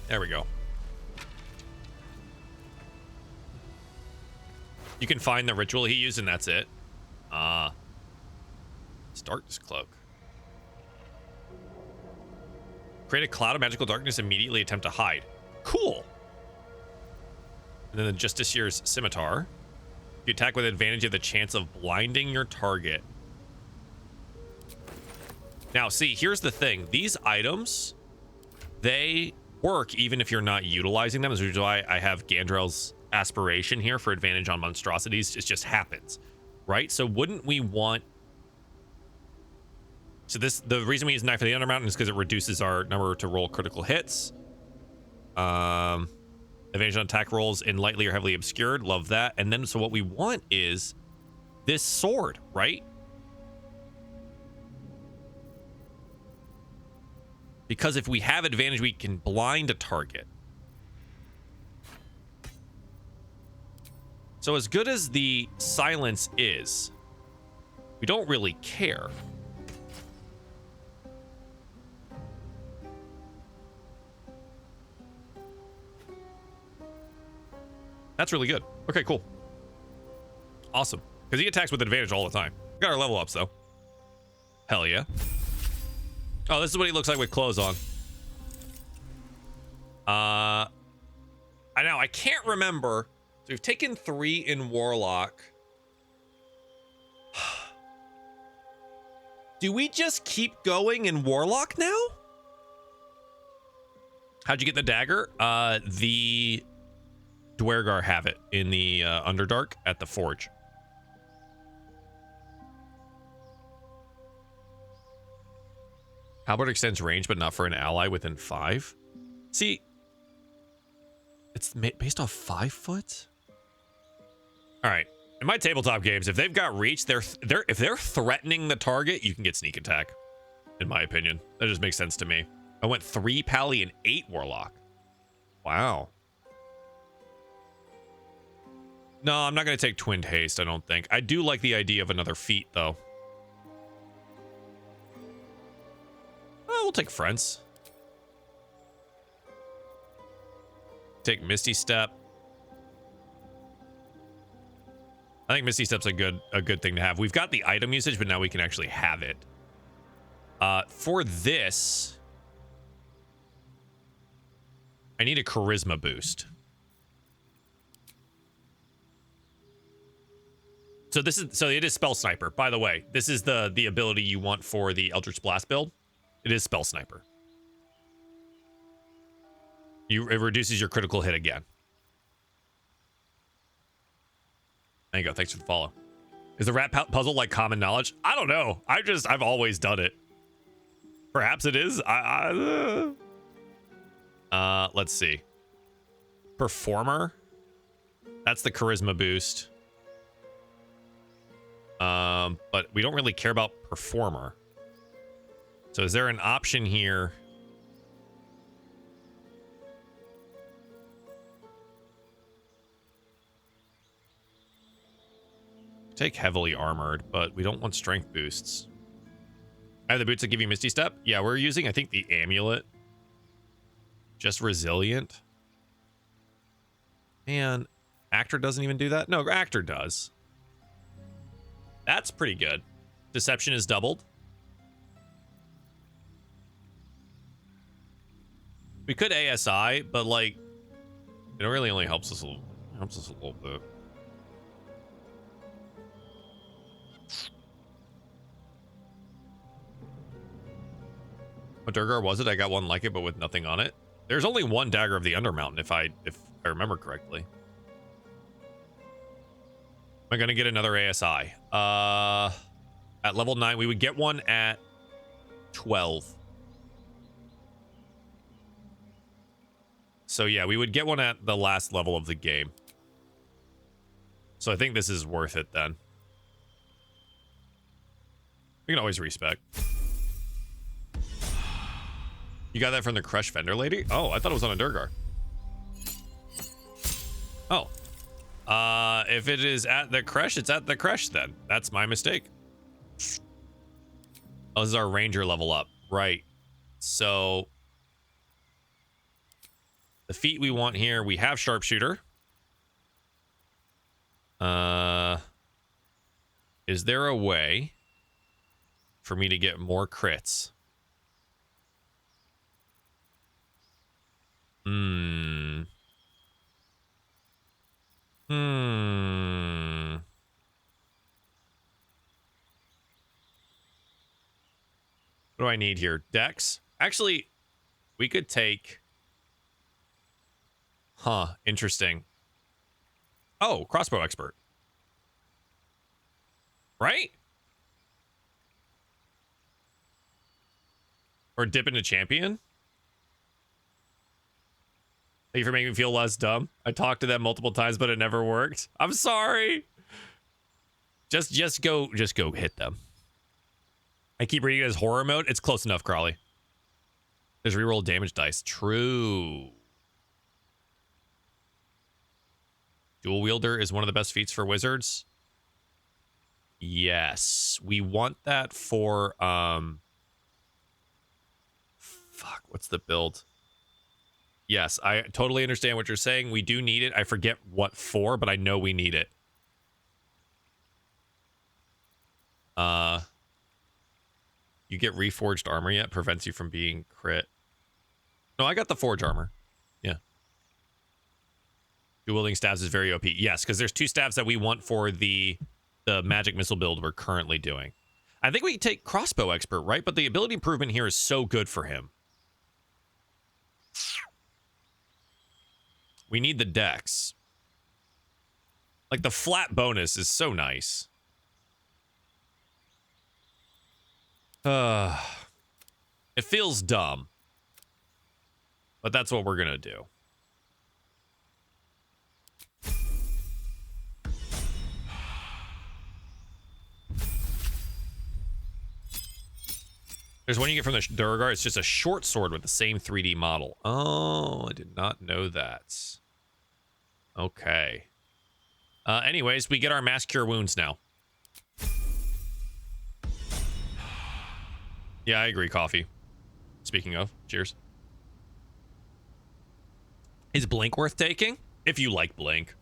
There we go. You can find the ritual he used and that's it. Ah. It's Darkness Cloak. Create a cloud of magical darkness, immediately attempt to hide. Cool. And then the Justiciar's Scimitar. You attack with advantage, you have the chance of blinding your target. Now, see, here's the thing. These items, they work even if you're not utilizing them. This is why I have Gandrel's Aspiration here for advantage on monstrosities. It just happens, right? So wouldn't we want... So the reason we use Knife of the Undermountain is because it reduces our number to roll critical hits. Advantage on attack rolls in lightly or heavily obscured. Love that. And then, so what we want is this sword, right? Because if we have advantage, we can blind a target. So as good as the silence is, we don't really care. That's really good. Okay, cool. Awesome. Because he attacks with advantage all the time. We got our level ups, though. Hell yeah. Oh, this is what he looks like with clothes on. I know, I can't remember. So we've taken 3 in Warlock. Do we just keep going in Warlock now? How'd you get the dagger? The Dwergar have it in the Underdark at the Forge. Halberd extends range, but not for an ally within 5. See, it's based off 5 foot. All right, In my tabletop games, if they've got reach, if they're threatening the target, you can get sneak attack. In my opinion, that just makes sense to me. I went 3 Pally and 8 Warlock. Wow. No, I'm not going to take Twinned Haste, I don't think. I do like the idea of another feat, though. Oh, we'll take Friends. Take Misty Step. I think Misty Step's a good thing to have. We've got the item usage, but now we can actually have it. For this, I need a charisma boost. So it is Spell Sniper. By the way, this is the ability you want for the Eldritch Blast build. It is Spell Sniper. It reduces your critical hit again. There you go. Thanks for the follow. Is the rat puzzle like common knowledge? I don't know. I've always done it. Perhaps it is. Let's see. Performer. That's the charisma boost. But we don't really care about performer. So is there an option here? Take heavily armored, but we don't want strength boosts. I have the boots that give you Misty Step. Yeah, we're using, I think, the amulet. Just resilient. Man, actor doesn't even do that. No, actor does. That's pretty good. Deception is doubled. We could ASI, but like, it really only helps us a little bit. What Durgar was it? I got one like it, but with nothing on it. There's only one Dagger of the Undermountain, if I remember correctly. Am I gonna get another ASI? At level 9, we would get one at 12. So yeah, we would get one at the last level of the game. So I think this is worth it then. We can always respec. You got that from the Crush vendor lady? Oh, I thought it was on a Durgar. Oh. If it is at the Crush, it's at the Crush then. That's my mistake. Oh, this is our Ranger level up. Right. So the feat we want here, we have Sharpshooter. Is there a way for me to get more crits? What do I need here? Dex? Actually, we could take... Huh, interesting. Oh, crossbow expert. Right? Or dip into champion? Thank you for making me feel less dumb. I talked to them multiple times, but it never worked. I'm sorry. Just go hit them. I keep reading it as horror mode. It's close enough, Crawley. There's reroll damage dice. True. Dual wielder is one of the best feats for wizards. Yes. We want that for fuck, what's the build? Yes, I totally understand what you're saying. We do need it. I forget what for, but I know we need it. You get reforged armor yet? Prevents you from being crit. No, I got the forge armor. Yeah. Dual wielding staves is very OP. Yes, because there's 2 staves that we want for the magic missile build we're currently doing. I think we can take crossbow expert, right? But the ability improvement here is so good for him. We need the dex. Like, the flat bonus is so nice. It feels dumb. But that's what we're gonna do. There's one you get from the Durgar. It's just a short sword with the same 3D model. Oh, I did not know that. Okay. Anyways, we get our mass cure wounds now. Yeah, I agree, coffee. Speaking of, cheers. Is Blink worth taking? If you like Blink.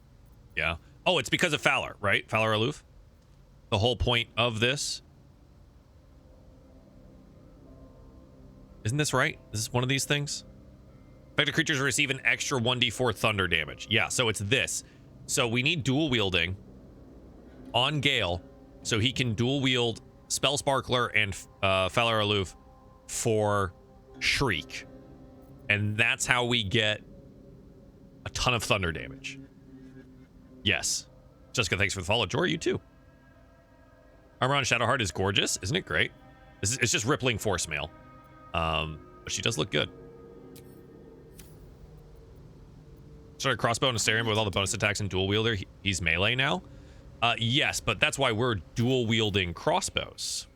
Yeah. Oh, it's because of Fowler, right? Fowler Aloof? The whole point of this. Isn't this right? Is this one of these things? Affected creatures receive an extra 1d4 thunder damage. Yeah, so it's this. So we need dual wielding on Gale so he can dual wield Spell Sparkler and Fowler Aloof for Shriek. And that's how we get a ton of thunder damage. Yes. Jessica, thanks for the follow. Jory, you too. Armor on Shadowheart is gorgeous. Isn't it great? It's just rippling force mail. But she does look good. Started crossbow and Astarion with all the bonus attacks and dual wielder. He's melee now. Yes, but that's why we're dual wielding crossbows.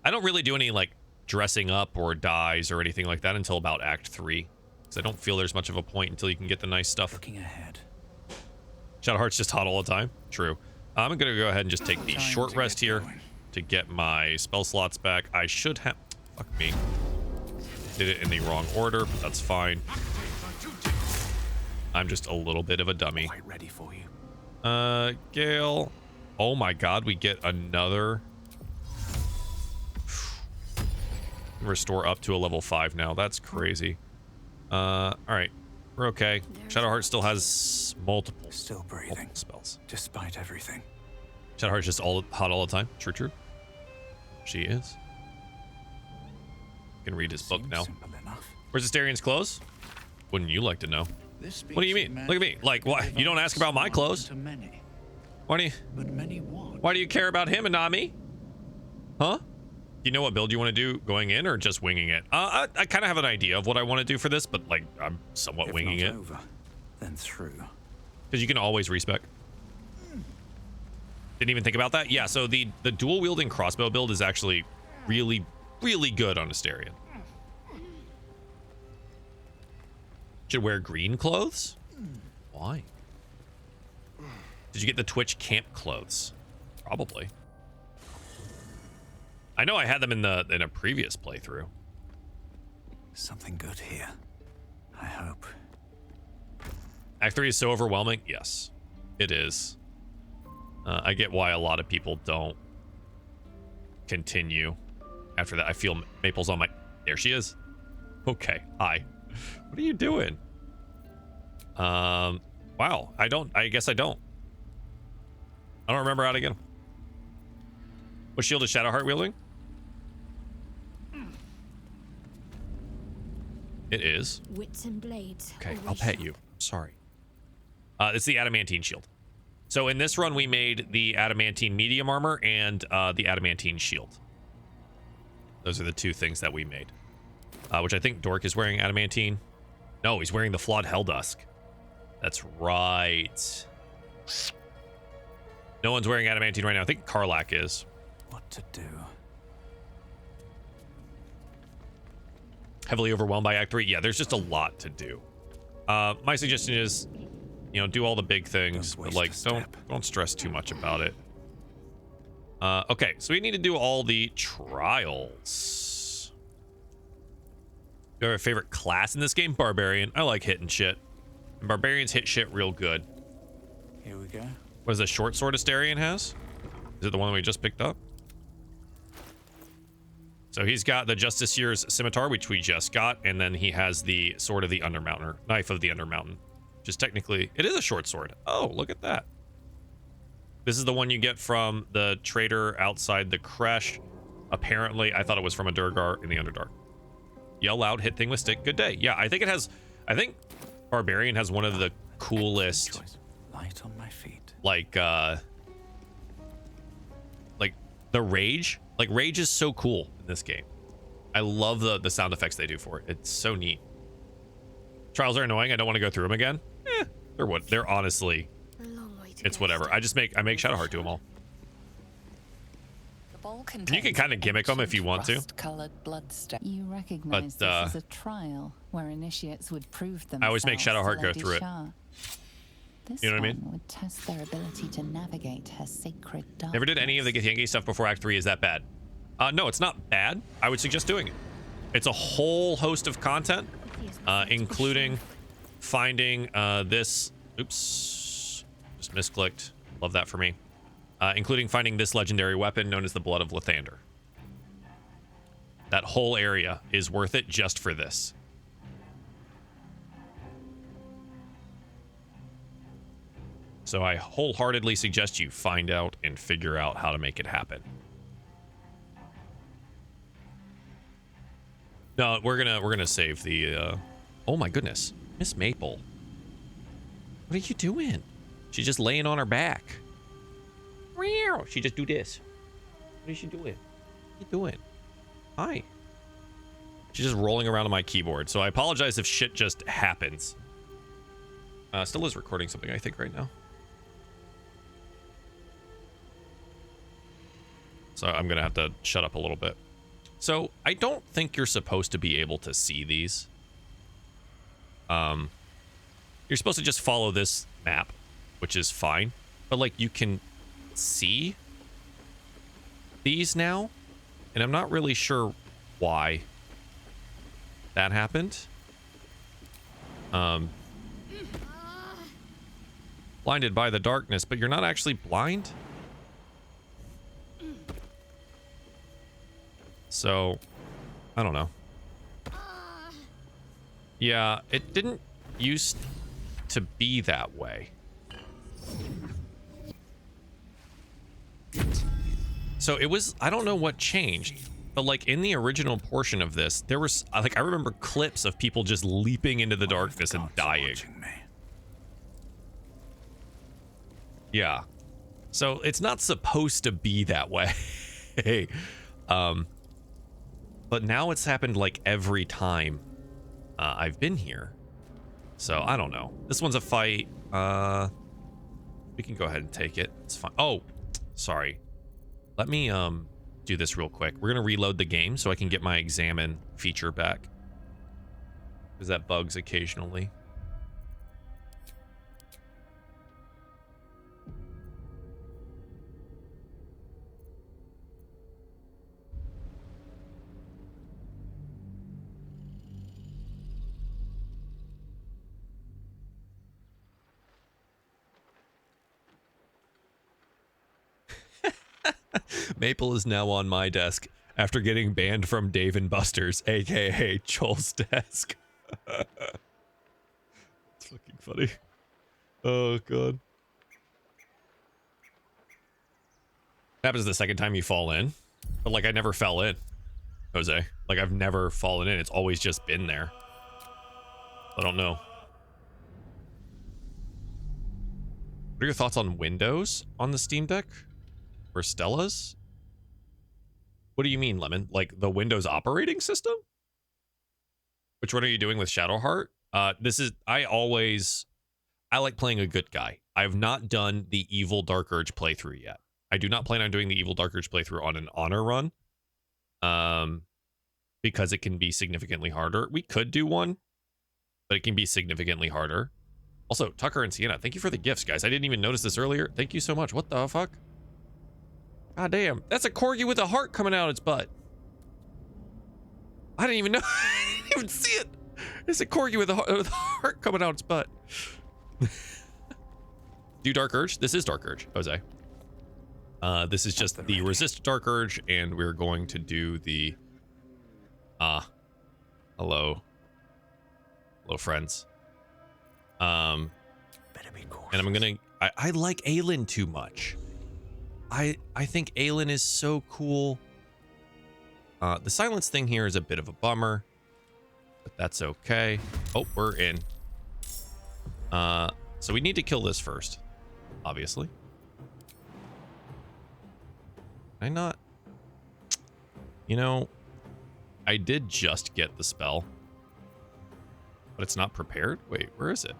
I don't really do any like dressing up or dyes or anything like that until about Act 3. Because I don't feel there's much of a point until you can get the nice stuff. Looking ahead. Shadowheart's just hot all the time. True. I'm going to go ahead and just take the short rest here to get my spell slots back. I should have... Fuck me. Did it in the wrong order, but that's fine. I'm just a little bit of a dummy. Quite ready for you. Gale. Oh my god, we get another... Restore up to a level 5 now. That's crazy. Alright. We're okay. Shadowheart still has multiple spells. Despite everything. Shadowheart's just hot all the time. True. She is. Can read his book now. Where's Astarion's clothes? Wouldn't you like to know? What do you mean? Look at me. Like, why? You don't ask about my clothes? Why do you care about him and not me? Huh? You know what build you want to do going in or just winging it? I kind of have an idea of what I want to do for this, but like I'm somewhat winging it. Over, then through. Because you can always respec. Didn't even think about that. Yeah, so the dual wielding crossbow build is actually really good on Astarion. Should wear green clothes? Why? Did you get the Twitch camp clothes? Probably. I know I had them in a previous playthrough. Something good here. I hope. Act 3 is so overwhelming. Yes, it is. I get why a lot of people don't continue after that. I feel Maple's on my... There she is. Okay. Hi. What are you doing? Wow. I guess I don't. I don't remember how to get him. What shield is Shadowheart wielding? It is. Wits and blades. Okay, I'll pet you. Sorry. It's the adamantine shield. So in this run, we made the adamantine medium armor and the adamantine shield. Those are the two things that we made. Which I think Dork is wearing adamantine. No, he's wearing the flawed Helldusk. That's right. No one's wearing adamantine right now. I think Karlak is. What to do? Heavily overwhelmed by Act 3. Yeah, there's just a lot to do. My suggestion is, you know, do all the big things, but like don't stress too much about it. Okay, so we need to do all the trials. Do you have a favorite class in this game? Barbarian. I like hitting shit. And barbarians hit shit real good. Here we go. What is the short sword Astarion has? Is it the one we just picked up? So he's got the Justicier's Scimitar, which we just got, and then he has the Sword of the Undermountain, Knife of the Undermountain, which is technically... It is a short sword. Oh, look at that. This is the one you get from the trader outside the creche. Apparently, I thought it was from a Durgar in the Underdark. Yell loud, hit thing with stick, good day. Yeah, I think it has... I think Barbarian has one of the coolest... Light on my feet. Like the Rage. Like, Rage is so cool in this game. I love the sound effects they do for it. It's so neat. Trials are annoying. I don't want to go through them again. They're honestly... It's whatever. I make Shadowheart do them all. The You can kind of gimmick them if you want to. You recognize But, this as a trial where initiates would prove themselves. I always make Shadowheart to go Lady through it. Shah. This You know what I one mean? would test their ability to navigate her sacred darkness. Never did any of the Githyanki stuff before Act 3. Is that bad? No, it's not bad. I would suggest doing it. It's a whole host of content, including finding this. Oops. Just misclicked. Love that for me. Including finding this legendary weapon known as the Blood of Lathander. That whole area is worth it just for this. So I wholeheartedly suggest you find out and figure out how to make it happen. No, we're gonna save the oh my goodness. Miss Maple. What are you doing? She's just laying on her back. She just do this. What is she doing? What are you doing? Hi. She's just rolling around on my keyboard. So I apologize if shit just happens. Still is recording something, I think, right now. So I'm gonna have to shut up a little bit. So I don't think you're supposed to be able to see these. You're supposed to just follow this map, which is fine. But like you can see these now, and I'm not really sure why that happened. Blinded by the darkness, but you're not actually blind. So, I don't know. Yeah, it didn't used to be that way. So it was, I don't know what changed, but like in the original portion of this, there was, like, I remember clips of people just leaping into the darkness and dying. Yeah. So it's not supposed to be that way. But now it's happened like every time I've been here. So I don't know. This one's a fight. We can go ahead and take it. It's fine. Oh, sorry. Let me do this real quick. We're gonna reload the game so I can get my examine feature back, because that bugs occasionally. Maple is now on my desk after getting banned from Dave and Buster's, aka Joel's desk. It's fucking funny. Oh god. Happens the second time you fall in. But like I never fell in, Jose. Like I've never fallen in. It's always just been there. I don't know. What are your thoughts on Windows on the Steam Deck? Or Stella's? What do you mean, Lemon? Like the Windows operating system? Which one are you doing with Shadowheart? I like playing a good guy. I have not done the Evil Dark Urge playthrough yet. I do not plan on doing the Evil Dark Urge playthrough on an honor run. Because it can be significantly harder. We could do one, but it can be significantly harder. Also, Tucker and Sienna, thank you for the gifts, guys. I didn't even notice this earlier. Thank you so much. What the fuck? God damn, that's a corgi with a heart coming out its butt. I didn't even know. I didn't even see it. It's a corgi with a heart coming out its butt. Do Dark Urge? This is Dark Urge, Jose. This is just the Resist Dark Urge, and we're going to do the... hello. Hello, friends. And I'm gonna... I like Aelin too much. I think Aelin is so cool. The silence thing here is a bit of a bummer, but that's okay. Oh, we're in. So we need to kill this first, obviously. I not... You know, I did just get the spell, but it's not prepared. Wait, where is it?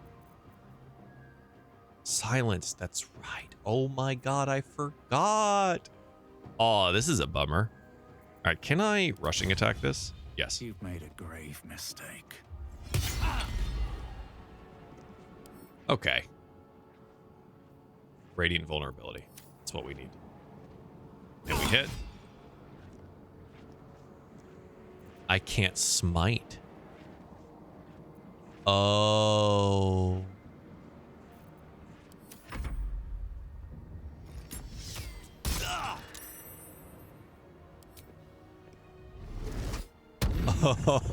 Silence, that's right. Oh my god, I forgot. Oh, this is a bummer. All right, can I rushing attack this? Yes. You've made a grave mistake. Okay. Radiant vulnerability. That's what we need. And we hit. I can't smite. Oh.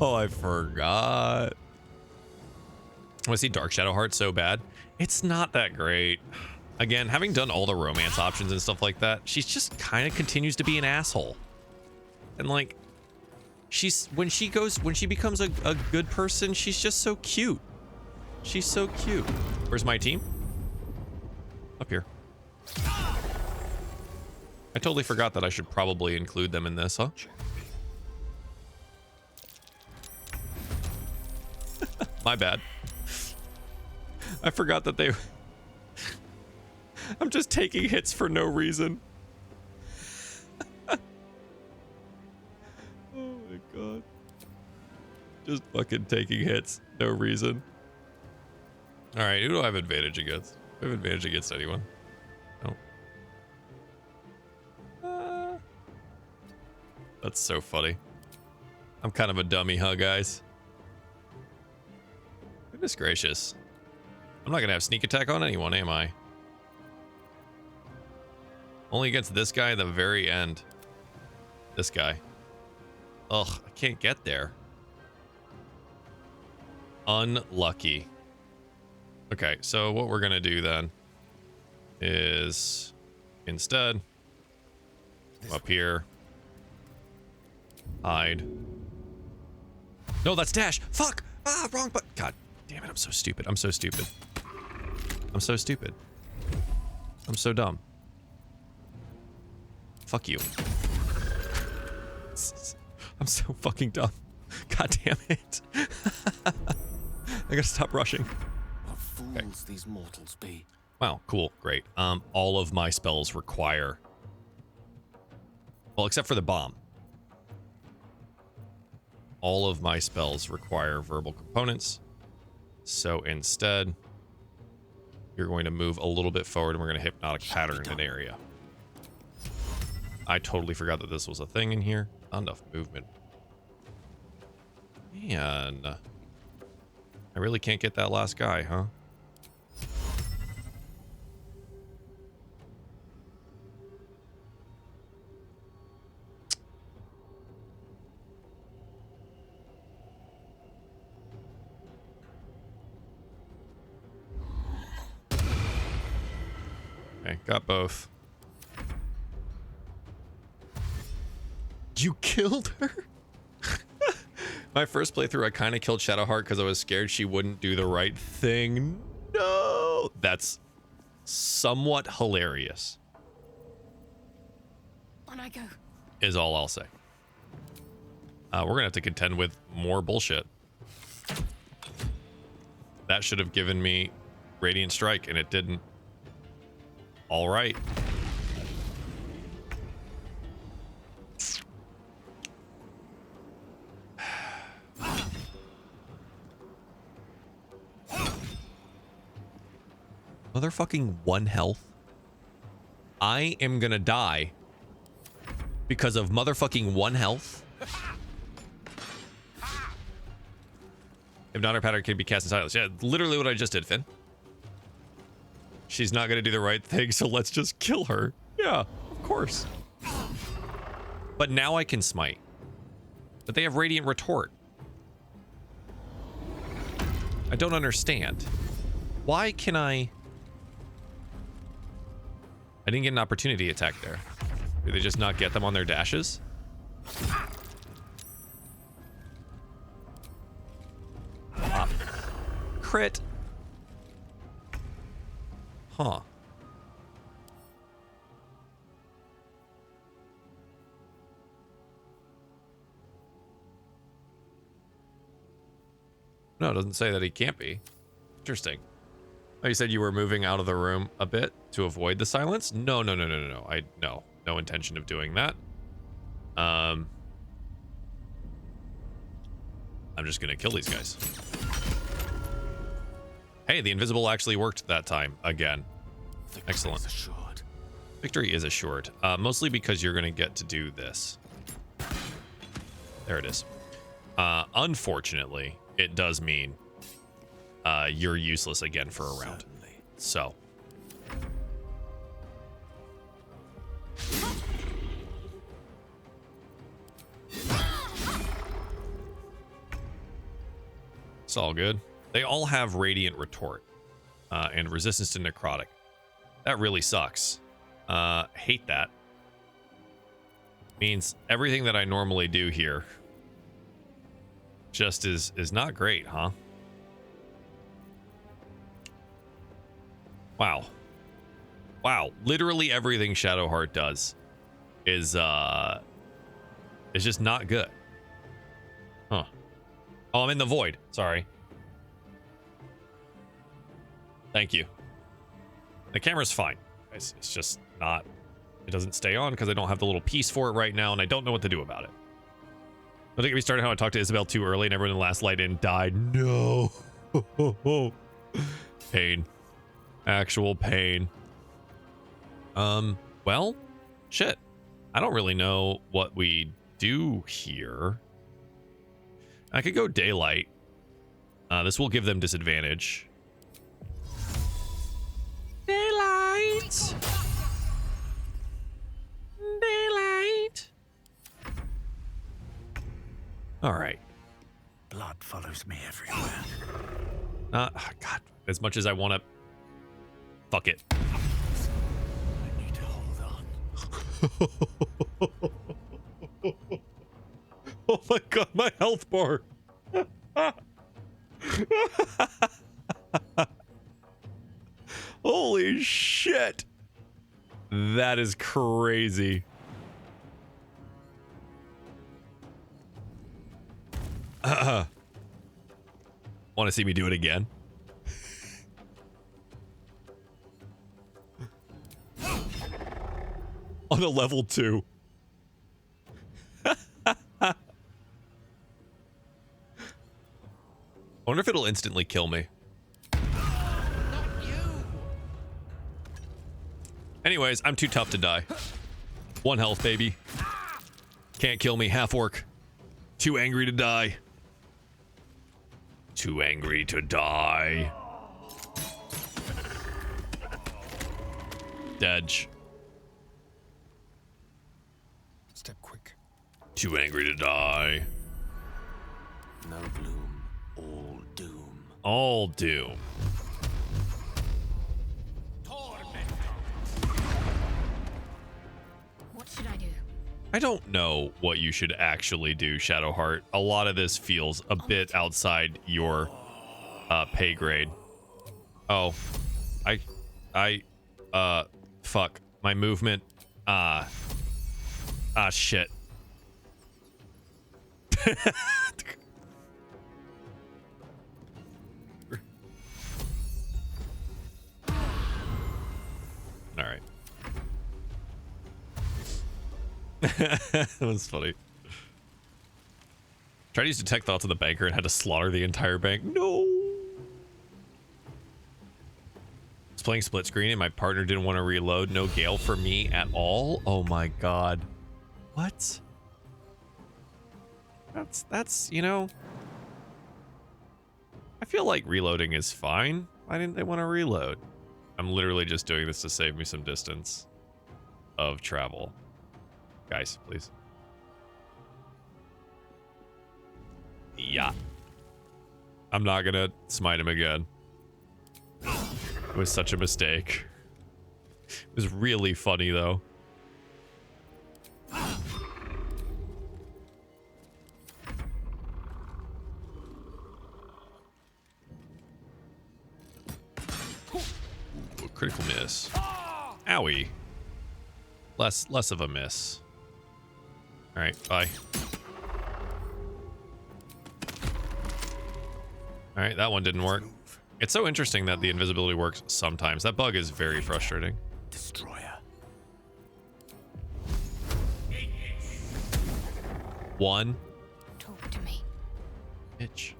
Oh, I forgot. I want to see Dark Shadow Heart so bad. It's not that great. Again, having done all the romance options and stuff like that, she's just kind of continues to be an asshole. And like, when she becomes a good person, she's just so cute. She's so cute. Where's my team? Up here. I totally forgot that I should probably include them in this, huh? My bad. I forgot that they... I'm just taking hits for no reason. Oh my god. Just fucking taking hits. No reason. Alright, who do I have advantage against? Do I have advantage against anyone? No. That's so funny. I'm kind of a dummy, huh, guys? Goodness gracious. I'm not gonna have sneak attack on anyone, am I? Only against this guy at the very end. This guy. Ugh, I can't get there. Unlucky. Okay, so what we're gonna do then is instead go up here. Hide. No, that's dash. Fuck! Ah, wrong button. God damn it, I'm so stupid. I'm so stupid. I'm so stupid. I'm so dumb. Fuck you. I'm so fucking dumb. God damn it. I gotta stop rushing. What fools these mortals be. Wow, cool, great. All of my spells require... Well, except for the bomb. All of my spells require verbal components. So instead, you're going to move a little bit forward and we're going to hypnotic pattern an area. I totally forgot that this was a thing in here. Not enough movement. Man. I really can't get that last guy, huh? Okay, got both. You killed her? My first playthrough, I kind of killed Shadowheart because I was scared she wouldn't do the right thing. No! That's somewhat hilarious. On I go. Is all I'll say. We're going to have to contend with more bullshit. That should have given me Radiant Strike, and it didn't. All right. Motherfucking 1 health. I am gonna die because of motherfucking 1 health. If not, her pattern can be cast in silence. Yeah, literally what I just did, Finn. She's not gonna do the right thing, so let's just kill her. Yeah, of course. But now I can smite. But they have Radiant Retort. I don't understand. Why can I didn't get an opportunity attack there. Do they just not get them on their dashes? Pop. Crit. Huh. No, it doesn't say that he can't be. Interesting. Oh, you said you were moving out of the room a bit to avoid the silence? No. No. no intention of doing that. I'm just gonna kill these guys. Hey, the invisible actually worked that time again. Excellent. Victory is assured. Mostly because you're gonna get to do this. There it is. Unfortunately, it does mean you're useless again for a round. So. It's all good. They all have Radiant Retort and resistance to necrotic. That really sucks. Hate that. Means everything that I normally do here just is not great, huh? Wow. Wow. Literally everything Shadowheart does is just not good. Huh. Oh, I'm in the void. Sorry. Thank you. The camera's fine. It's just not... It doesn't stay on because I don't have the little piece for it right now, and I don't know what to do about it. Don't get me started how I talked to Isabel too early and everyone in the last light in died. No. Pain. Actual pain. Well, shit. I don't really know what we do here. I could go daylight. This will give them disadvantage. Daylight. Daylight. All right. Blood follows me everywhere. God, as much as I want to... Fuck it. I need to hold on. Oh my god, my health bar. Holy shit. That is crazy. Want to see me do it again? On a level 2. I wonder if it'll instantly kill me. Anyways, I'm too tough to die. 1 health, baby. Can't kill me, half orc. Too angry to die. Too angry to die. Dedge. Step quick. Too angry to die. No gloom, all doom. All doom. What should I do? I don't know what you should actually do, Shadowheart. A lot of this feels a bit outside your pay grade. Oh, fuck. My movement. Shit. All right. That was funny. Tried to use detect thoughts of the banker and had to slaughter the entire bank. No. I was playing split screen and my partner didn't want to reload. No Gale for me at all. Oh my god. What? That's you know. I feel like reloading is fine. Why didn't they want to reload? I'm literally just doing this to save me some distance of travel. Guys, please. Yeah. I'm not gonna smite him again. It was such a mistake. It was really funny, though. Ooh, a critical miss. Owie. Less of a miss. All right, bye. All right, that one didn't work. It's so interesting that the invisibility works sometimes. That bug is very frustrating. Destroyer. 1. Talk to me. Bitch.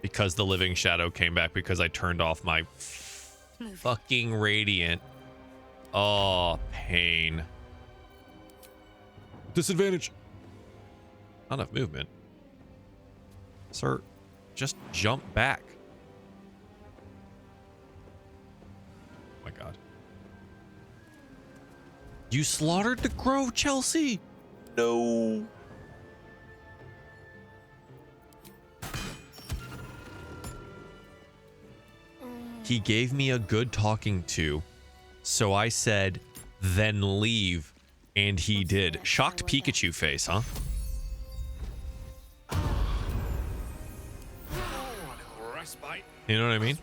Because the living shadow came back because I turned off my fucking radiant. Oh, pain. Disadvantage. Not enough movement. Sir, just jump back. Oh my god. You slaughtered the grove, Chelsea. No. He gave me a good talking to, so I said, then leave, and he did. Shocked Pikachu face, huh? You know what I mean?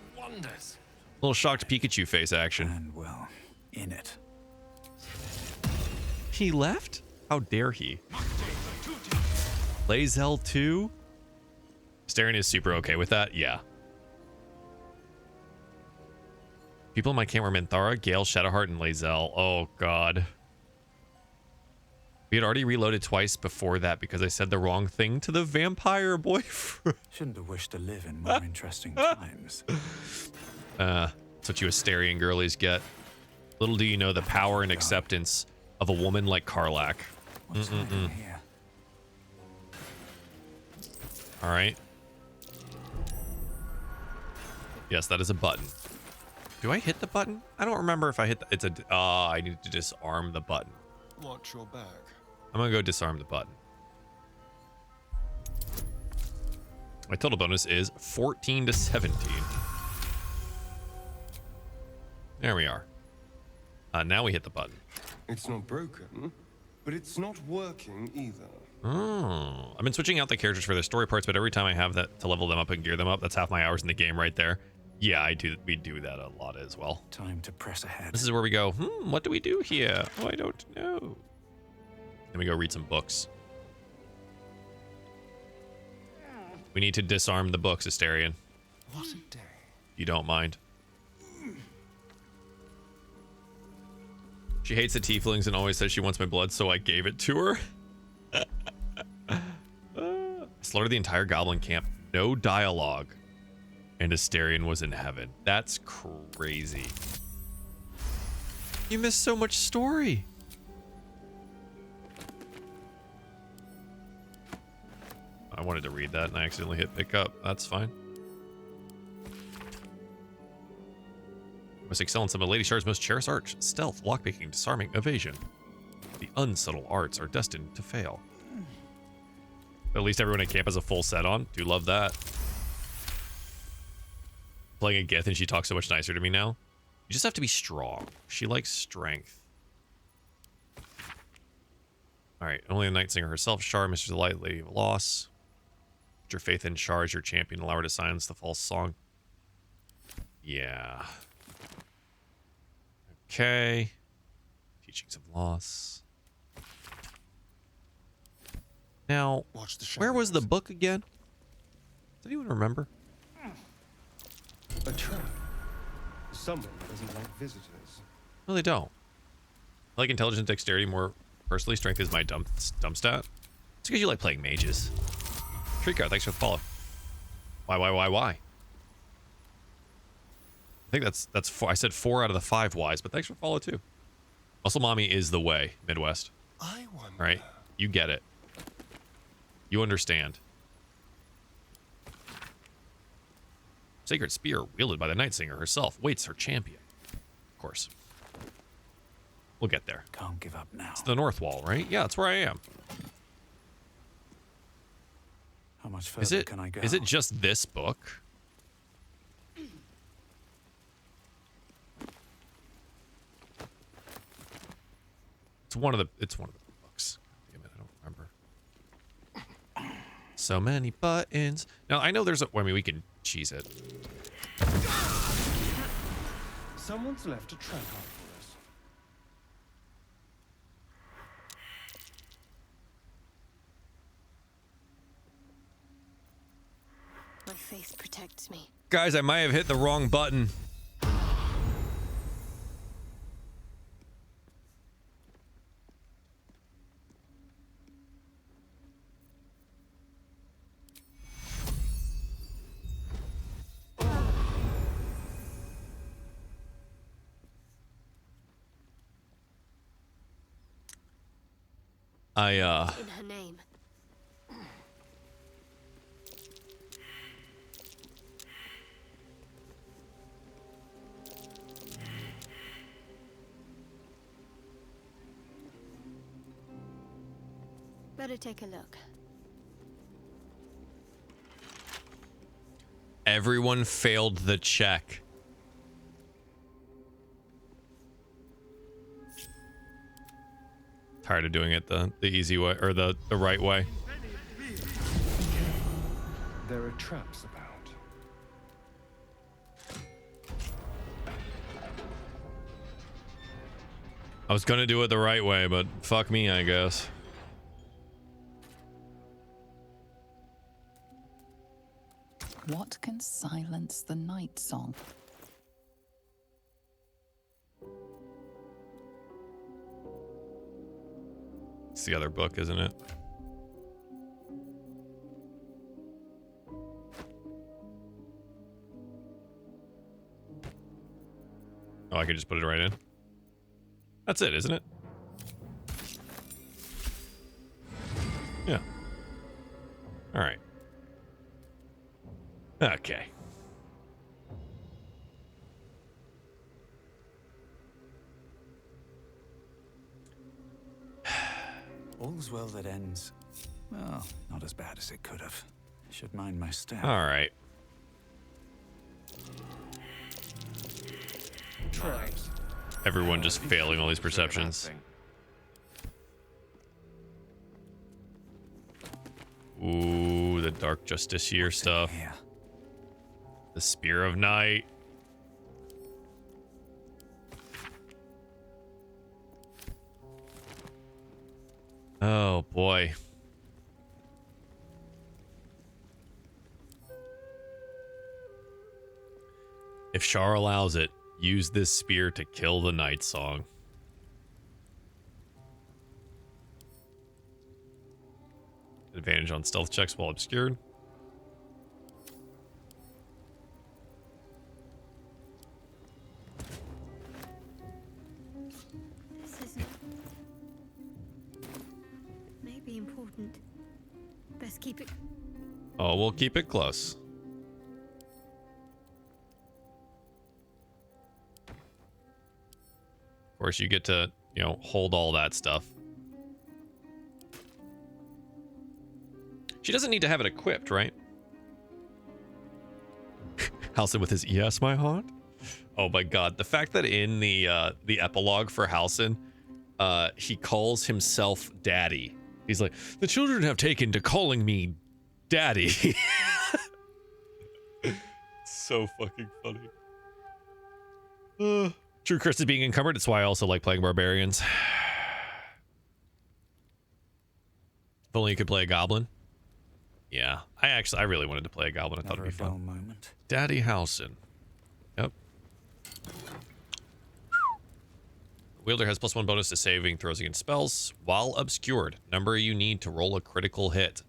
Little shocked Pikachu face action. And well, in it. He left? How dare he? Lazel 2? Starian is super okay with that? Yeah. People in my camp were Minthara, Gale, Shadowheart, and Lazel. Oh, God. We had already reloaded twice before that because I said the wrong thing to the vampire boyfriend. Shouldn't have wished to live in more interesting times. That's what you Astarian girlies get. Little do you know the power and acceptance of a woman like Karlach. What's that in here? All right. Yes, that is a button. Do I hit the button? I don't remember if I hit the, it's a, I need to disarm the button. Watch your back. I'm gonna go disarm the button. My total bonus is 14 to 17. There we are. Now we hit the button. It's not broken, but it's not working either. Oh, I've been switching out the characters for their story parts, but every time I have that to level them up and gear them up, that's half my hours in the game right there. Yeah, I do. We do that a lot as well. Time to press ahead. This is where we go, what do we do here? Oh, I don't know. Then we go read some books. We need to disarm the books, Astarian. What a day. You don't mind. She hates the tieflings and always says she wants my blood, so I gave it to her. Slaughtered the entire goblin camp. No dialogue. And Astarian was in heaven. That's crazy. You missed so much story. I wanted to read that and I accidentally hit pick up. That's fine. Must excel in some of Lady Shard's most cherished arts: stealth, lockpicking, disarming, evasion. The unsubtle arts are destined to fail. At least everyone at camp has a full set on. Do love that. Playing a Gith and she talks so much nicer to me now. You just have to be strong. She likes strength. Alright, only the Night Singer herself, Shard, Mr. Delight, Lady of Loss. Put your faith in Shard as your champion, allow her to silence the false song. Yeah. Okay. Teachings of Loss. Now, where was the book again? Does anyone remember? A trap. Someone doesn't like visitors. No, they don't. I like intelligence, dexterity more personally. Strength is my dumb stat. It's because you like playing mages. Treecard, thanks for the follow. Why? I think that's four. I said 4 out of the 5 whys, but thanks for the follow too. Muscle Mommy is the way, Midwest. I wonder. Right? You get it. You understand. Sacred spear wielded by the Night Singer herself waits her champion. Of course. We'll get there. Can't give up now. It's the north wall, right? Yeah, that's where I am. How much further can I go? Is it just this book? It's one of the books. Damn it, I don't remember. So many buttons. Now I know there's a. I mean, we can cheese it. Someone's left a trap out for us. My faith protects me. Guys, I might have hit the wrong button. In her name. Better take a look. Everyone failed the check. Tired of doing it the easy way or the right way. There are traps about. I was gonna do it the right way, but fuck me, I guess. What can silence the night song? It's the other book, isn't it? Oh, I can just put it right in. That's it, isn't it? Yeah. All right. Okay. All's well that ends. Well, not as bad as it could have. Should mind my step. All right. Traps. Everyone just failing all these perceptions. Ooh, the Dark Justiciar stuff. The Spear of Night. Oh boy. If Shar allows it, use this spear to kill the Night Song. Advantage on stealth checks while obscured. This isn't. Maybe important. Best keep it. Oh, we'll keep it close. Of course, you get to, you know, hold all that stuff. She doesn't need to have it equipped, right? Halcyon with his yes, my haunt. Oh my god, the fact that in the epilogue for Halcyon, he calls himself Daddy. He's like, the children have taken to calling me Daddy. So fucking funny. True curse is being encumbered. It's why I also like playing barbarians. If only you could play a goblin. Yeah, I really wanted to play a goblin. I thought it'd be fun. Moment. Daddy Halcyon. Yep. Wielder has +1 bonus to saving throws against spells while obscured. Number you need to roll a critical hit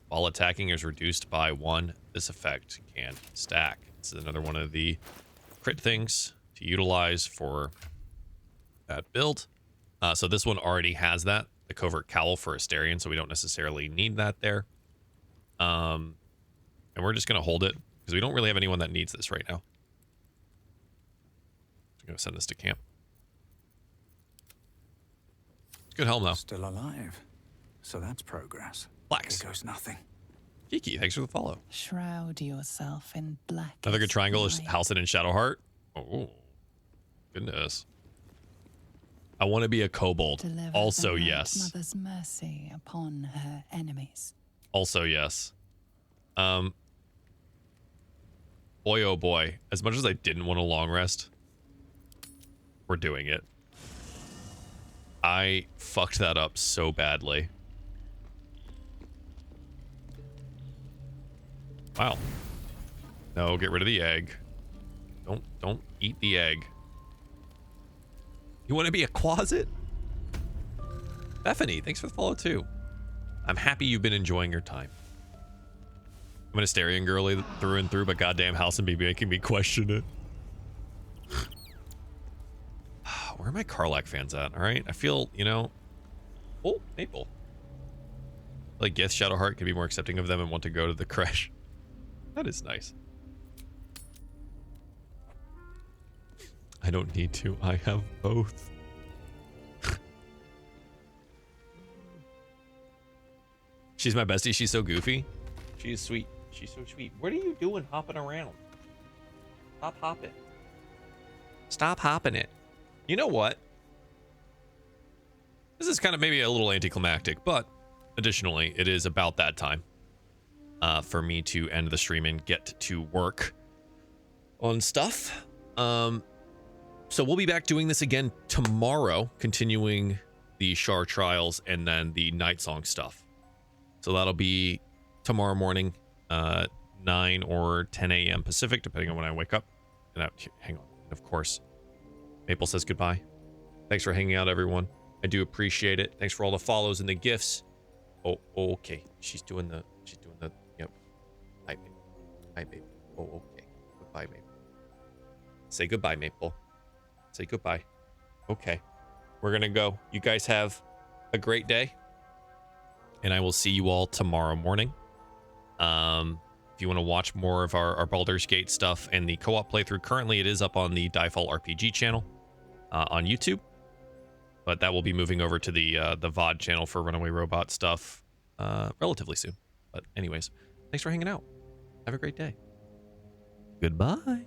while attacking is reduced by 1. This effect can stack. This is another one of the crit things to utilize for that build. So this one already has that, the Covert Cowl for Asterion, so we don't necessarily need that there. And we're just going to hold it because we don't really have anyone that needs this right now. I'm going to send this to camp. Good helm, though. Still alive. So that's progress. Flax. Here goes nothing. Kiki, thanks for the follow. Shroud yourself in black. Another good triangle is Halcyon and Shadowheart. Oh, goodness. I want to be a kobold. Deliver also, the Night yes. Mother's mercy upon her enemies. Also, yes. Boy, oh boy. As much as I didn't want a long rest, we're doing it. I fucked that up so badly. Wow. No, get rid of the egg. Don't eat the egg. You want to be a closet? Bethany, thanks for the follow too. I'm happy you've been enjoying your time. I'm an Asterion girly through and through, but goddamn Halcyon be making me question it. Where are my Karlach fans at? All right, I feel, you know. Oh, Maple. Like Geth Shadowheart can be more accepting of them and want to go to the crash. That is nice. I don't need to. I have both. She's my bestie. She's so goofy. She is sweet. She's so sweet. What are you doing hopping around? Stop hopping. Stop hopping it. You know what? This is kind of maybe a little anticlimactic, but additionally, it is about that time for me to end the stream and get to work on stuff. So we'll be back doing this again tomorrow, continuing the Shar trials and then the Night Song stuff. So that'll be tomorrow morning, 9 or 10 a.m. Pacific, depending on when I wake up. And hang on. Of course, Maple says goodbye. Thanks for hanging out, everyone. I do appreciate it. Thanks for all the follows and the gifts. Oh, okay. She's doing the, yep. Hi, baby. Hi, baby. Oh, okay. Goodbye, Maple. Say goodbye, Maple. Say goodbye. Okay. We're going to go. You guys have a great day. And I will see you all tomorrow morning. If you want to watch more of our Baldur's Gate stuff and the co-op playthrough, currently it is up on the Diefall RPG channel on YouTube. But that will be moving over to the VOD channel for Runaway Robot stuff relatively soon. But anyways, thanks for hanging out. Have a great day. Goodbye.